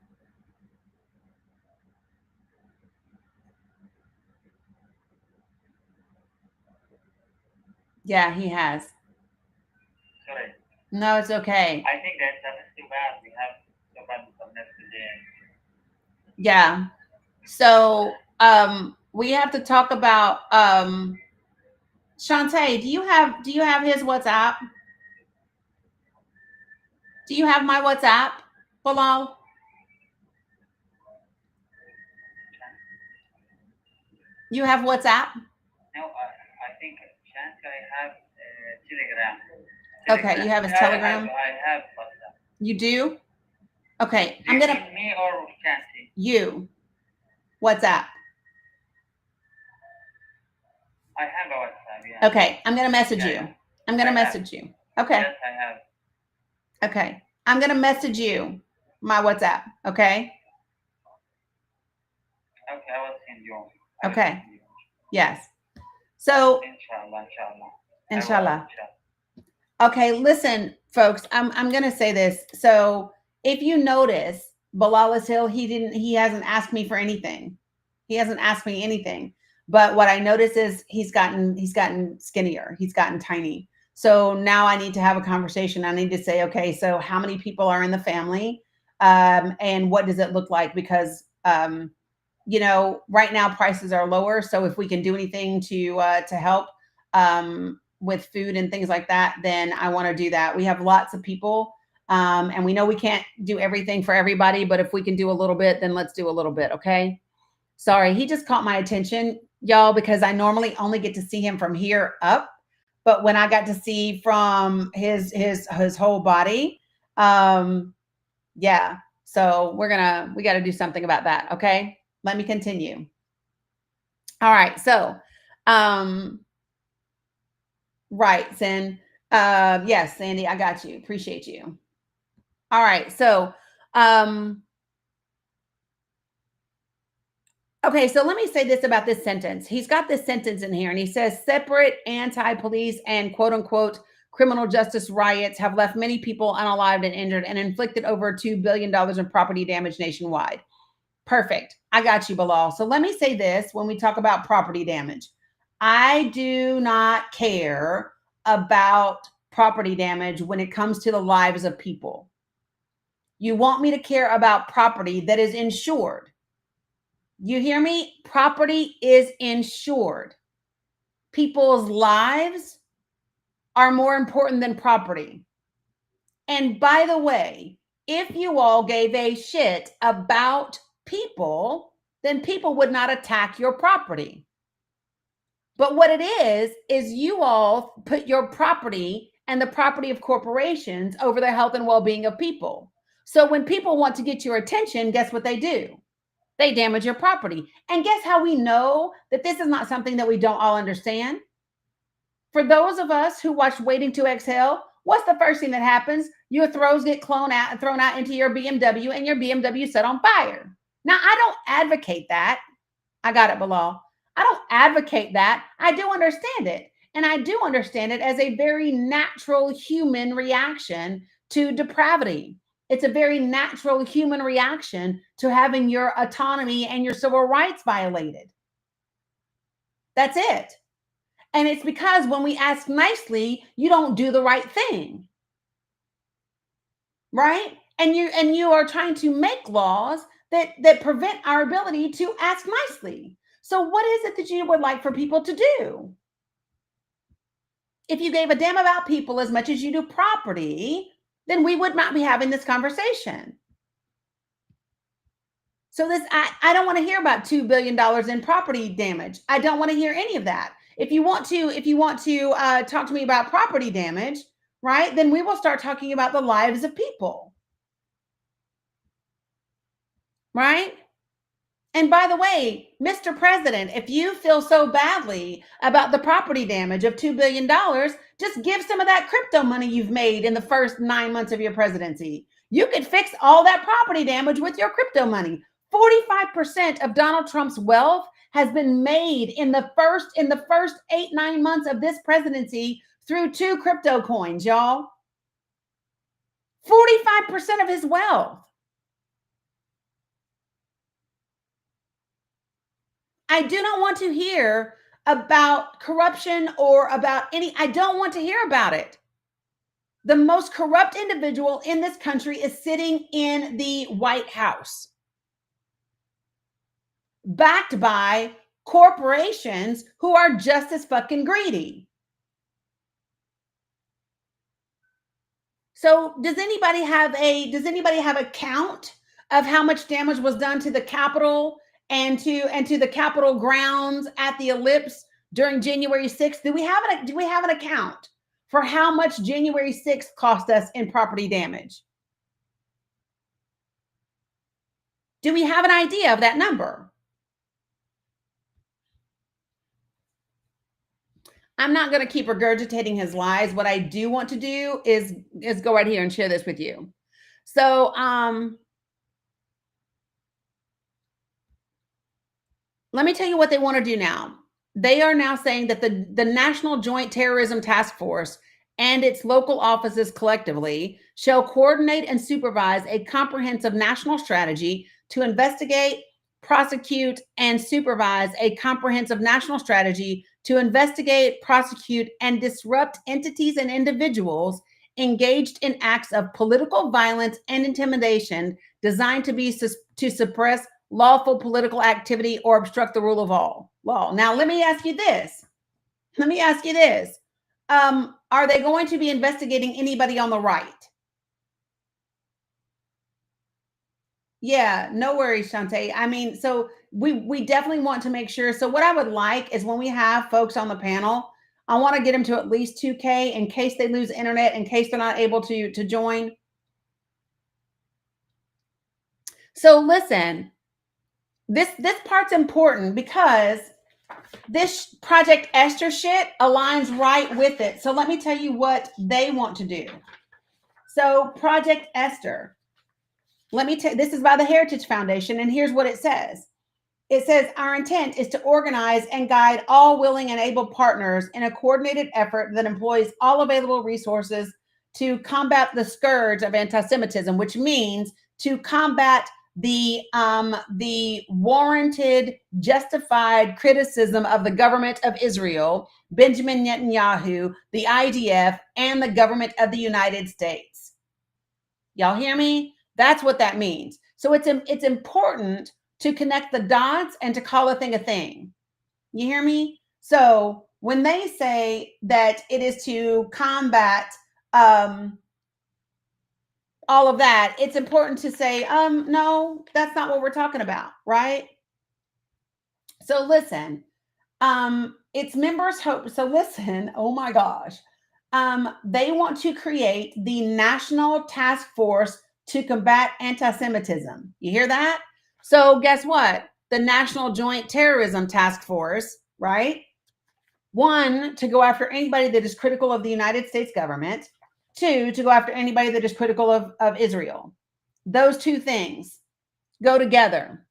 Yeah, he has. Sorry. No, it's okay. I think that's too bad. We have somebody from next to them. Yeah. So we have to talk about Shantae, do you have his WhatsApp? Do you have my WhatsApp, Bilal? You have WhatsApp? No, I think Shantae have Telegram. Okay, you have his Telegram? I have WhatsApp. You do? Okay, Do you mean me or Shantae? You. WhatsApp. I have a WhatsApp, yeah. Okay, I'm gonna message you. Yeah. I'm gonna I message you. Okay. Yes, I have. Okay. I'm gonna message you my WhatsApp. Okay. Okay, I will send you. Okay. Yes. So Inshallah, inshallah. inshallah. Okay, listen, folks, I'm gonna say this. So if you notice, Bilal Hill, he hasn't asked me for anything. He hasn't asked me anything. But what I notice is he's gotten skinnier. He's gotten tiny. So now I need to have a conversation. I need to say, okay, so how many people are in the family? And what does it look like? Because you know, right now prices are lower. So if we can do anything to help with food and things like that, then I want to do that. We have lots of people, and we know we can't do everything for everybody, but if we can do a little bit, then let's do a little bit. Okay. Sorry, he just caught my attention, y'all, because I normally only get to see him from here up, but when I got to see from his whole body, yeah. So we got to do something about that. Okay. Let me continue. All right. So, right, Sin. Yes, Sandy, I got you. Appreciate you. All right. So, okay, so let me say this about this sentence. He's got this sentence in here and he says separate anti-police and quote unquote criminal justice riots have left many people unalived and injured and inflicted over $2 billion in property damage nationwide. Perfect. I got you, Bilal. So let me say this when we talk about property damage. I do not care about property damage when it comes to the lives of people. You want me to care about property that is insured. You hear me? Property is insured. People's lives are more important than property. And by the way, if you all gave a shit about people, then people would not attack your property. But what it is you all put your property and the property of corporations over the health and well-being of people. So when people want to get your attention, guess what they do? They damage your property. And guess how we know that this is not something that we don't all understand? For those of us who watch Waiting to Exhale, what's the first thing that happens? Your throws get thrown out into your BMW and your BMW set on fire. Now, I don't advocate that. I got it, Bilal. I don't advocate that. I do understand it. And I do understand it as a very natural human reaction to depravity. It's a very natural human reaction to having your autonomy and your civil rights violated. That's it. And it's because when we ask nicely, you don't do the right thing. Right? And you are trying to make laws that prevent our ability to ask nicely. So what is it that you would like for people to do? If you gave a damn about people as much as you do property, then we would not be having this conversation. So I don't want to hear about $2 billion in property damage. I don't want to hear any of that. If you want to talk to me about property damage, right, then we will start talking about the lives of people. Right? And by the way, Mr. President, if you feel so badly about the property damage of $2 billion, just give some of that crypto money you've made in the first 9 months of your presidency. You could fix all that property damage with your crypto money. 45% of Donald Trump's wealth has been made in the first 8-9 months of this presidency through 2 crypto coins, y'all. 45% of his wealth. I do not want to hear about corruption or about I don't want to hear about it. The most corrupt individual in this country is sitting in the White House. backed by corporations who are just as fucking greedy. So does anybody have a count of how much damage was done to the Capitol and to the Capitol grounds at the Ellipse during January 6th? Do we have an account for how much January 6th cost us in property damage? Do we have an idea of that number? I'm not going to keep regurgitating his lies. What I do want to do is go right here and share this with you. So, let me tell you what they want to do now. They are now saying that the National Joint Terrorism Task Force and its local offices collectively shall coordinate and supervise a comprehensive national strategy to investigate, prosecute, and supervise a comprehensive national strategy to investigate, prosecute, and disrupt entities and individuals engaged in acts of political violence and intimidation designed to suppress lawful political activity or obstruct the rule of law. Now, let me ask you this. Are they going to be investigating anybody on the right? Yeah, no worries, Shantae. I mean, so we definitely want to make sure. So what I would like is when we have folks on the panel, I want to get them to at least 2K in case they lose internet, in case they're not able to join. So listen, this part's important because this Project Esther shit aligns right with it. So let me tell you what they want to do. So Project Esther, this is by the Heritage Foundation, and here's what it says. It says, our intent is to organize and guide all willing and able partners in a coordinated effort that employs all available resources to combat the scourge of anti-Semitism, which means to combat the warranted, justified criticism of the government of Israel, Benjamin Netanyahu, the IDF, and the government of the United States. Y'all hear me? That's what that means. So it's important to connect the dots and to call a thing. You hear me? So when they say that it is to combat all of that, it's important to say, no, that's not what we're talking about, right? So listen, its members hope, so listen, oh my gosh, they want to create the National Task Force to Combat Anti-Semitism. You hear that? So guess what? The National Joint Terrorism Task Force, right? 1, to go after anybody that is critical of the United States government. 2, to go after anybody that is critical of Israel. Those two things go together.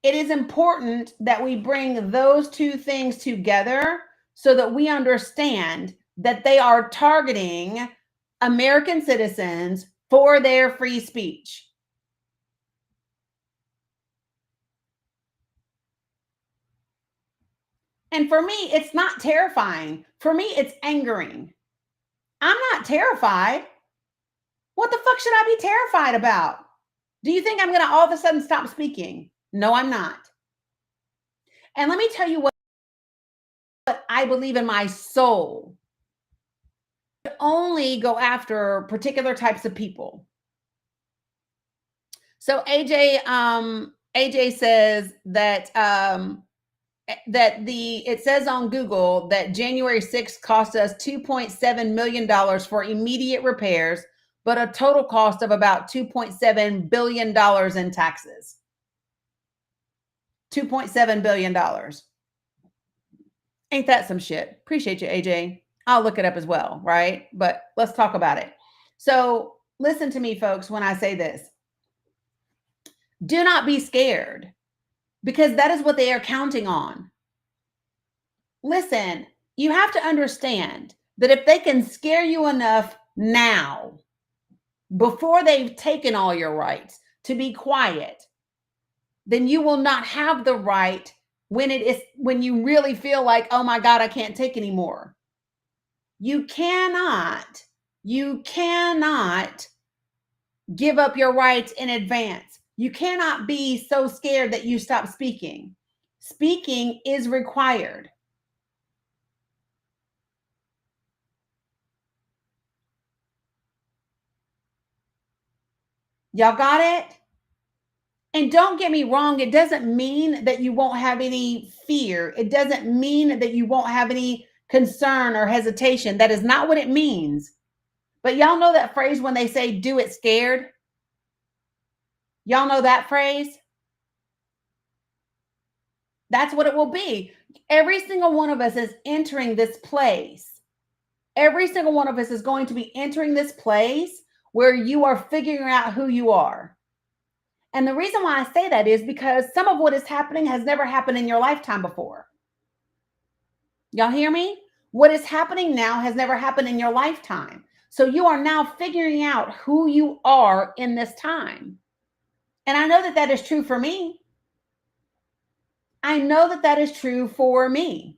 It is important that we bring those two things together so that we understand that they are targeting American citizens for their free speech. And for me, it's not terrifying. For me, it's angering. I'm not terrified. What the fuck should I be terrified about? Do you think I'm going to all of a sudden stop speaking? No, I'm not. And let me tell you what I believe in my soul. Only go after particular types of people. So AJ says that it says on Google that January 6th cost us $2.7 million for immediate repairs, but a total cost of about $2.7 billion in taxes. $2.7 billion. Ain't that some shit? Appreciate you, AJ. I'll look it up as well, right? But let's talk about it. So listen to me, folks, when I say this. Do not be scared, because that is what they are counting on. Listen, you have to understand that if they can scare you enough now, before they've taken all your rights, to be quiet, then you will not have the right when you really feel like, oh my God, I can't take anymore. You cannot give up your rights in advance. You cannot be so scared that you stop speaking. Speaking is required. Y'all got it? And don't get me wrong, it doesn't mean that you won't have any fear. It doesn't mean that you won't have any concern or hesitation. That is not what it means. But y'all know that phrase when they say, do it scared? Y'all know that phrase? That's what it will be. Every single one of us is entering this place. Every single one of us is going to be entering this place where you are figuring out who you are. And the reason why I say that is because some of what is happening has never happened in your lifetime before. Y'all hear me? What is happening now has never happened in your lifetime. So you are now figuring out who you are in this time. And I know that that is true for me. I know that that is true for me.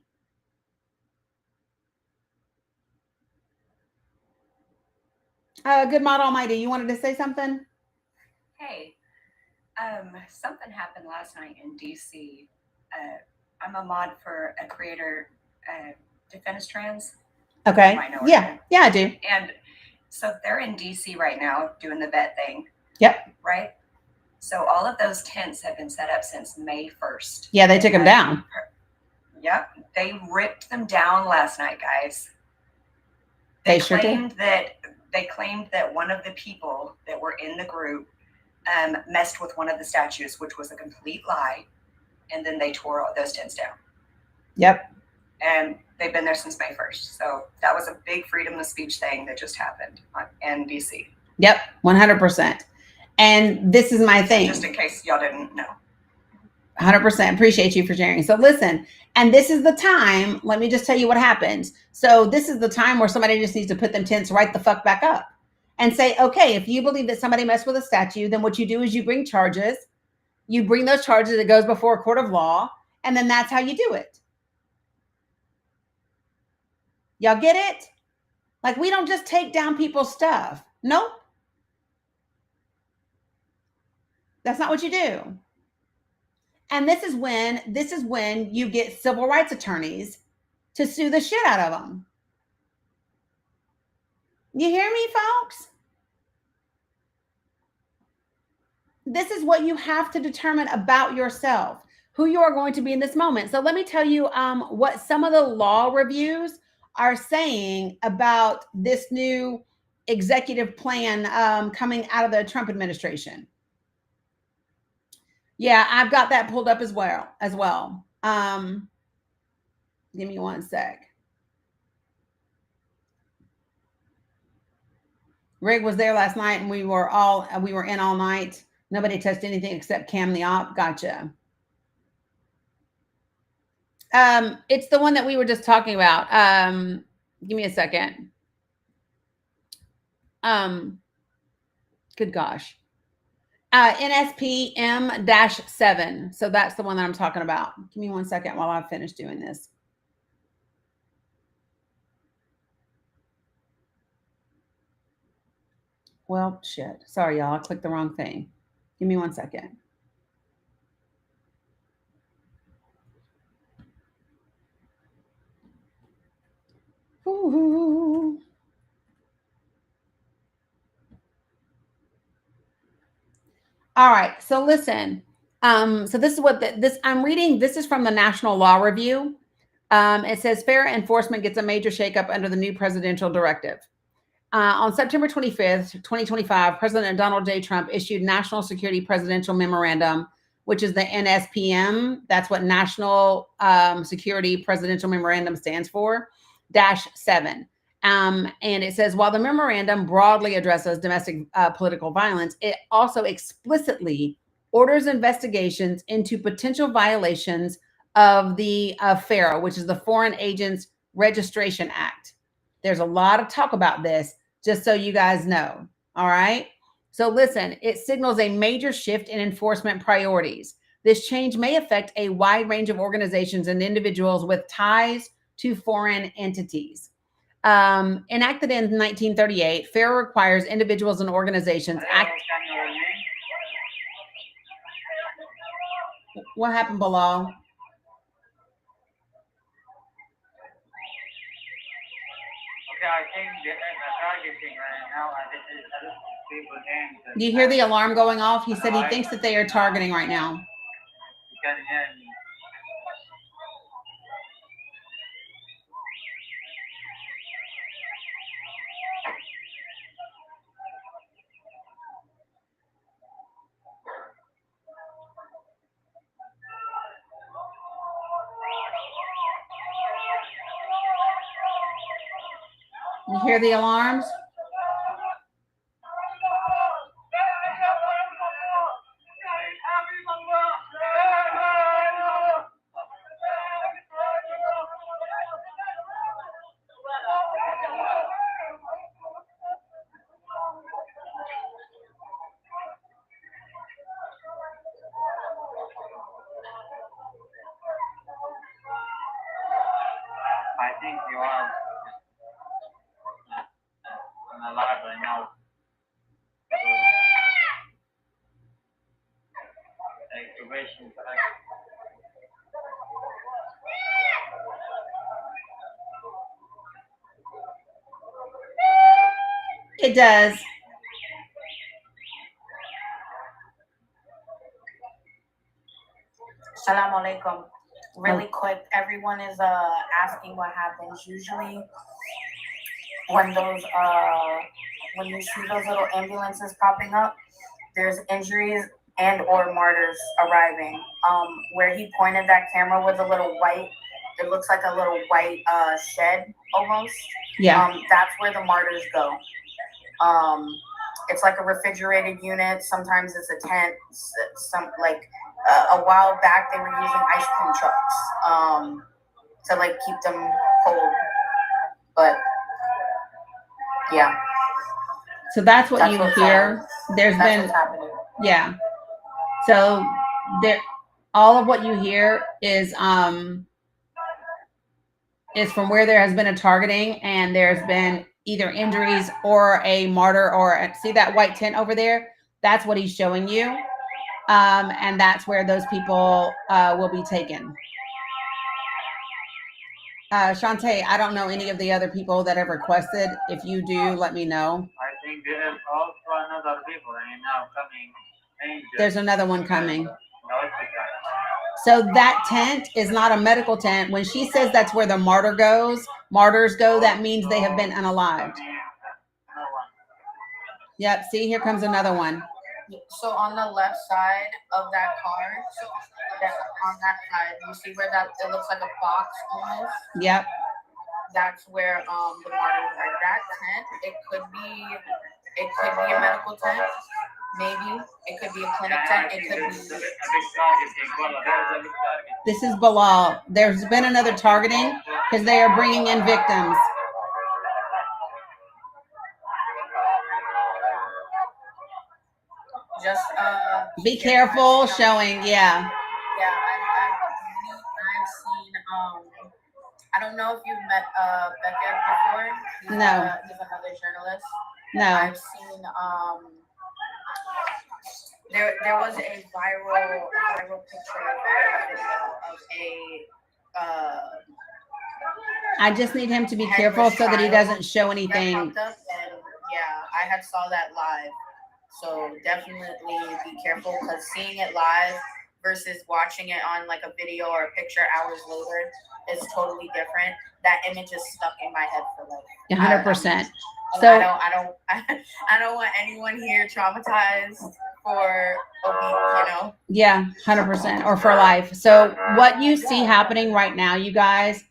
Good Mod Almighty, you wanted to say something? Hey, something happened last night in DC. I'm a mod for a creator, Defense Trans. Okay. Minority. Yeah, I do. And so they're in DC right now doing the vet thing. Yep. Right? So all of those tents have been set up since May 1st. Yeah, they took them down. Yep. They ripped them down last night, guys. They sure did. They claimed that one of the people that were in the group messed with one of the statues, which was a complete lie. And then they tore all those tents down. Yep. And they've been there since May 1st. So that was a big freedom of speech thing that just happened in DC. Yep, 100%. And this is my thing. So just in case y'all didn't know. 100%. Appreciate you for sharing. So listen, and this is the time, let me just tell you what happens. So this is the time where somebody just needs to put them tents right the fuck back up and say, okay, if you believe that somebody messed with a statue, then what you do is you bring charges. You bring those charges, it goes before a court of law, and then that's how you do it. Y'all get it? Like, we don't just take down people's stuff. Nope. That's not what you do. And this is when you get civil rights attorneys to sue the shit out of them. You hear me, folks? This is what you have to determine about yourself, who you are going to be in this moment. So let me tell you what some of the law reviews are saying about this new executive plan coming out of the Trump administration. Yeah, I've got that pulled up as well. Give me one sec. Rig was there last night and we were in all night. Nobody touched anything except Cam the op. Gotcha. It's the one that we were just talking about. Give me a second. Good gosh. NSPM-7. So that's the one that I'm talking about. Give me one second while I finish doing this. Well, shit. Sorry, y'all. I clicked the wrong thing. Give me one second. Ooh. All right. So listen. So this is what I'm reading. This is from the National Law Review. It says fair enforcement gets a major shakeup under the new presidential directive. On September 25th, 2025, President Donald J. Trump issued National Security Presidential Memorandum, which is the NSPM. That's what National Security Presidential Memorandum stands for, -7. And it says, while the memorandum broadly addresses domestic political violence, it also explicitly orders investigations into potential violations of the FARA, which is the Foreign Agents Registration Act. There's a lot of talk about this, just so you guys know. All right. So listen, it signals a major shift in enforcement priorities. This change may affect a wide range of organizations and individuals with ties to foreign entities. Enacted in 1938, FAIR requires individuals and organizations Can you hear me? What happened, Bilal? Okay, I think the targeting right now, this is people names. Do you hear the alarm going off? He said he thinks that they are targeting right now. You can hear me. You hear the alarms? I think you are on a live right now. Activation. It does. Salam alaikum. Really quick, everyone is asking what happens. Usually when those when you see those little ambulances popping up, there's injuries and or martyrs arriving. Where he pointed that camera with a little white, it looks like a little white shed almost. Yeah. That's where the martyrs go. It's like a refrigerated unit. Sometimes it's a tent. Some like a while back they were using ice cream trucks to like keep them cold. But yeah. So that's what you what's hear. There's That's been what's happening. yeah. So there, all of what you hear is from where there has been a targeting and there's been either injuries or a martyr or see that white tent over there? That's what he's showing you. And that's where those people will be taken. Shantae, I don't know any of the other people that have requested. If you do, let me know. I think there is also another people right now coming. There's another one coming. So that tent is not a medical tent. When she says that's where the martyrs go, that means they have been unalived. Yep. See, here comes another one. So on the left side of that car, on that side, you see where that it looks like a box almost. Yep. That's where the martyrs are. That tent, it could be a medical tent, maybe. It could be a clinic tent. It could be. This is Bilal. There's been another targeting because they are bringing in victims. Just be careful showing, yeah. Yeah, I've seen I don't know if you've met Becca before. He's No. He's another journalist. No. I've seen there was a viral picture of a I just need him to be careful so that he doesn't show anything. That popped up, and yeah, I had saw that live. So definitely be careful because seeing it live versus watching it on like a video or a picture hours later is totally different. That image is stuck in my head for like 100%. So I don't want anyone here traumatized for a week, you know. Yeah, 100% or for life. So what you see happening right now, you guys,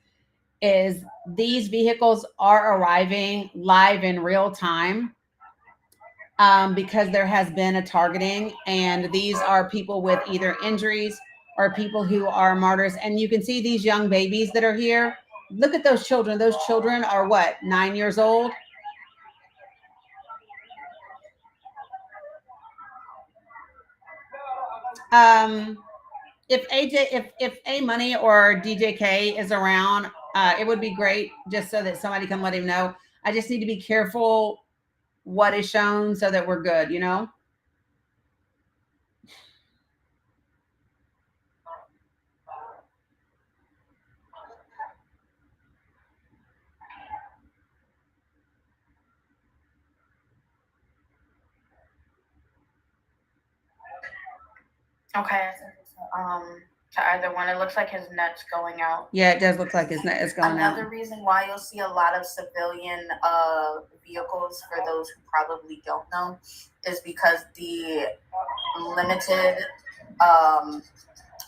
is these vehicles are arriving live in real time. Because there has been a targeting, and these are people with either injuries or people who are martyrs. And you can see these young babies that are here. Look at those children. Those children are what, 9 years old? If A Money or DJK is around, It would be great just so that somebody can let him know. I just need to be careful what is shown so that we're good, you know? Okay. To either one, it looks like his net's going out. Yeah, it does look like his net is going out. Another reason why you'll see a lot of civilian vehicles, for those who probably don't know, is because the limited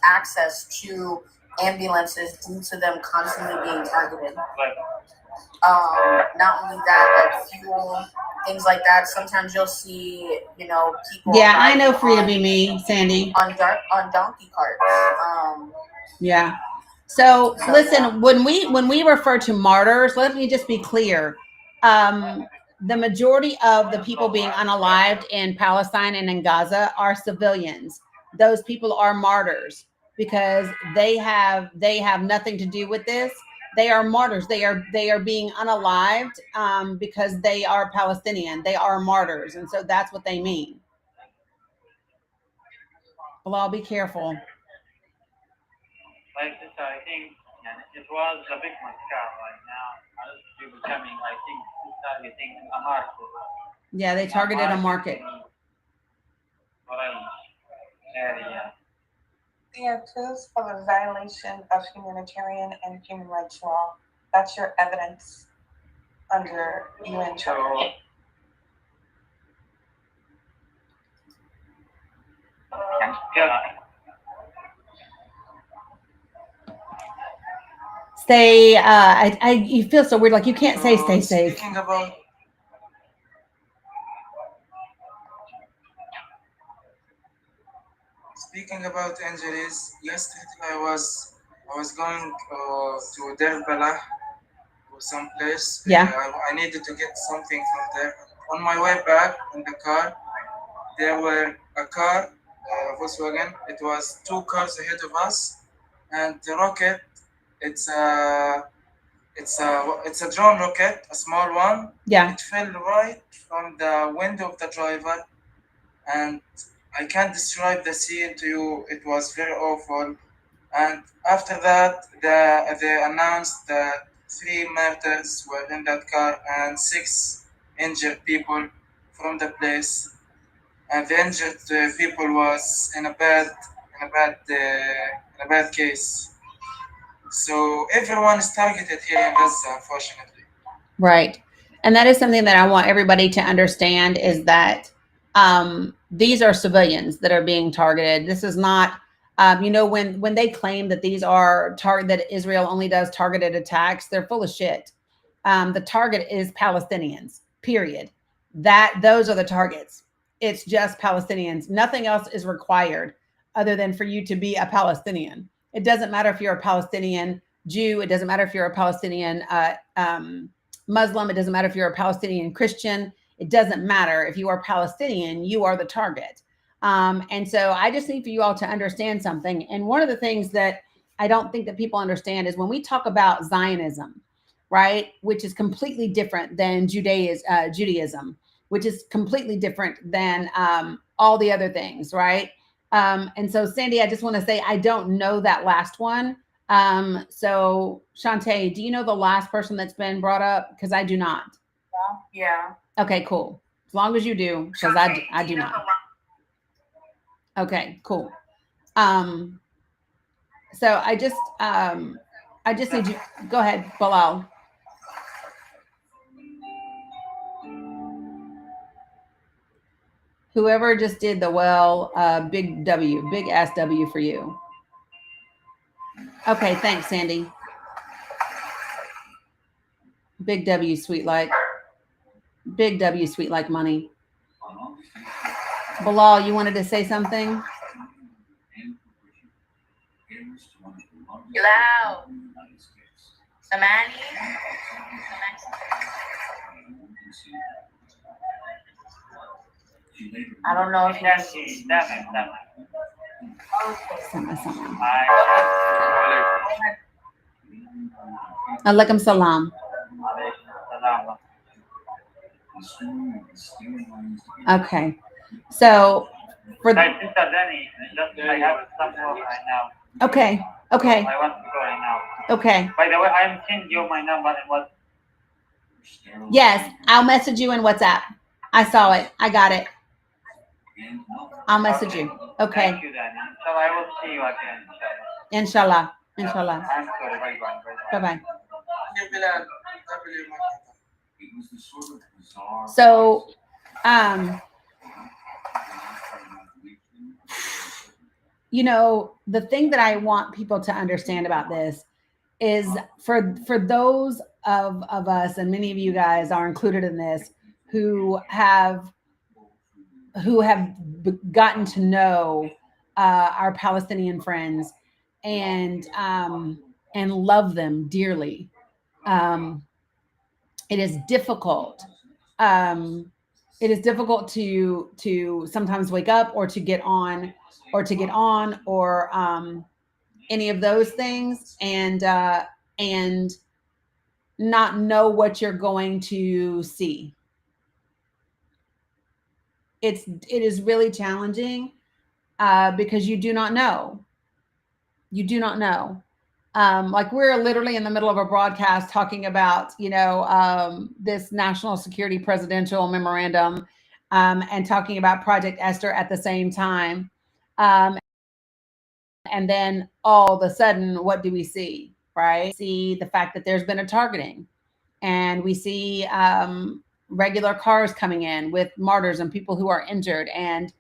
access to ambulances due to them constantly being targeted. Not only that, like fuel, things like that. Sometimes you'll see, you know, people. Yeah, I know free to be me, Sandy. On donkey carts. Yeah. So listen, when we refer to martyrs, let me just be clear. The majority of the people being unalived in Palestine and in Gaza are civilians. Those people are martyrs because they have nothing to do with this. They are martyrs. They are being unalived because they are Palestinian. They are martyrs, and so that's what they mean. Well, I'll be careful. Like this, I think it was a big mascot right now. Others people coming, I think, targeting a market. Yeah, they targeted a market. Area. They are accused of a violation of humanitarian and human rights law. That's your evidence under UN charter. Yeah. Stay. You feel so weird. Like you can't say stay safe. Speaking about injuries, yesterday I was going to Derbala or someplace. Yeah. I needed to get something from there. On my way back in the car, there were a car, Volkswagen. It was two cars ahead of us, and the rocket. It's a drone rocket, a small one. Yeah. It fell right from the window of the driver, and I can't describe the scene to you. It was very awful. And after that, they announced that 3 murders were in that car and 6 injured people from the place. And the injured people was in a bad case. So everyone is targeted here in Gaza, unfortunately. Right. And that is something that I want everybody to understand is that these are civilians that are being targeted. This is not, when they claim that these are that Israel only does targeted attacks, they're full of shit. The target is Palestinians, period. Those are the targets. It's just Palestinians. Nothing else is required other than for you to be a Palestinian. It doesn't matter if you're a Palestinian Jew. It doesn't matter if you're a Palestinian Muslim. It doesn't matter if you're a Palestinian Christian. It doesn't matter. If you are Palestinian, you are the target. And so I just need for you all to understand something. And one of the things that I don't think that people understand is when we talk about Zionism, right, which is completely different than Judaism, which is completely different than all the other things, right? And so, Sandy, I just want to say I don't know that last one. So Shantae, do you know the last person that's been brought up? Because I do not. Yeah. Okay, cool. As long as you do, because I do not. Okay, cool. So I just need you. Go ahead, Bilal. Whoever just did the big W, big ass W for you. Okay, thanks, Sandy. Big W, sweet like. Big W, sweet like money. Bilal, you wanted to say something? Hello. Samani. I don't know if you Alaikum salam. Salam. Okay. So for Hey, Sister Danny, I have some work right now. okay. Okay. I want to go right now. Okay. By the way, I'm sending you my number and what. Yes, I'll message you in WhatsApp. I saw it. I got it. I'll message you. Okay. Thank you, Danny. So I will see you again. Inshallah. Inshallah. I'm sorry. Bye bye. Bye bye. So, you know, the thing that I want people to understand about this is for those of us, and many of you guys are included in this, who have gotten to know our Palestinian friends and love them dearly. It is difficult. It is difficult to sometimes wake up or to get on or any of those things and not know what you're going to see. It is really challenging because you do not know. You do not know. Like we're literally in the middle of a broadcast talking about, this national security presidential memorandum and talking about Project Esther at the same time. And then all of a sudden, what do we see, right? We see the fact that there's been a targeting, and we see regular cars coming in with martyrs and people who are injured and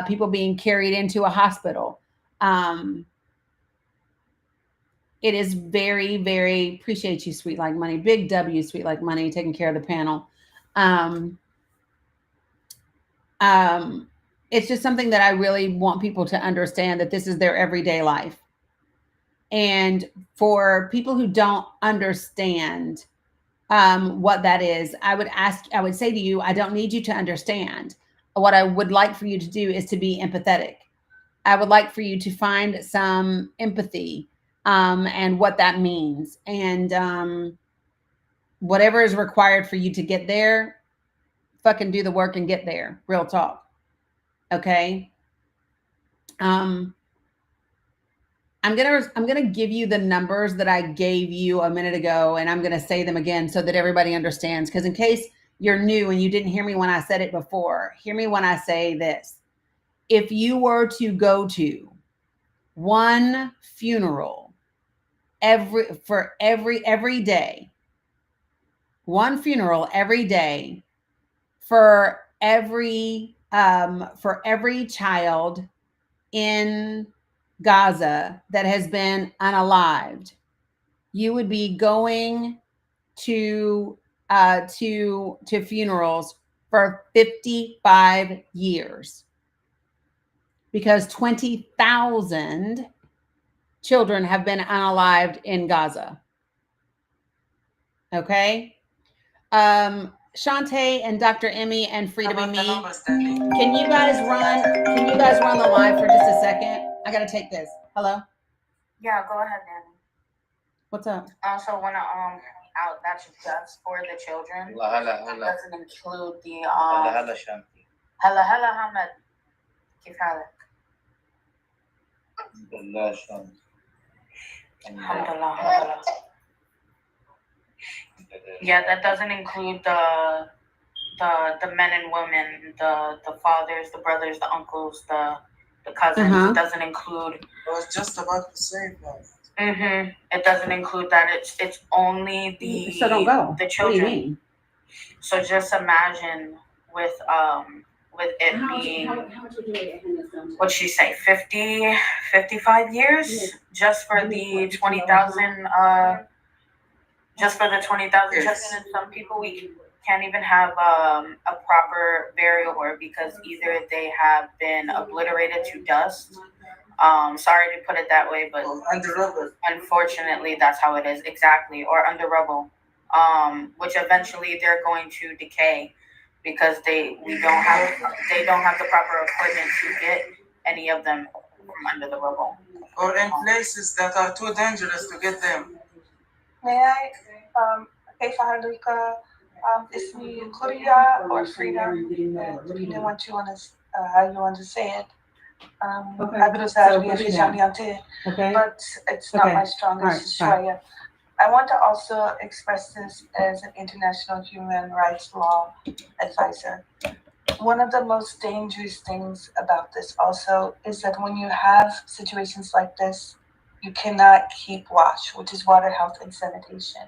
people being carried into a hospital. It is very, very, appreciate you, Sweet Like Money. Big W, Sweet Like Money, taking care of the panel. It's just something that I really want people to understand, that this is their everyday life. And for people who don't understand what that is, I would say to you, I don't need you to understand. What I would like for you to do is to be empathetic. I would like for you to find some empathy and what that means. And whatever is required for you to get there, fucking do the work and get there. Real talk. Okay. I'm gonna give you the numbers that I gave you a minute ago, and I'm gonna say them again so that everybody understands. Because in case you're new and you didn't hear me when I said it before, hear me when I say this. If you were to go to one funeral every day, one funeral every day for every child in Gaza that has been unalived, you would be going to funerals for 55 years, because 20,000 children have been unalived in Gaza. Okay. Shantae and Dr. Emmy and Frida Be Me, can you guys run the live for just a second? I gotta take this. Hello? Yeah, go ahead, Danny. What's up? I also want to that's just for the children. It doesn't include the هلا Hamad. كيف حالك؟ الحمد لله. Yeah, that doesn't include the men and women, the fathers, the brothers, the uncles, the cousins. It doesn't include. I was just about to say that. It doesn't include that. It's only the So don't go. The children. What do you mean? So just imagine with it being, what'd she say, 55 years just for the 20,000 just for the 20,000 children. And some people, we can't even have a proper burial, or because either they have been obliterated to dust. Sorry to put it that way, but under rubble. Unfortunately, that's how it is. Exactly. Or under rubble, which eventually they're going to decay because they don't have the proper equipment to get any of them from under the rubble. Or in places that are too dangerous to get them. May I? Hey, Fahaluka. Ismi Kuria or Freedom, depending on what you want to, how you want to say it. Okay. I would So say put me down. Okay. but it's not Okay. my All strongest right. Fine. Shwaya. I want to also express this as an international human rights law advisor. One of the most dangerous things about this also is that when you have situations like this, you cannot keep watch, which is water health and sanitation.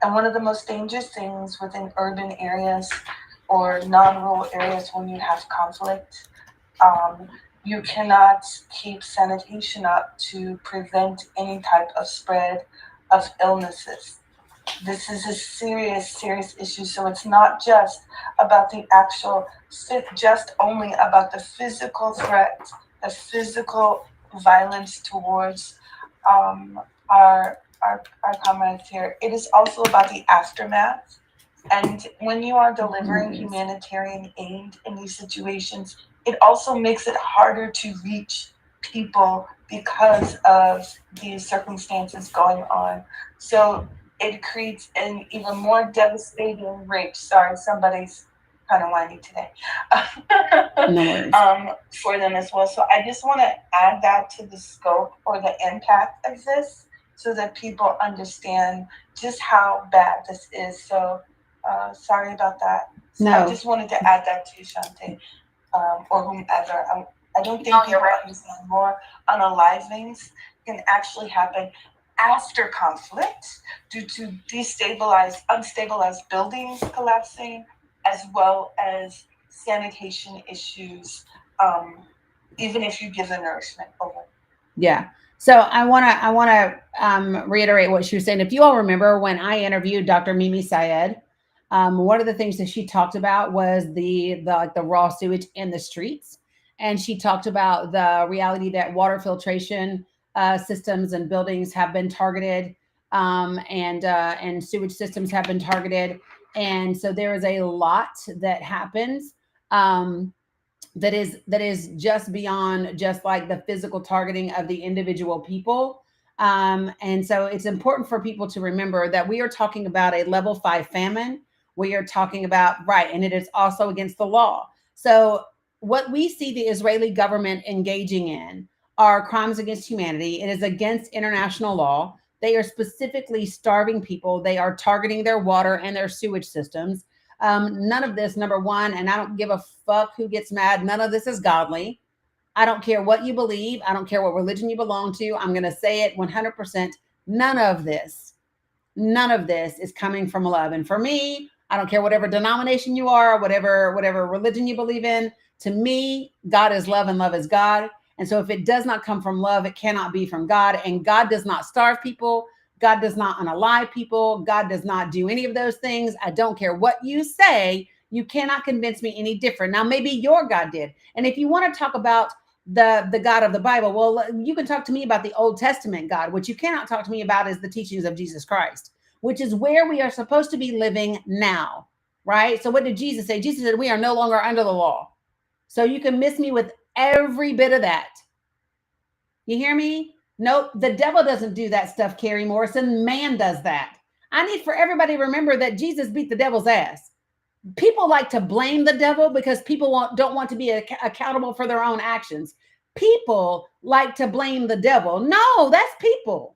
And one of the most dangerous things within urban areas or non-rural areas when you have conflict, um, you cannot keep sanitation up to prevent any type of spread of illnesses. This is a serious, serious issue. So it's not just about the actual, just only about the physical threat, the physical violence towards um, our comrades here. It is also about the aftermath. And when you are delivering humanitarian aid in these situations, it also makes it harder to reach people because of these circumstances going on. So it creates an even more devastating rape. Sorry, somebody's kind of whiny today. No worries. For them as well. So I just want to add that to the scope or the impact of this so that people understand just how bad this is. So sorry about that. So No. I just wanted to add that to you, Shante, or whomever. I don't think people understand more unalivings can actually happen after conflict due to unstabilized buildings collapsing, as well as sanitation issues, even if you give the nourishment over. Yeah. So I wanna reiterate what she was saying. If you all remember when I interviewed Dr. Mimi Syed, one of the things that she talked about was the like the raw sewage in the streets, and she talked about the reality that water filtration systems and buildings have been targeted, and sewage systems have been targeted, and so there is a lot that happens. That is just beyond just like the physical targeting of the individual people. And so it's important for people to remember that we are talking about a level 5 famine. We are talking about, right, and it is also against the law. So what we see the Israeli government engaging in are crimes against humanity. It is against international law. They are specifically starving people. They are targeting their water and their sewage systems. None of this, number one, and I don't give a fuck who gets mad. None of this is godly. I don't care what you believe. I don't care what religion you belong to. I'm going to say it 100%. None of this, none of this is coming from love. And for me, I don't care whatever denomination you are, whatever religion you believe in. To me, God is love and love is God. And so if it does not come from love, it cannot be from God. And God does not starve people. God does not unalive people. God does not do any of those things. I don't care what you say. You cannot convince me any different. Now, maybe your God did. And if you want to talk about the God of the Bible, well, you can talk to me about the Old Testament God. What you cannot talk to me about is the teachings of Jesus Christ, which is where we are supposed to be living now, right? So what did Jesus say? Jesus said, we are no longer under the law. So you can miss me with every bit of that. You hear me? Nope, the devil doesn't do that stuff, Carrie Morrison. Man does that. I need for everybody to remember that Jesus beat the devil's ass. People like to blame the devil because people don't want to be accountable for their own actions. People like to blame the devil. No, that's people.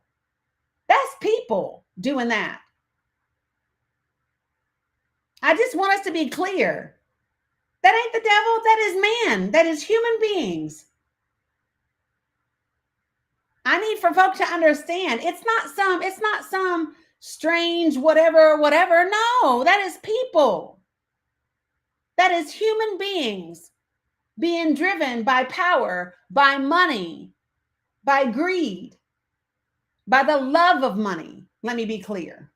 That's people doing that. I just want us to be clear. That ain't the devil. That is man. That is human beings. I need for folks to understand. It's not some strange whatever. No, that is people. That is human beings being driven by power, by money, by greed, by the love of money. Let me be clear.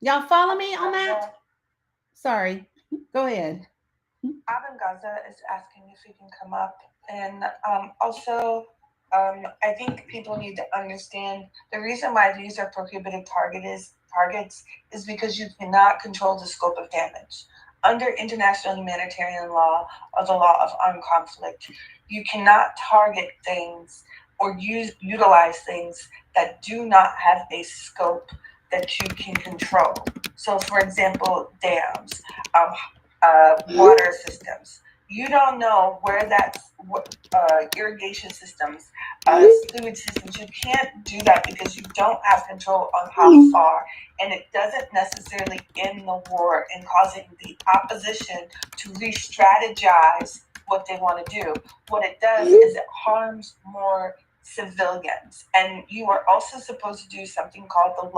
Y'all follow me on that? Sorry. Go ahead. Abin Gaza is asking if he can come up. And also, I think people need to understand the reason why these are prohibited targets is because you cannot control the scope of damage. Under international humanitarian law or the law of armed conflict, you cannot target things or utilize things that do not have a scope that you can control. So, for example, dams, water systems. You don't know where that's irrigation systems, sewage systems. You can't do that because you don't have control on how far, and it doesn't necessarily end the war and causing the opposition to re-strategize what they want to do. What it does is it harms more civilians, and you are also supposed to do something called the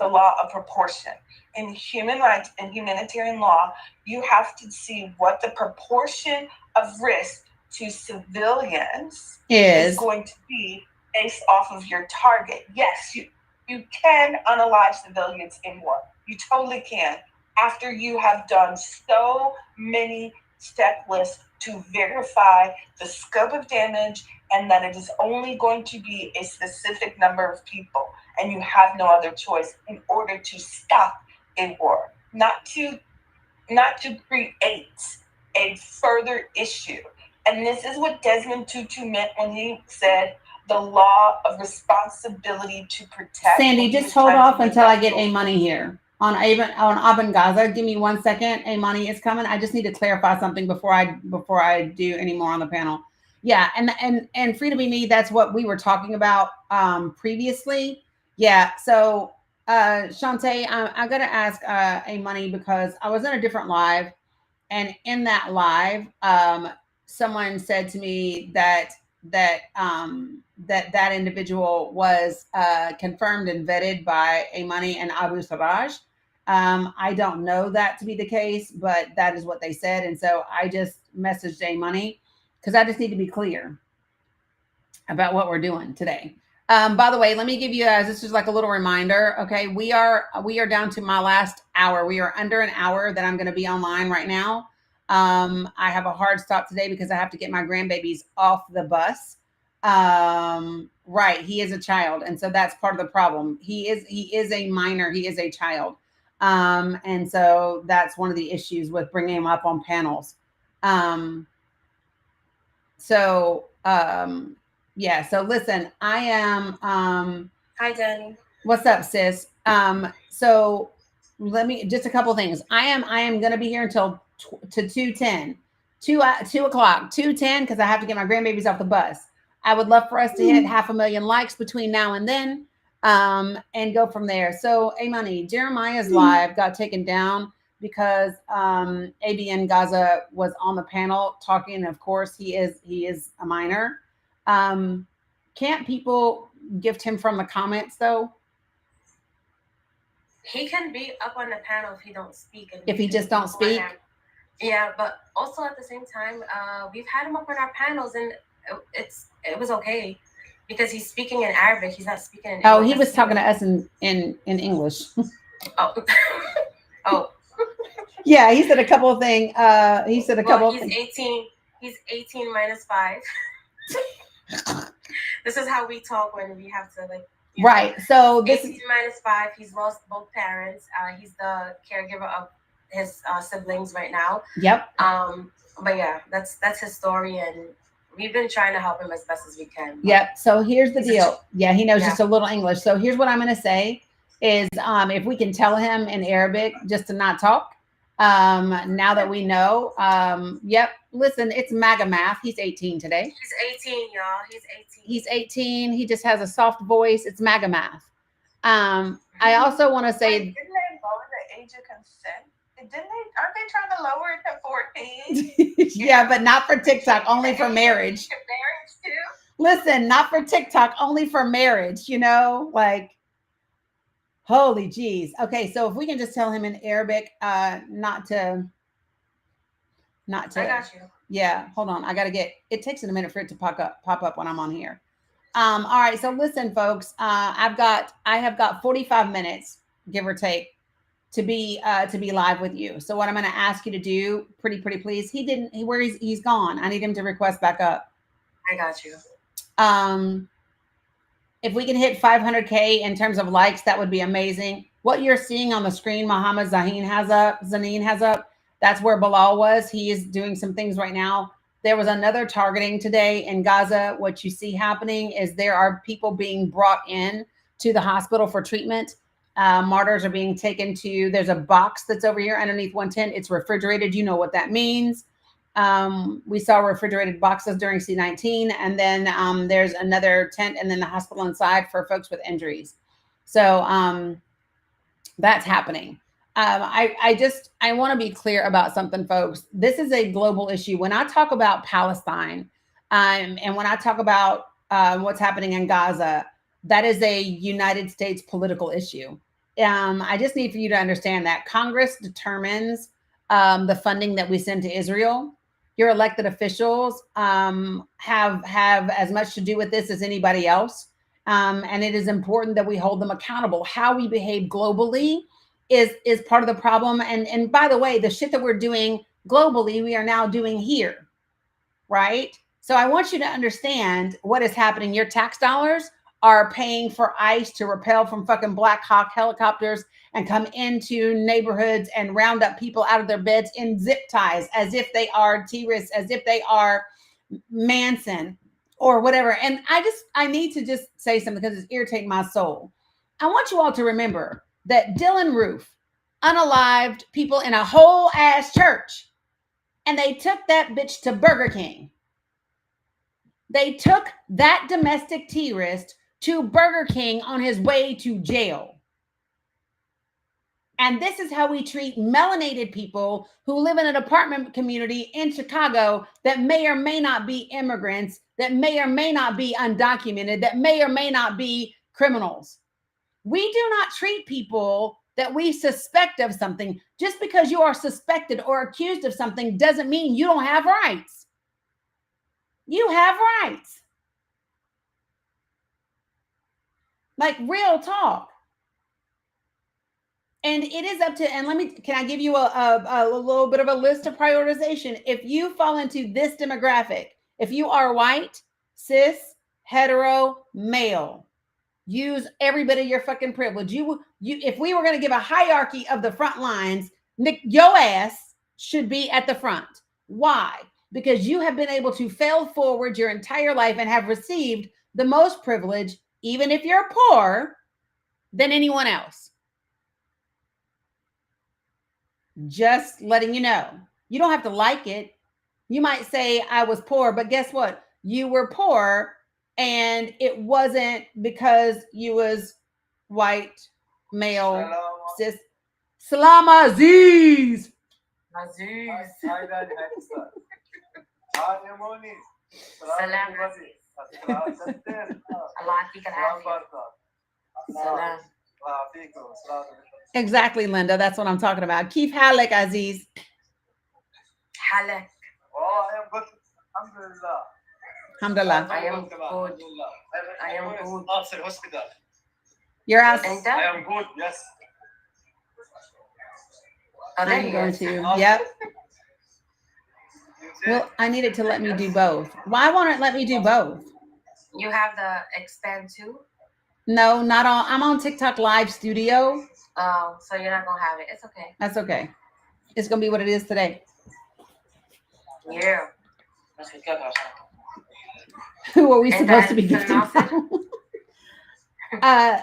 law of proportion. In human rights and humanitarian law, you have to see what the proportion of risk to civilians is going to be based off of your target. Yes, you can unalive civilians in war. You totally can. After you have done so many step lists to verify the scope of damage and that it is only going to be a specific number of people, and you have no other choice in order to stop a war, not to create a further issue. And this is what Desmond Tutu meant when he said the law of responsibility to protect. Sandy, just hold off until I get A Money here on Aben Gaza. Give me 1 second. A Money is coming. I just need to clarify something before I do any more on the panel. Yeah, and Free to Be Me, that's what we were talking about previously. Yeah, so Shantae, I gotta ask A Money because I was in a different live, and in that live, someone said to me that individual was confirmed and vetted by A Money and Abu Sarraj. I don't know that to be the case, but that is what they said, and so I just messaged A Money because I just need to be clear about what we're doing today. By the way, let me give you guys, this is like a little reminder. Okay. We are down to my last hour. We are under an hour that I'm going to be online right now. I have a hard stop today because I have to get my grandbabies off the bus. Right. He is a child. And so that's part of the problem. He is a minor. He is a child. And so that's one of the issues with bringing him up on panels. Yeah, so listen, I am Hi Danny. What's up, sis? So let me just a couple things. I am gonna be here until to 2:10. 2 o'clock, 2:10, because I have to get my grandbabies off the bus. I would love for us to hit 500,000 likes between now and then, and go from there. So A Money, Jeremiah's live got taken down because ABN Gaza was on the panel talking. Of course, he is a minor. Can't people gift him from the comments though? He can be up on the panel if he don't speak. And if he just don't speak? Yeah, but also at the same time, we've had him up on our panels and it was okay because he's speaking in Arabic. He's not speaking in English. Oh, he was talking to us in English. Oh. Oh. Yeah, he said a couple of things. He said a couple of things. He's 18 minus 5. This is how we talk when we have to right. So this 18 minus 5. He's lost both parents. He's the caregiver of his siblings right now. Yep. But yeah, that's his story, and we've been trying to help him as best as we can. Yep. So here's the deal. Yeah, he knows just a little English. So here's what I'm going to say is if we can tell him in Arabic just to not talk. Now that we know, yep. Listen, it's MAGA math. He's 18 today. He's 18, y'all. He's 18. He just has a soft voice. It's MAGA math. I also want to say, didn't they lower the age of consent? Aren't they trying to lower it to 14? Yeah, but not for TikTok, only for marriage. Marriage too? Listen, not for TikTok, only for marriage, holy geez. Okay, so if we can just tell him in Arabic, not to. I got you. Yeah, hold on. It takes a minute for it to pop up when I'm on here. All right, so listen, folks. I have got 45 minutes, give or take, to be live with you. So what I'm going to ask you to do, pretty please. He's gone. I need him to request back up. I got you. If we can hit 500K in terms of likes, that would be amazing. What you're seeing on the screen, Muhammad Zanin has up. That's where Bilal was. He is doing some things right now. There was another targeting today in Gaza. What you see happening is there are people being brought in to the hospital for treatment. Martyrs are being taken to, there's a box that's over here underneath 110. It's refrigerated. You know what that means. We saw refrigerated boxes during C-19, and then there's another tent and then the hospital inside for folks with injuries. So that's happening. I want to be clear about something, folks. This is a global issue. When I talk about Palestine, and when I talk about what's happening in Gaza, that is a United States political issue. I just need for you to understand that Congress determines the funding that we send to Israel. Your elected officials have as much to do with this as anybody else. And it is important that we hold them accountable. How we behave globally is part of the problem. And by the way, the shit that we're doing globally, we are now doing here, right? So I want you to understand what is happening. Your tax dollars are paying for ICE to rappel from fucking Black Hawk helicopters and come into neighborhoods and round up people out of their beds in zip ties, as if they are terrorists, as if they are Manson or whatever. And I need to just say something because it's irritating my soul. I want you all to remember that Dylan Roof unalived people in a whole ass church, and they took that bitch to Burger King. They took that domestic terrorist to Burger King on his way to jail. And this is how we treat melanated people who live in an apartment community in Chicago that may or may not be immigrants, that may or may not be undocumented, that may or may not be criminals. We do not treat people that we suspect of something. Just because you are suspected or accused of something doesn't mean you don't have rights. You have rights. Like real talk. And it is up to, and can I give you a little bit of a list of prioritization? If you fall into this demographic, if you are white, cis, hetero, male, use every bit of your fucking privilege. If we were going to give a hierarchy of the front lines, Nick, your ass should be at the front. Why? Because you have been able to fail forward your entire life and have received the most privilege, even if you're poor, than anyone else. Just letting you know. You don't have to like it. You might say, I was poor, but guess what? You were poor, and it wasn't because you was white, male, cis. Salam Aziz. Aziz. Salam. Salam. Exactly, Linda. That's what I'm talking about. Keep Halek, Aziz. Halek. Oh, I am good. Alhamdulillah. I am good. I am good. Answer hospital. You're out. I am good. Yes. I'm going to. Yep. Well, I needed to let me do both. Why won't it let me do both? You have the expand too? No, not on. I'm on TikTok Live Studio. Oh, so you're not gonna have it. It's okay. That's okay. It's gonna be what it is today. Yeah. Who are we supposed to be gifting?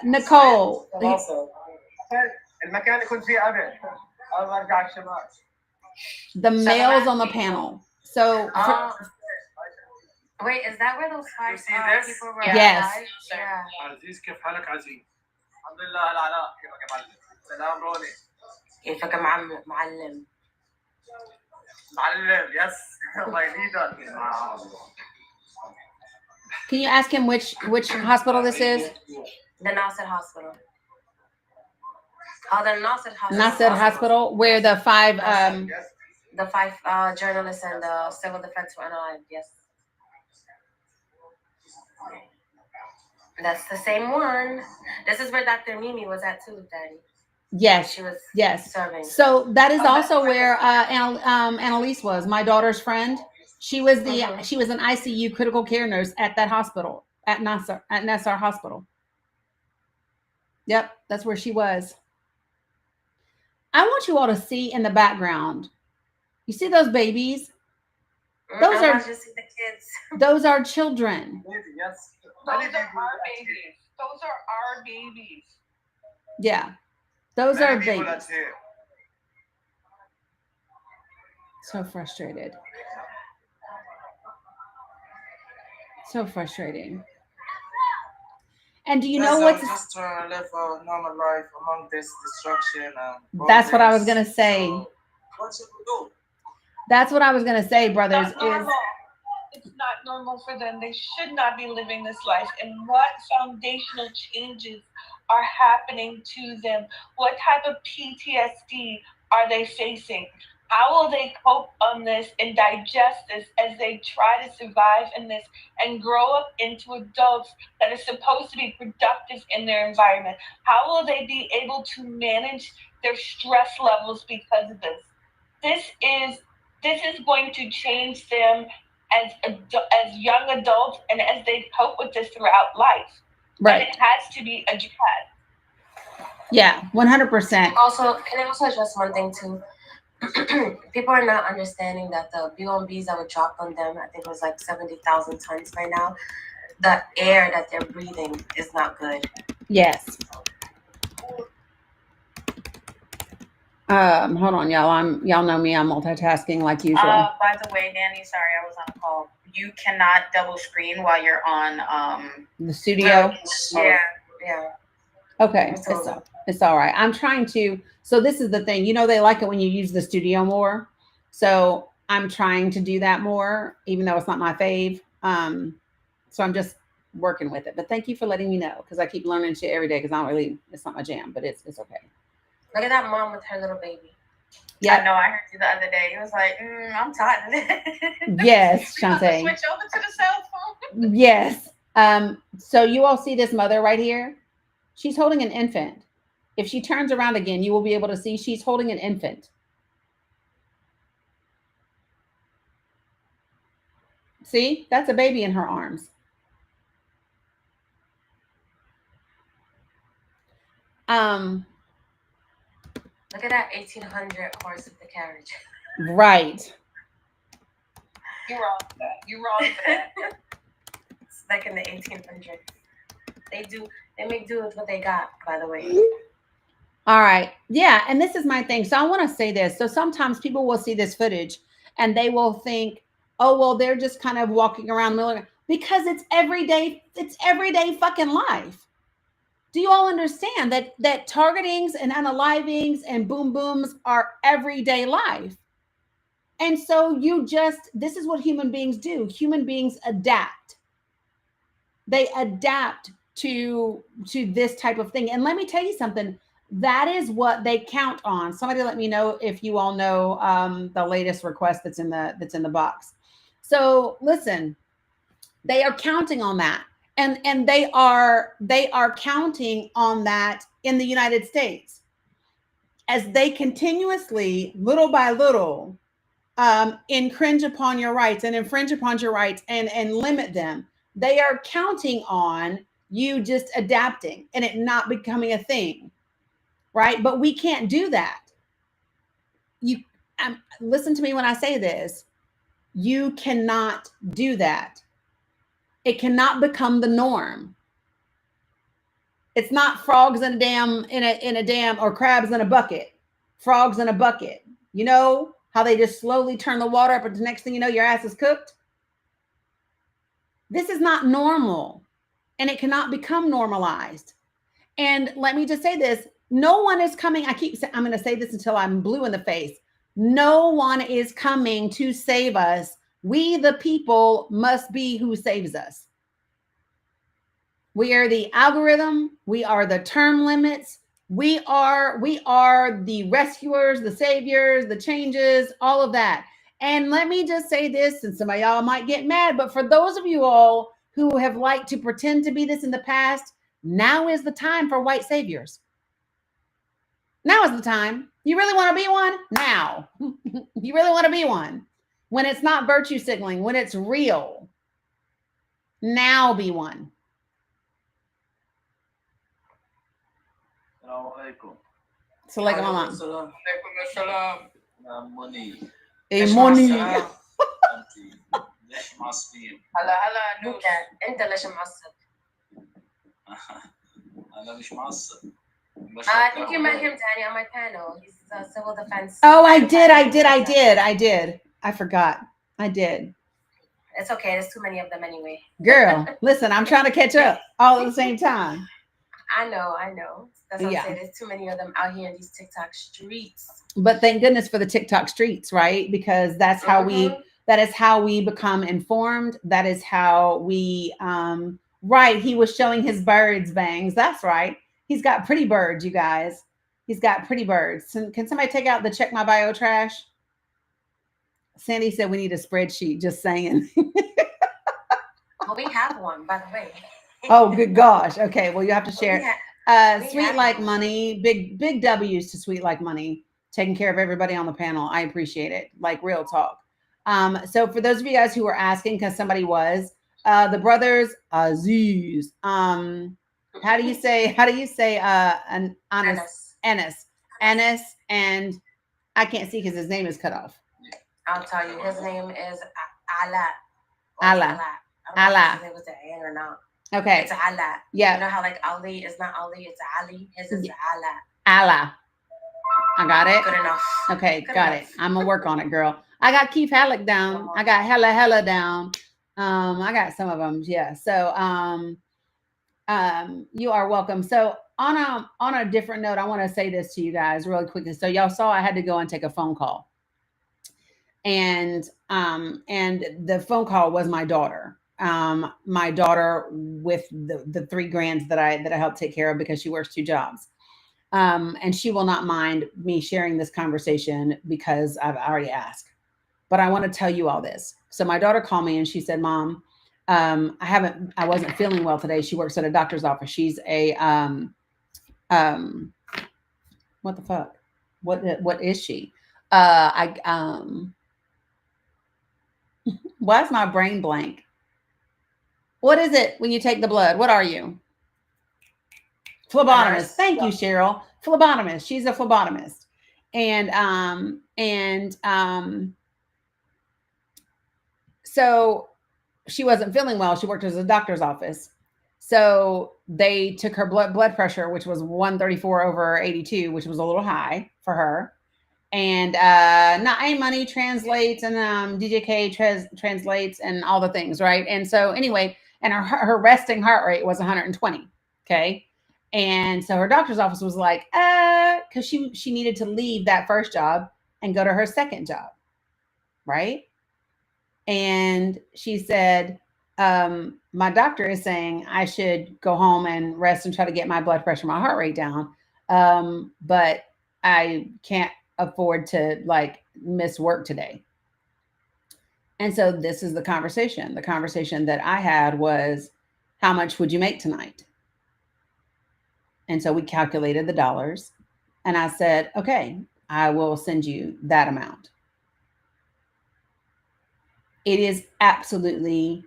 Nicole. The males on the panel. So wait, is that where those five people were? Yes. Yeah. عزيز كيف حالك عزيز؟ الحمد لله العلاء كيفك يا معلم؟ سلام روني. كيفك معلم؟ معلم yes my leader. Can you ask him which hospital this is? The Nasser Hospital. Oh, the Nasser Hospital. Nasser Hospital, where the five journalists and the civil defense were unalived. Yes. That's the same one. This is where Dr. Mimi was at too, Daddy. Yes. She was serving. So that is also where Annalise was, my daughter's friend. She was she was an ICU critical care nurse at that hospital, at Nasser Hospital. Yep, that's where she was. I want you all to see in the background. You see those babies? Those I are want to see the kids. those are children. Yes. Those are our babies. Those are our babies. Yeah, those Many are people babies. are here. So frustrated. So frustrating. And do you know Guys, I'm what's just trying to live a normal life among this destruction and all that's what I was this. gonna say. So, what should we do? That's what I was gonna say, brothers, Not is normal. It's not normal for them. They should not be living this life. And what foundational changes are happening to them? What type of PTSD are they facing? How will they cope on this and digest this as they try to survive in this and grow up into adults that are supposed to be productive in their environment? How will they be able to manage their stress levels because of this? This is going to change them as young adults and as they cope with this throughout life. right. And it has to be addressed. Yeah, 100%. Also, can I also address one thing too? People are not understanding that the B1Bs that were dropped on them, I think it was like 70,000 tons by now. The air that they're breathing is not good. Yes. Hold on, y'all. Y'all know me. I'm multitasking like usual. By the way, Nanny, sorry, I was on a call. You cannot double screen while you're on The studio. Yeah. Okay, it's all right. I'm trying to. So this is the thing. You know, they like it when you use the studio more. So I'm trying to do that more, even though it's not my fave. So I'm just working with it. But thank you for letting me know, because I keep learning shit every day. Because I don't really, it's not my jam, but it's okay. Look at that mom with her little baby. Yeah. I know. I heard you the other day. It was like, I'm tired of it. Yes, We about to Shantae. switch over to the cell phone. Yes. So you all see this mother right here? She's holding an infant. If she turns around again, you will be able to see she's holding an infant. See, that's a baby in her arms. Look at that 1800 horse with the carriage. Right. You're wrong for that. You're wrong for that. It's like in the 1800s. They make do with what they got, by the way. All right. Yeah. And this is my thing. So I want to say this. So sometimes people will see this footage and they will think, oh, well, they're just kind of walking around because it's everyday fucking life. Do you all understand that targetings and unalivings and boom booms are everyday life? And so this is what human beings do. Human beings adapt. They adapt to this type of thing. And let me tell you something. That is what they count on. Somebody let me know if you all know the latest request that's in the box. So listen, they are counting on that. And they are counting on that in the United States as they continuously, little by little, infringe upon your rights and limit them. They are counting on you just adapting and it not becoming a thing, right? But we can't do that. Listen to me when I say this. You cannot do that. It cannot become the norm. It's not frogs in a dam or crabs in a bucket. Frogs in a bucket. You know how they just slowly turn the water up and the next thing you know, your ass is cooked? This is not normal and it cannot become normalized. And let me just say this. No one is coming. I'm going to say this until I'm blue in the face. No one is coming to save us. We, the people, must be who saves us. We are the algorithm. We are the term limits. We are the rescuers, the saviors, the changes, all of that. And let me just say this, and some of y'all might get mad, but for those of you all who have liked to pretend to be this in the past, now is the time for white saviors. Now is the time. You really want to be one? Now. You really want to be one? When it's not virtue signaling, when it's real. Now be one. Assalamualaikum. Waalaikumsalam. Money. معصبين. هلا انت انت ليش معصب؟ أنا مش معصب. I think you met him, Danny, on my panel. He's a civil defense. Oh, I did. I forgot. I did. It's okay. There's too many of them anyway. Girl, listen, I'm trying to catch up all at the same time. I know. That's what Yeah. I'm saying. There's too many of them out here in these TikTok streets. But thank goodness for the TikTok streets, right? Because that's how that is how we become informed. That is how we right. He was showing his birds bangs. That's right. He's got pretty birds, you guys. He's got pretty birds. Can somebody take out the check my bio trash? Sandy said we need a spreadsheet, just saying. Well, we have one, by the way. Oh, good gosh. Okay, well, you have to share. We Sweet have Like one. Money, big W's to Sweet Like Money, taking care of everybody on the panel. I appreciate it, like real talk. So for those of you guys who were asking, because somebody was, the brothers Aziz. How do you say an Ennis, and I can't see because his name is cut off. I'll tell you. His name is Allah. Allah. I don't know if it was an N or not. Okay. It's Allah. Yeah. You know how like Ali is not Ali, it's Ali. His is Allah. Allah. I got it. Good enough. Okay, Good got enough. it. I'm gonna work on it, girl. I got Keith Halleck down. I got Hella down. I got some of them. Yeah. So you are welcome. So on a different note, I want to say this to you guys really quickly. So y'all saw I had to go and take a phone call. And the phone call was my daughter. My daughter with the three grands that I helped take care of because she works two jobs. And she will not mind me sharing this conversation because I've already asked. But I want to tell you all this. So my daughter called me and she said, Mom, I wasn't feeling well today. She works at a doctor's office. She's a what the fuck? What is she? Why is my brain blank? What is it when you take the blood? What are you? Phlebotomist. Thank you, Cheryl. Phlebotomist. She's a phlebotomist. So she wasn't feeling well. She worked as a doctor's office. So they took her blood pressure, which was 134/82, which was a little high for her. And not money translates and DJK translates and all the things, right? And so anyway, and her resting heart rate was 120. Okay. And so her doctor's office was like, because she needed to leave that first job and go to her second job. Right. And she said, my doctor is saying I should go home and rest and try to get my blood pressure, my heart rate down. But I can't afford to like miss work today. And so this is the conversation. The conversation that I had was, how much would you make tonight? And so we calculated the dollars and I said, okay, I will send you that amount. It is absolutely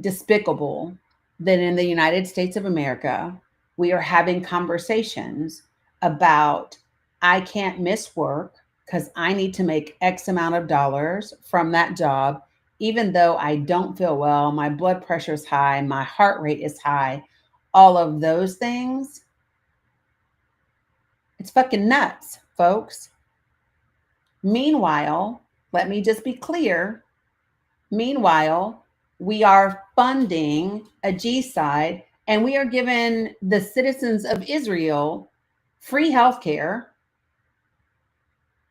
despicable that in the United States of America, we are having conversations about I can't miss work because I need to make X amount of dollars from that job, even though I don't feel well, my blood pressure is high, my heart rate is high, all of those things. It's fucking nuts, folks. Meanwhile, let me just be clear. Meanwhile, we are funding a G-side and we are giving the citizens of Israel free health care.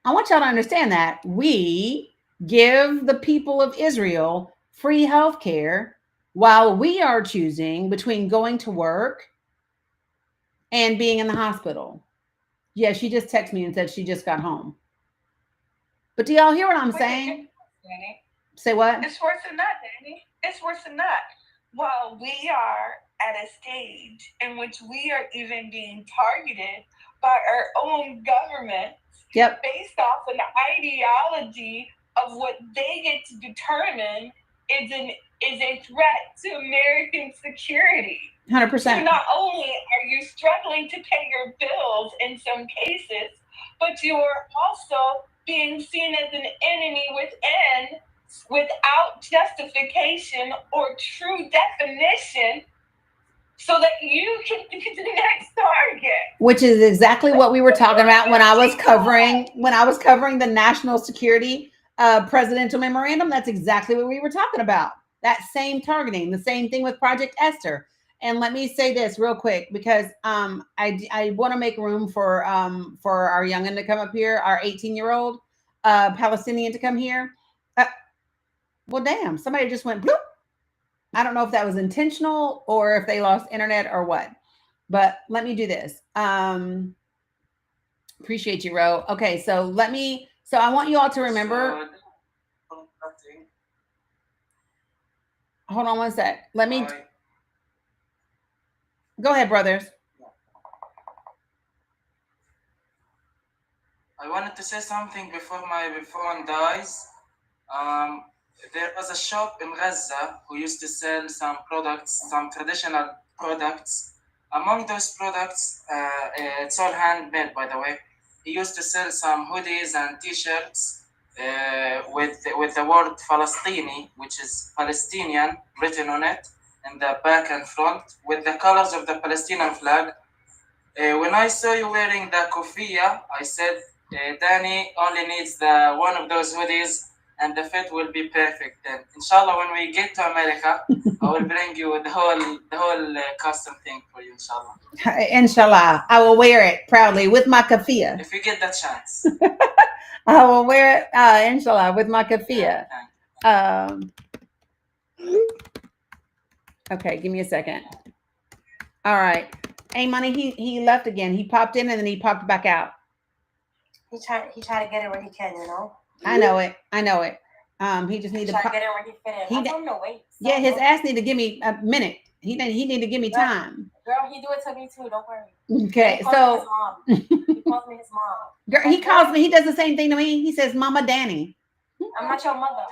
I want y'all to understand that we give the people of Israel free health care while we are choosing between going to work and being in the hospital. Yeah, she just texted me and said she just got home. But do y'all hear what I'm saying? Danny. Say what? It's worse than that, Danny. It's worse than that. While we are at a stage in which we are even being targeted by our own government, based off an ideology of what they get to determine is a threat to American security. 100%. So not only are you struggling to pay your bills in some cases, but you are also being seen as an enemy without justification or true definition so that you can get to the next target. Which is exactly what we were talking about when I was covering the national security presidential memorandum. That's exactly what we were talking about. That same targeting, the same thing with Project Esther. And let me say this real quick, because I want to make room for our youngin to come up here, our 18-year-old Palestinian to come here. Well, damn, somebody just went bloop. I don't know if that was intentional or if they lost internet or what. But let me do this. Appreciate you, Ro. Okay, so I want you all to remember. Hold on one sec. Let me go ahead, brothers. I wanted to say something before my phone dies. There was a shop in Gaza who used to sell some products, some traditional products. Among those products, it's all handmade, by the way. He used to sell some hoodies and T-shirts with the word Palestini, which is Palestinian, written on it in the back and front, with the colors of the Palestinian flag. When I saw you wearing the kufiyah, I said, Danny only needs one of those hoodies, and the fit will be perfect. Then, inshallah, when we get to America, I will bring you the whole custom thing for you, inshallah. Inshallah, I will wear it proudly with my kafia. If you get the chance, I will wear it, inshallah, with my kafia. Okay, give me a second. All right. Hey, Money, he left again. He popped in and then he popped back out. He tried to get it where he can, you know. I know it. He just need to get it where he fit in. I told him to wait. Yeah, his ass need to give me a minute. He need to give me time. Girl, he do it to me too. Don't worry. Okay, he calls me his mom. Girl, he calls me. He does the same thing to me. He says, "Mama Danny." I'm not your mother.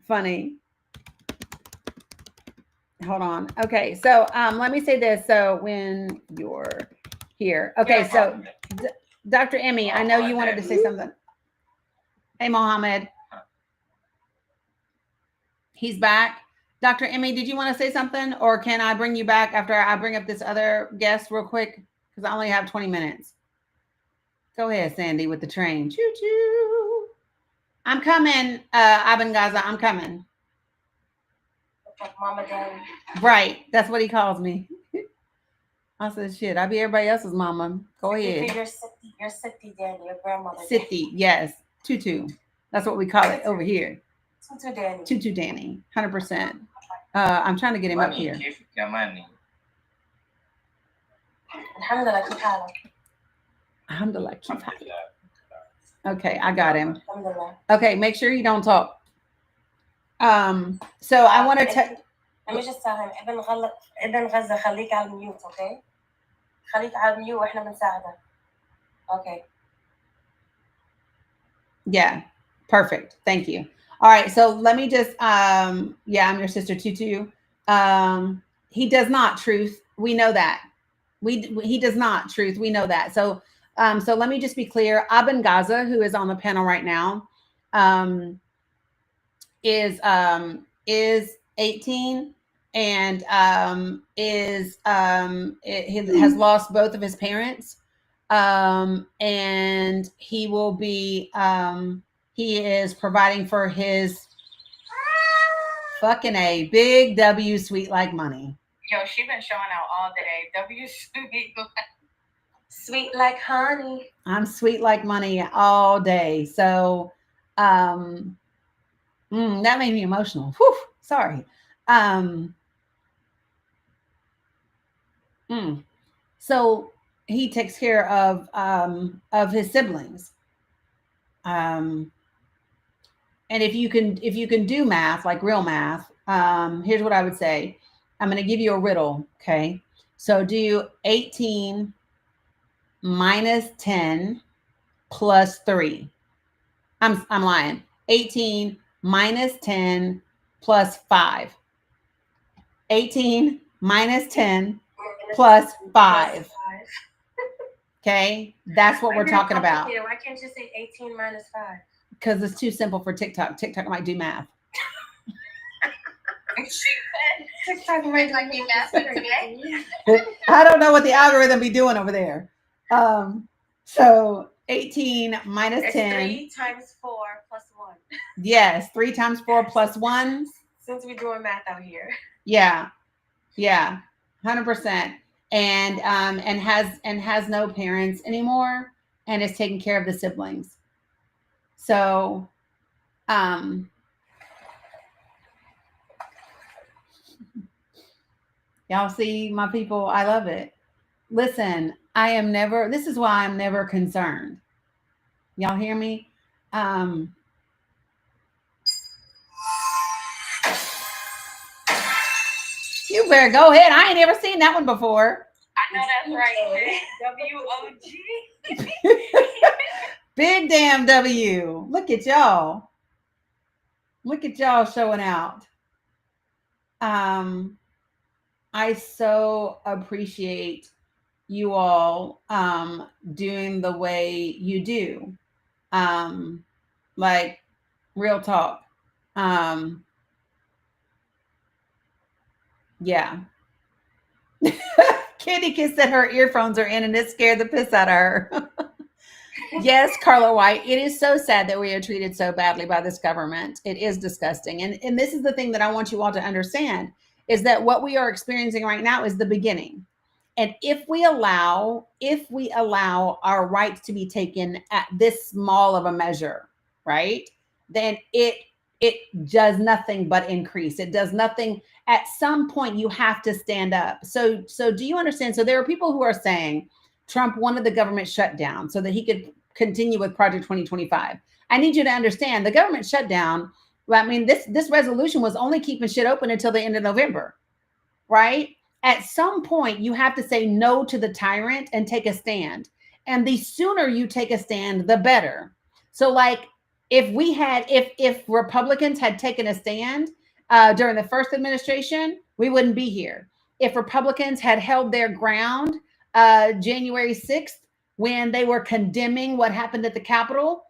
Funny. Hold on. Okay, so let me say this. So when you're here, okay, so Dr. Emmy, I know you wanted to say something. Hey, Mohammed. He's back. Dr. Emmy, did you want to say something, or can I bring you back after I bring up this other guest real quick? Because I only have 20 minutes. Go ahead, Sandy, with the train. Choo choo. I'm coming, Abin Gaza. I'm coming. Mama Danny. Right. That's what he calls me. I said, shit, I be everybody else's mama. Go ahead. You're Siti Danny, your grandmother. Siti, yes. Tutu. That's what we call it over here. Tutu Danny. Tutu Danny. 100%. I'm trying to get him up here. Alhamdulillah, keep halal. Alhamdulillah, keep halal. Okay, I got him. Okay, make sure you don't talk. So I want to let me just tell him ابن غزة خليك على الميوت, okay? خليك على الميوت واحنا بنساعدك. Okay. Yeah, perfect. Thank you. All right, so let me just I'm your sister Tutu. He does not, Truth. We know that. He does not, Truth. We know that. So so let me just be clear. Abin Gaza, who is on the panel right now, is 18 and he has lost both of his parents, and he will be he is providing for his fucking A big W sweet like money. Yo, she been showing out all day. W sweet like honey. I'm sweet like money all day. So that made me emotional. Whew, sorry. So he takes care of his siblings. And if you can do math, like real math, here's what I would say. I'm going to give you a riddle. Okay. So do 18 minus 10 plus 3. I'm lying. 18 minus 10 plus 5. 18 minus 10 plus 5. Okay, that's what we're talking about. Why can't you say 18 minus 5? because it's too simple for TikTok. TikTok might do math. TikTok might like be math today. I don't know what the algorithm be doing over there. So 18 minus It's 10. 3 times 4 plus 1. Yes, 3 times 4 plus 1. Since we're doing math out here. Yeah, 100%. And has no parents anymore, and is taking care of the siblings. So, y'all see my people. I love it. Listen, this is why I'm never concerned. Y'all hear me? You better go ahead. I ain't ever seen that one before. I know that's right. WOG. Big damn W. Look at y'all. Look at y'all showing out. I so appreciate you all doing the way you do. Like real talk. Yeah. Kitty Kiss said her earphones are in and it scared the piss out of her. Yes, Carla White, it is so sad that we are treated so badly by this government. It is disgusting. And this is the thing that I want you all to understand, is that what we are experiencing right now is the beginning. And if we allow our rights to be taken at this small of a measure, right, then it does nothing but increase. It does nothing. At some point, you have to stand up. So do you understand? So there are people who are saying Trump wanted the government shut down so that he could continue with Project 2025. I need you to understand the government shutdown. Well, I mean, this resolution was only keeping shit open until the end of November, right? At some point, you have to say no to the tyrant and take a stand. And the sooner you take a stand, the better. So like if Republicans had taken a stand during the first administration, we wouldn't be here. If Republicans had held their ground January 6th, when they were condemning what happened at the Capitol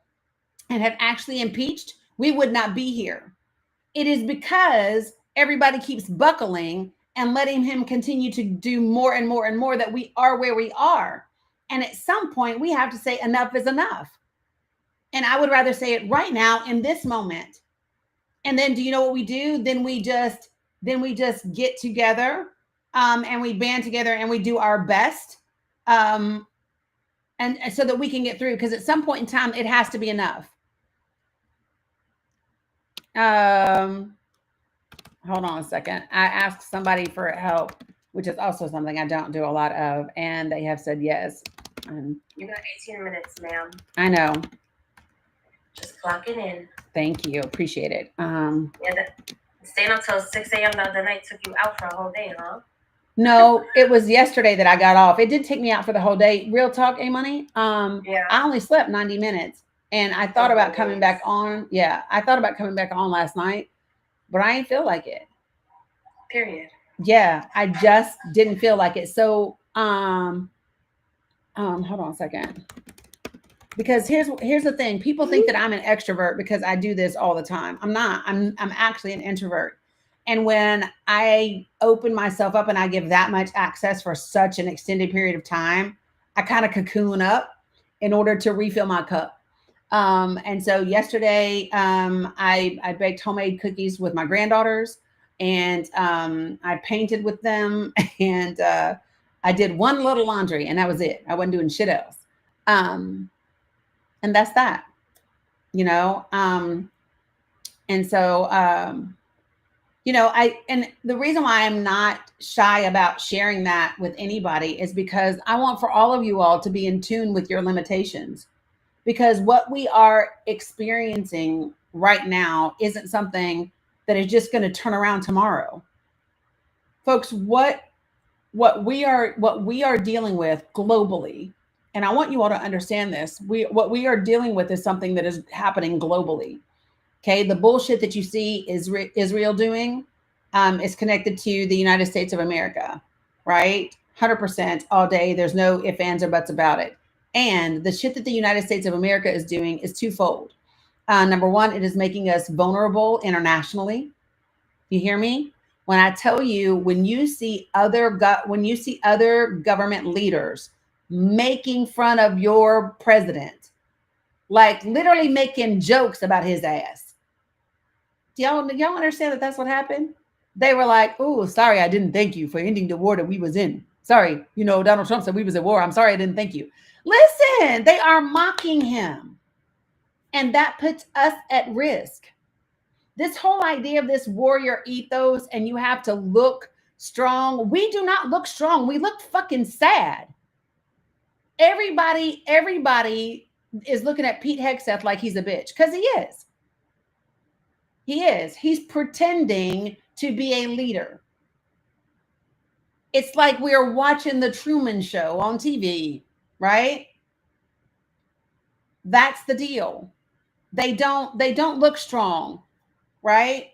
and had actually impeached, we would not be here. It is because everybody keeps buckling and letting him continue to do more and more and more that we are where we are. And at some point, we have to say enough is enough. And I would rather say it right now in this moment. And then do you know what we do? Then we just get together and we band together and we do our best. And so that we can get through, because at some point in time, it has to be enough. Hold on a second. I asked somebody for help, which is also something I don't do a lot of, and they have said yes. You got 18 minutes, ma'am. I know. Just clock it in. Thank you. Appreciate it. Staying until 6 a.m. the other night took you out for a whole day, huh? No, it was yesterday that I got off. It did take me out for the whole day. Real talk, A-Money. Yeah. I only slept 90 minutes. And I thought about coming back on. Yeah, I thought about coming back on last night, but I ain't feel like it. Period. Yeah, I just didn't feel like it. So, hold on a second. Because here's the thing. People think that I'm an extrovert because I do this all the time. I'm not. I'm actually an introvert. And when I open myself up and I give that much access for such an extended period of time, I kind of cocoon up in order to refill my cup. And so yesterday, I baked homemade cookies with my granddaughters, and I painted with them, and I did one load of laundry, and that was it. I wasn't doing shit else. And that's that, you know? And so, and the reason why I'm not shy about sharing that with anybody is because I want for all of you all to be in tune with your limitations. Because what we are experiencing right now isn't something that is just going to turn around tomorrow. Folks, what we are dealing with globally, and I want you all to understand this, what we are dealing with is something that is happening globally. Okay, the bullshit that you see Israel doing is connected to the United States of America, right? 100% all day. There's no ifs, ands, or buts about it. And the shit that the United States of America is doing is twofold. Number one, it is making us vulnerable internationally. You hear me? When I tell you, when you see other government leaders making fun of your president, like literally making jokes about his ass. Do y'all understand that that's what happened? They were like, "Oh, sorry, I didn't thank you for ending the war that we was in. Sorry, Donald Trump said we was at war. I'm sorry, I didn't thank you." Listen, they are mocking him, and that puts us at risk. This whole idea of this warrior ethos, and you have to look strong. We do not look strong. We look fucking sad. Everybody is looking at Pete Hegseth like he's a bitch because he is. He is. He's pretending to be a leader. It's like we're watching the Truman Show on TV, right? That's the deal. They don't look strong, right?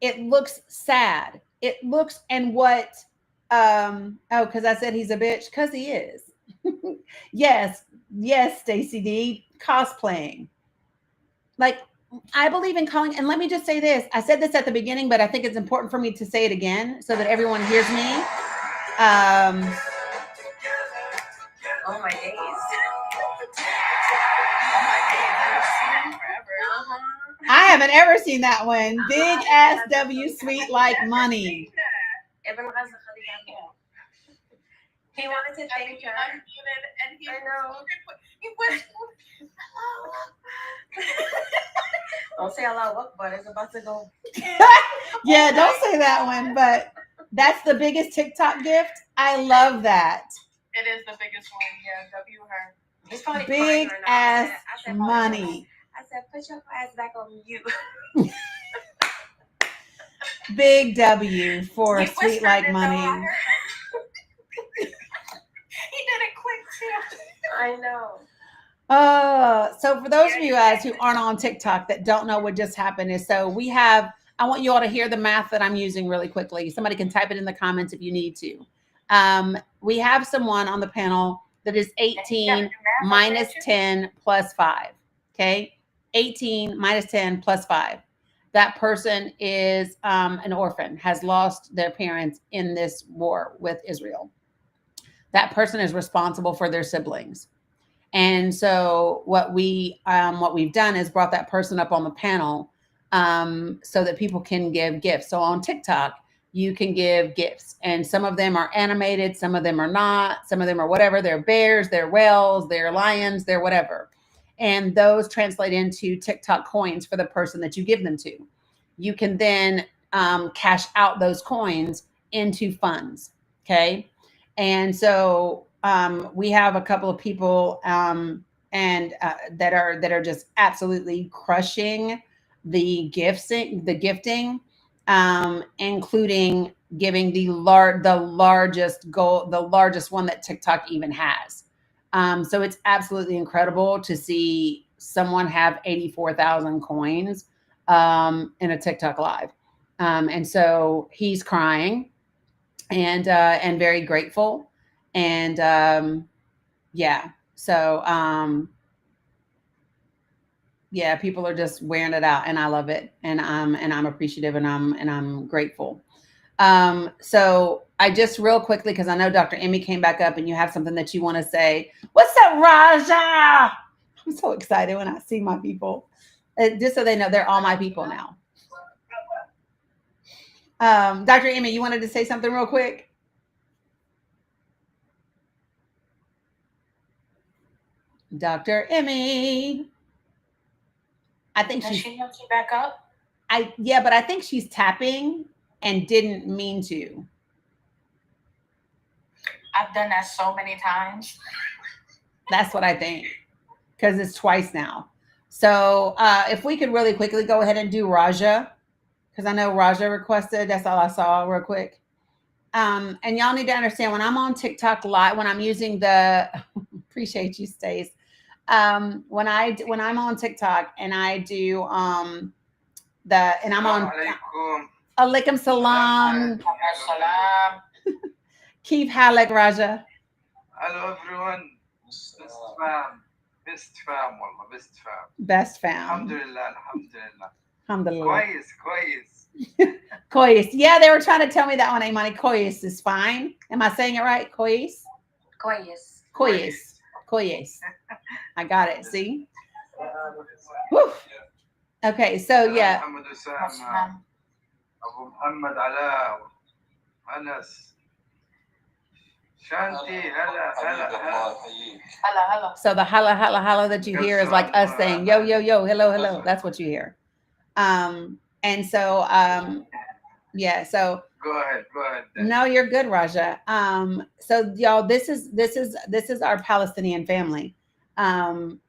It looks sad. It looks and what because I said he's a bitch because he is. Yes, Stacey D, cosplaying. Like, I believe in calling, and let me just say this. I said this at the beginning, but I think it's important for me to say it again so that everyone hears me. Oh my days. I haven't ever seen that one. Big ass W, sweet like money. He wanted to thank her. And he, I know. He went, Don't say a lot, but it's about to go. Yeah, don't say that one, but that's the biggest TikTok gift. I love that. it is the biggest one. Yeah, W her. He's probably Big crying right now. ass money. I said, put your ass back on you. Big W for He sweet whispered like it, though, money. I heard. He did it quick too. I know. So for those of you guys who aren't on TikTok that don't know what just happened is so we have, I want you all to hear the math that I'm using really quickly. Somebody can type it in the comments if you need to. We have someone on the panel that is 18 minus 10 plus 5. Okay. 18 minus 10 plus 5. That person is an orphan, has lost their parents in this war with Israel. That person is responsible for their siblings. And so what we've done is brought that person up on the panel so that people can give gifts. So on TikTok, you can give gifts, and some of them are animated, some of them are not, some of them are whatever. They're bears, they're whales, they're lions, they're whatever. And those translate into TikTok coins for the person that you give them to. You can then cash out those coins into funds. Okay. And so we have a couple of people that are just absolutely crushing the gifting, including giving the largest one that TikTok even has. So it's absolutely incredible to see someone have 84,000 coins in a TikTok live. And so he's crying and very grateful. And yeah, so yeah, people are just wearing it out, and I love it, and I'm appreciative, and I'm grateful. So I just real quickly, because I know Dr. Emmy came back up, and you have something that you want to say. What's up, Raja? I'm so excited when I see my people. Just so they know, they're all my people now. Dr. Emmy, you wanted to say something real quick? Dr. Emmy. I think she wants you back up. Yeah, but I think she's tapping and didn't mean to. I've done that so many times. That's what I think, because it's twice now. So if we could really quickly go ahead and do Raja, because I know Raja requested. That's all I saw real quick. And y'all need to understand, when I'm on TikTok live, when I'm using the appreciate you, Stace. When I'm on TikTok and I do I'm on alaikum salam. Keep halak, Raja. Hello everyone. This best fam والله best fam. Best fam. Alhamdulillah, alhamdulillah. Alhamdulillah. كويس. Kois. Yeah, they were trying to tell me that one, Imani. Kois is fine. Am I saying it right? Kois? Koyes. Kois. Kois. I got it. See? Whew. Okay, so yeah. محمد أسامة أبو محمد علاء أنس شانتي هلا. So the holla that you hear is like us saying yo yo yo, hello hello. That's what you hear. And so yeah, so Go ahead. no, you're good, Raja. So y'all, this is our Palestinian family. And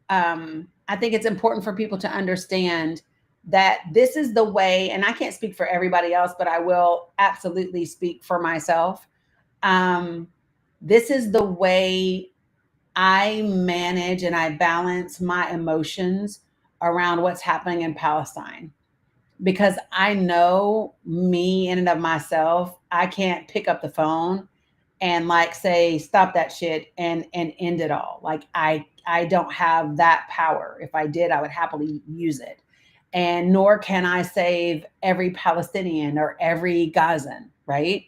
I think it's important for people to understand that this is the way, and I can't speak for everybody else, but I will absolutely speak for myself. This is the way I manage and I balance my emotions around what's happening in Palestine. Because I know me in and of myself, I can't pick up the phone and like say stop that shit and end it all. Like I don't have that power. If I did, I would happily use it. And nor can I save every Palestinian or every Gazan, right?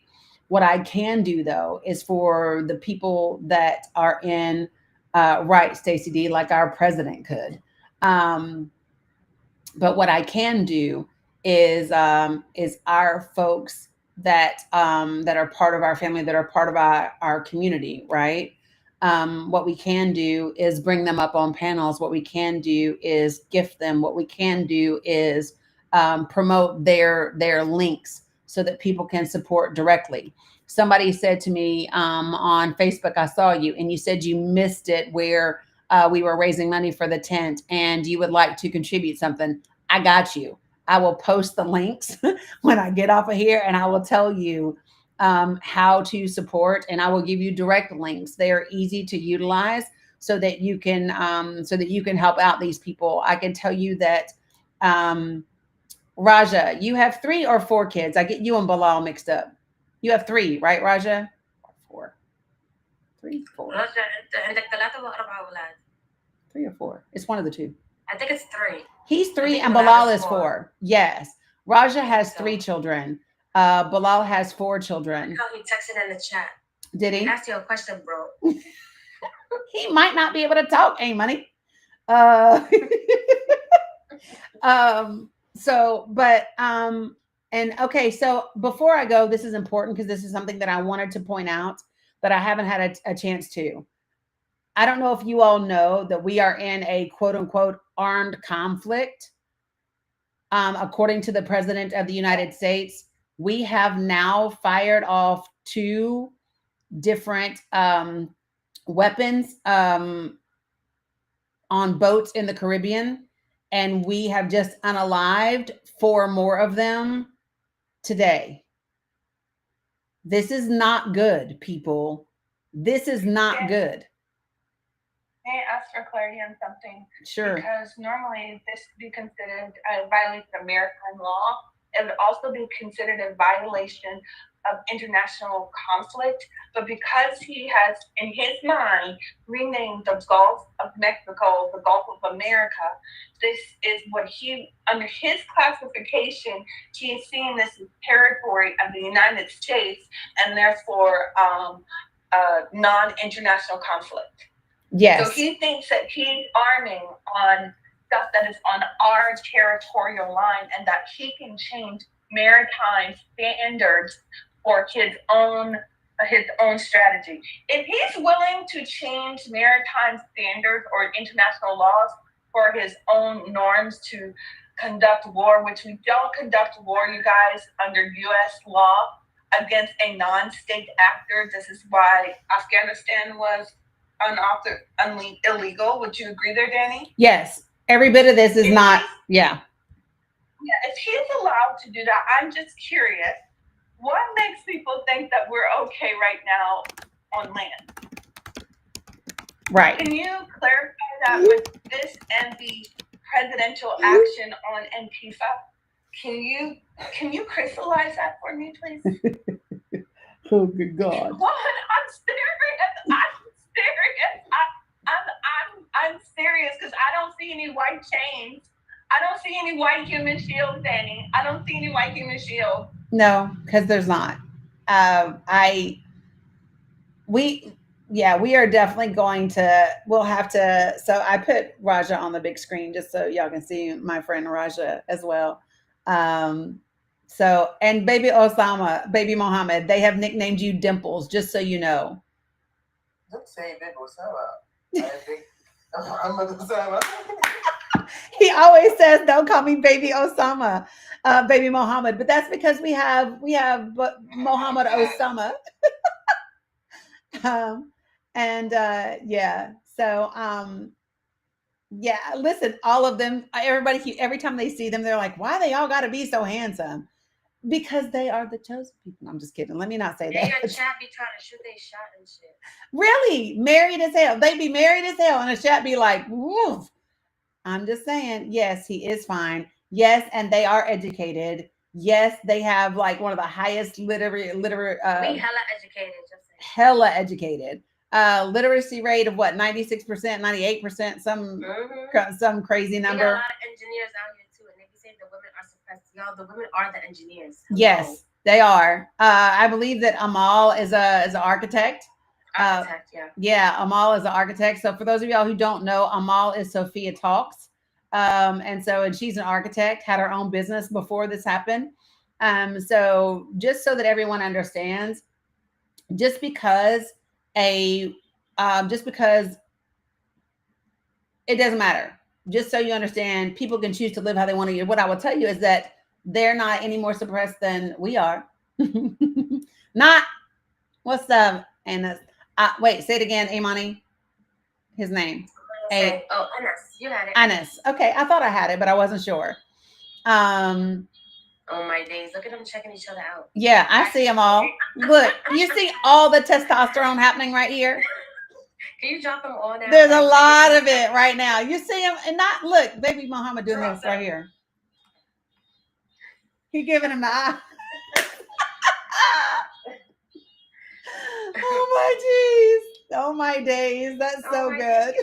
What I can do though is for the people that are in right, Stacey D, like our president could. But what I can do is our folks that are part of our family, that are part of our community, right? What we can do is bring them up on panels. What we can do is gift them. What we can do is promote their links so that people can support directly. Somebody said to me on Facebook, I saw you, and you said you missed it where we were raising money for the tent and you would like to contribute something. I got you. I will post the links when I get off of here, and I will tell you how to support, and I will give you direct links. They are easy to utilize so that you can help out these people. I can tell you that Raja, you have 3 or 4 kids. I get you and Bilal mixed up. You have 3, right, Raja? 4. 3, 4. رجع انت عندك 3 و4 اولاد. 3 or 4. It's one of the 2. I think it's 3. He's 3 and Bilal is 4. Yes. Raja has 3 children. Bilal has 4 children. Oh, he texted in the chat. Did he? He asked you a question, bro. He might not be able to talk, ain't money. And okay, so before I go, this is important because this is something that I wanted to point out that I haven't had a chance to. I don't know if you all know that we are in a quote unquote armed conflict. According to the President of the United States, we have now fired off 2 different weapons on boats in the Caribbean, and we have just unalived 4 more of them today. This is not good, people. This is not good. May I ask for clarity on something? Sure. Because normally this would be considered a violation of maritime law. It would also be considered a violation of international conflict. But because he has, in his mind, renamed the Gulf of Mexico the Gulf of America, this is what he, under his classification, he is seeing this as territory of the United States and therefore non-international conflict. Yes. So he thinks that he's arming on stuff that is on our territorial line and that he can change maritime standards for his own strategy. If he's willing to change maritime standards or international laws for his own norms to conduct war, which we don't conduct war, you guys, under U.S. law against a non-state actor. This is why Afghanistan was illegal. Would you agree there, Danny? Yes. Every bit of this is not, yeah. Yeah, if he's allowed to do that, I'm just curious, what makes people think that we're okay right now on land? Right. Can you clarify that with this and the presidential action on Antifa? Can you crystallize that for me, please? Oh, good God. What? I'm serious. I'm serious. is because I don't see any white chains. I don't see any white human shield, Danny. I don't see any white human shield. No, because there's not. We are definitely going to, we'll have to, so I put Raja on the big screen just so y'all can see my friend Raja as well. So, and baby Osama, baby Mohammed, they have nicknamed you Dimples, just so you know. Don't say Dimples, I think Muhammad Osama. He always says, "Don't call me baby Osama, baby Mohammed," but that's because we have Mohammed Osama. And yeah, so yeah, listen, all of them, everybody, every time they see them, they're like, why they all got to be so handsome? Because they are the chosen people. I'm just kidding. Let me not say They that. got chat be trying to shoot they shot and shit. Really, married as hell. They be married as hell, and the chat be like, woof. I'm just saying, yes, he is fine. Yes, and they are educated. Yes, they have like one of the highest literary we hella educated, just saying. hella educated. Literacy rate of what, 96%, 98%, some crazy We got a number. lot of engineers out here too, and they be saying the women are suppressed. Y'all, the women are the engineers. Hello. Yes, they are. I believe that Amal is an architect. Architect, yeah. Yeah, Amal is an architect. So for those of y'all who don't know, Amal is Sophia Talks. And she's an architect, had her own business before this happened. So just so that everyone understands, just because it doesn't matter. Just so you understand, people can choose to live how they want to. What I will tell you is that they're not any more suppressed than we are. Not what's the and wait, say it again, Imani. His name. Anas. You had it. Anas. Okay, I thought I had it, but I wasn't sure. Oh my days. Look at them checking each other out. Yeah, I see them all. Look, you see all the testosterone happening right here? Can you drop them all now? There's a lot of it right now. You see him, and not look, baby Muhammad doing this right here. He giving him the eye. Oh my jeez. Oh my days. That's so good.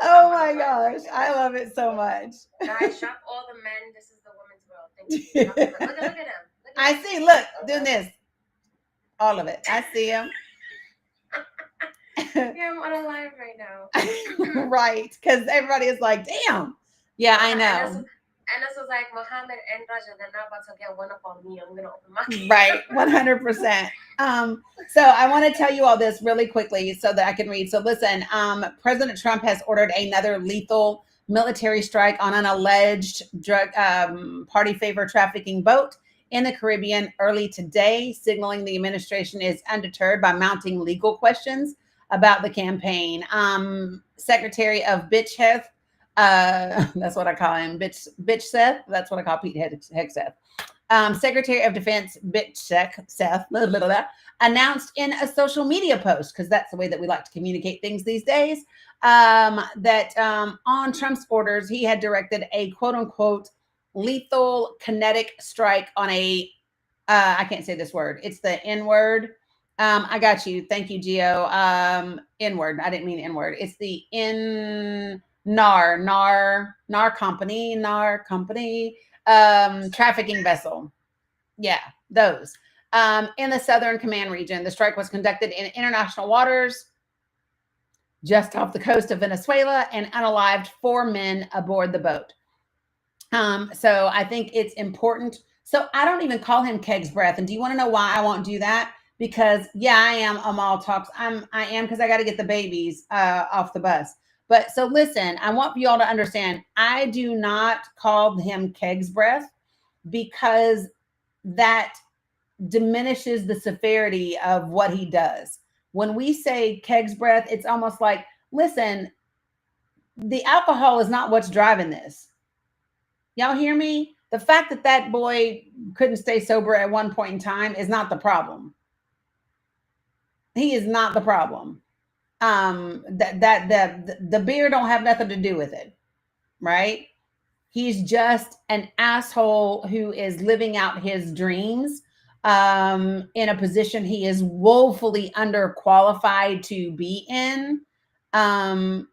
Oh my gosh. I love it so much. Guys, shop all the men. This is the women's world. Thank you. Look at him. I see. Look, doing this. All of it. I see him. Yeah, I'm on a live right now. Right. Because everybody is like, damn. Yeah, I know. And this was like, Mohammed and Raja, they're not about to get one up on me. I'm going to open my Right. 100%. So I want to tell you all this really quickly so that I can read. So listen, President Trump has ordered another lethal military strike on an alleged drug party favor trafficking boat in the Caribbean early today, signaling the administration is undeterred by mounting legal questions about the campaign. Secretary of Bitch Health, that's what I call him, Bitch Seth. That's what I call Pete Hegseth. Secretary of Defense Bitch Seth announced in a social media post, because that's the way that we like to communicate things these days, that on Trump's orders, he had directed a quote unquote lethal kinetic strike on a I can't say this word. It's the N word. I got you. Thank you, Gio. N word. I didn't mean N word. It's the NAR company, trafficking vessel. Yeah, those. In the Southern Command region, the strike was conducted in international waters just off the coast of Venezuela and unalived 4 men aboard the boat. So I think it's important. So I don't even call him Keg's Breath. And do you want to know why I won't do that? Because yeah, I am Amal Talks. I am because I got to get the babies off the bus. But so listen, I want you all to understand, I do not call him Keg's Breath because that diminishes the severity of what he does. When we say Keg's Breath, it's almost like, listen, the alcohol is not what's driving this. Y'all hear me? The fact that that boy couldn't stay sober at one point in time is not the problem. He is not the problem. The beer don't have nothing to do with it, right? He's just an asshole who is living out his dreams in a position he is woefully underqualified to be in. and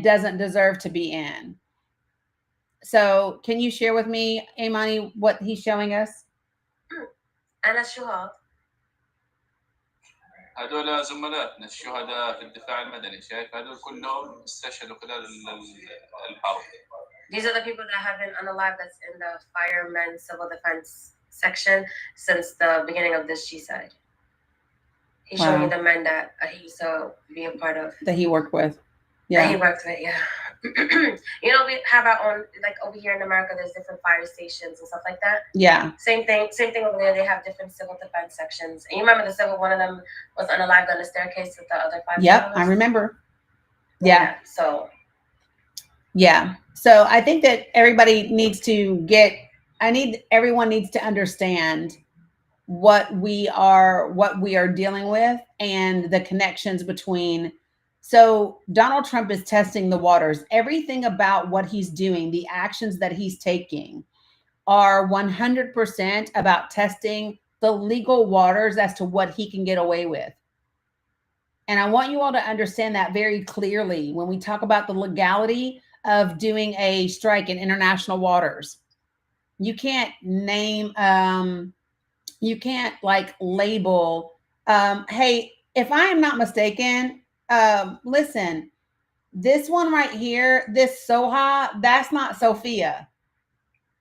doesn't deserve to be in. So can you share with me, Imani, what he's showing us? أنا الشهاد. هذول زملائنا الشهداء في الدفاع المدني، شايف هذول كلهم استشهدوا خلال الحرب. These are the people that have been unalive that's in the firemen civil defense section since the beginning of this G-side. He's showing you the men that he used to be a part of. That he worked with. Yeah. That he worked with, yeah. You know, we have our own, like over here in America, there's different fire stations and stuff like that. Yeah. Same thing over there. They have different civil defense sections. And you remember the civil, one of them was unalived on the staircase with the other 5 Yep, I remember. Yeah. So. Yeah. So I think that everybody needs to everyone needs to understand what we are dealing with and the connections between. So Donald Trump is testing the waters. Everything about what he's doing, the actions that he's taking are 100% about testing the legal waters as to what he can get away with. And I want you all to understand that very clearly when we talk about the legality of doing a strike in international waters. You can't name, you can't like label, hey, if I am not mistaken, listen, this one right here, this Soha, that's not Sophia.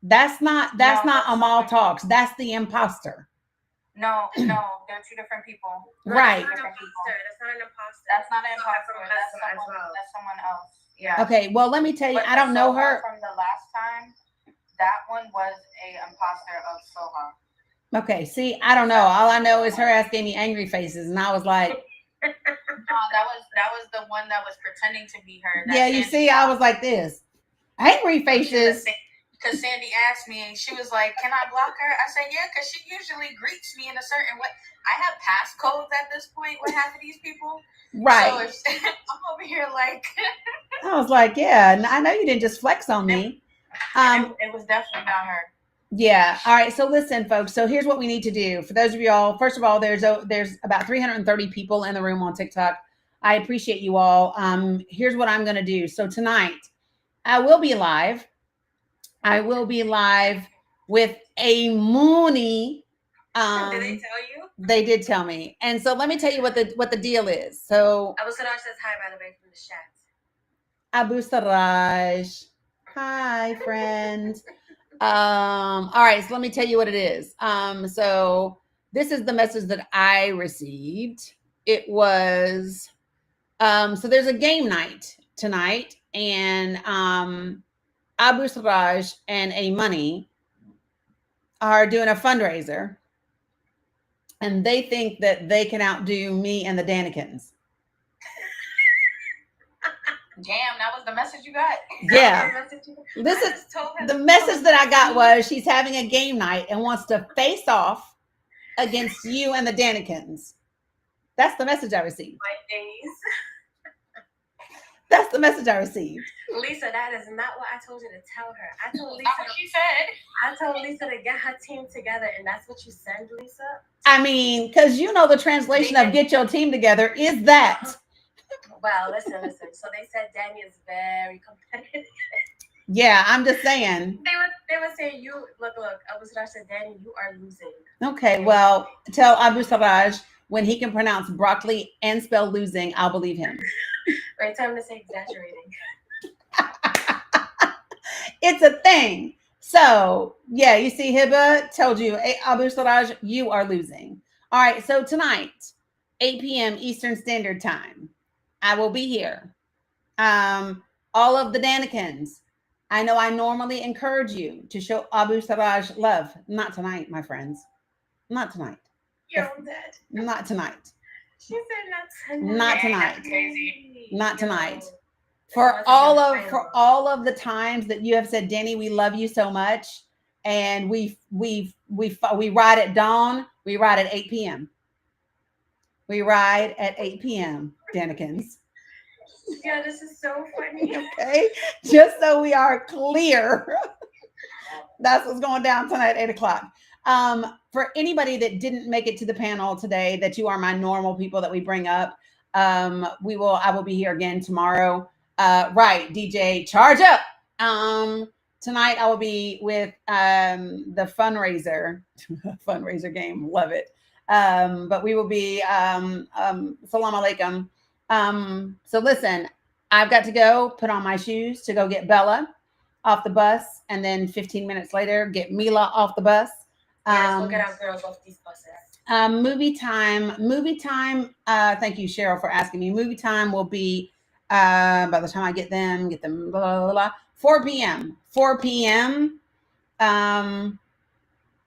That's not Amal Talks. That's the imposter. No, they're 2 different people. Right. That's not an imposter. That's not an imposter. That's someone else. Yeah. Okay. Well, let me tell you, I don't know her. From the last time, that one was a imposter of Soha. Okay. See, I don't know. All I know is her ass gave me angry faces, and I was like, no, that was the one that was pretending to be her. Yeah, you see, I was like this. Angry faces. Because Sandy asked me, and she was like, "Can I block her?" I said, "Yeah," because she usually greets me in a certain way. I have passcodes at this point with half of these people. Right. So I'm over here like. I was like, yeah, I know you didn't just flex on me. It was definitely not her. Yeah. All right. So listen, folks. So here's what we need to do. For those of y'all, first of all, there's about 330 people in the room on TikTok. I appreciate you all. Here's what I'm going to do. So tonight, I will be live. I will be live with a Mooney. Did they tell you? They did tell me. And so let me tell you what the deal is. So Abu Saraj says hi, by the way, from the chat. Abu Saraj. Hi, friend. All right, so let me tell you what it is. So this is the message that I received. It was so there's a game night tonight, and Abu Saraj and A Money are doing a fundraiser, and they think that they can outdo me and the Danikins. Damn, that was the message you got? Yeah. This is the message that I got was she's having a game night and wants to face off against you and the Danikins. That's the message I received. My days. That's the message I received. Lisa, that is not what I told you to tell her. I told Lisa. Not what she said. I told Lisa to get her team together, and that's what you send, Lisa? I mean, because you know the translation of get your team together is that. Well, listen. So they said Danny is very competitive. Yeah, I'm just saying. They were saying you look. Abu Saraj said, Danny, you are losing. Okay, well, tell Abu Saraj when he can pronounce broccoli and spell losing, I'll believe him. Right, time to say exaggerating. It's a thing. So yeah, you see, Hiba told you, Abu Saraj, you are losing. All right, so tonight, 8 p.m. Eastern Standard Time, I will be here. All of the Danikins, I know I normally encourage you to show Abu Saraj love. Not tonight, my friends. Not tonight. You're dead. Not tonight. She said not tonight. That's crazy. Not tonight. For all of the times that you have said, Danny, we love you so much, and we ride at dawn, we ride at 8 p.m. We ride at 8 p.m. Danikins. Yeah, this is so funny. Okay, just so we are clear, that's what's going down tonight at 8 o'clock. For anybody that didn't make it to the panel today, that you are my normal people that we bring up, I will be here again tomorrow. Right, DJ, charge up. Tonight I will be with the fundraiser game. Love it. But we will be salam alaikum. So listen, I've got to go put on my shoes to go get Bella off the bus, and then 15 minutes later get Mila off the bus. Yes, we'll get our girls off these buses. Movie time. Thank you, Cheryl, for asking me. Movie time will be by the time I get them blah, blah, blah, 4 p.m. 4 p.m.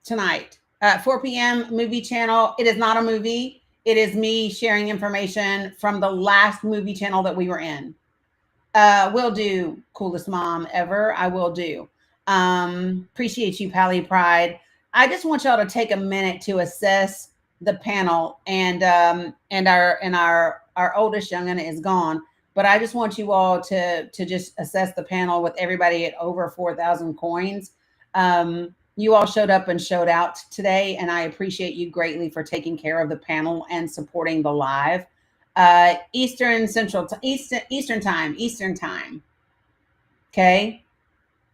Tonight. 4 p.m. movie channel. It is not a movie. It is me sharing information from the last movie channel that we were in. Will do. Coolest mom ever. I will do. Appreciate you, Pally Pride. I just want y'all to take a minute to assess the panel, and our oldest youngin is gone, but I just want you all to just assess the panel with everybody at over 4,000 coins. You all showed up and showed out today, and I appreciate you greatly for taking care of the panel and supporting the live. Eastern time. Okay.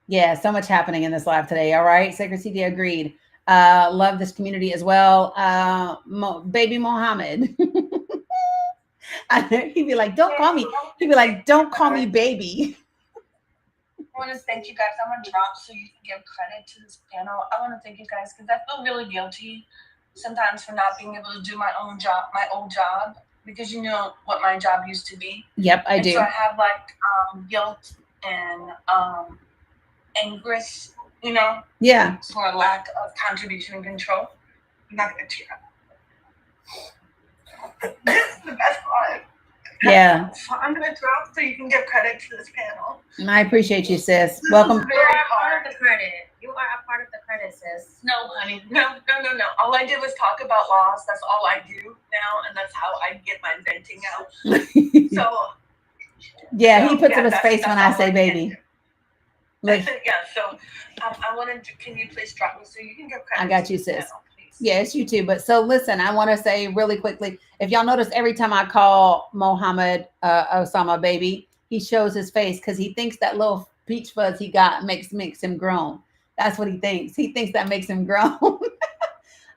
Yeah, so much happening in this live today. All right. Sacred CD agreed. Love this community as well. Baby Mohammed. He'd be like, don't call me. He'd be like, don't call me baby. I want to thank you guys. I'm going to drop so you can give credit to this panel. I want to thank you guys because I feel really guilty sometimes for not being able to do my old job, because you know what my job used to be. Yep, I do. So I have like guilt and anguish, you know? Yeah. For a lack of contribution and control. I'm not going to tear up. This is the best part. Yeah. So I'm going to drop so you can give credit to this panel. I appreciate you, sis. Welcome. You are a part of the credit. You are a part of the credit, sis. No, honey. No. All I did was talk about loss. That's all I do now, and that's how I get my venting out. So. Yeah, he puts up his face when I say baby. Like, yeah, so I wanted to, can you please drop me so you can give credit? I got you, sis. Yes, you too. But so listen, I want to say really quickly, if y'all notice, every time I call Mohammed Osama baby, he shows his face because he thinks that little peach fuzz he got makes him grown. That's what he thinks. He thinks that makes him grown. All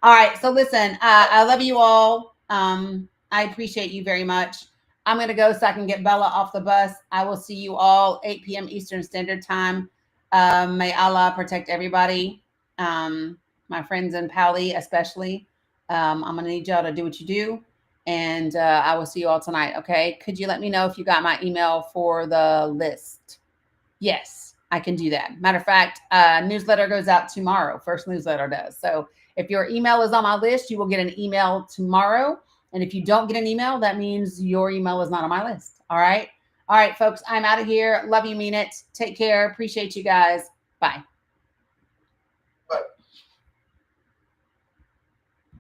right. So listen, I love you all. I appreciate you very much. I'm going to go so I can get Bella off the bus. I will see you all 8 p.m. Eastern Standard Time. May Allah protect everybody. My friends in Pali, especially. I'm going to need y'all to do what you do. And I will see you all tonight. Okay. Could you let me know if you got my email for the list? Yes, I can do that. Matter of fact, newsletter goes out tomorrow. First newsletter does. So if your email is on my list, you will get an email tomorrow. And if you don't get an email, that means your email is not on my list. All right. All right, folks, I'm out of here. Love you, mean it. Take care. Appreciate you guys. Bye.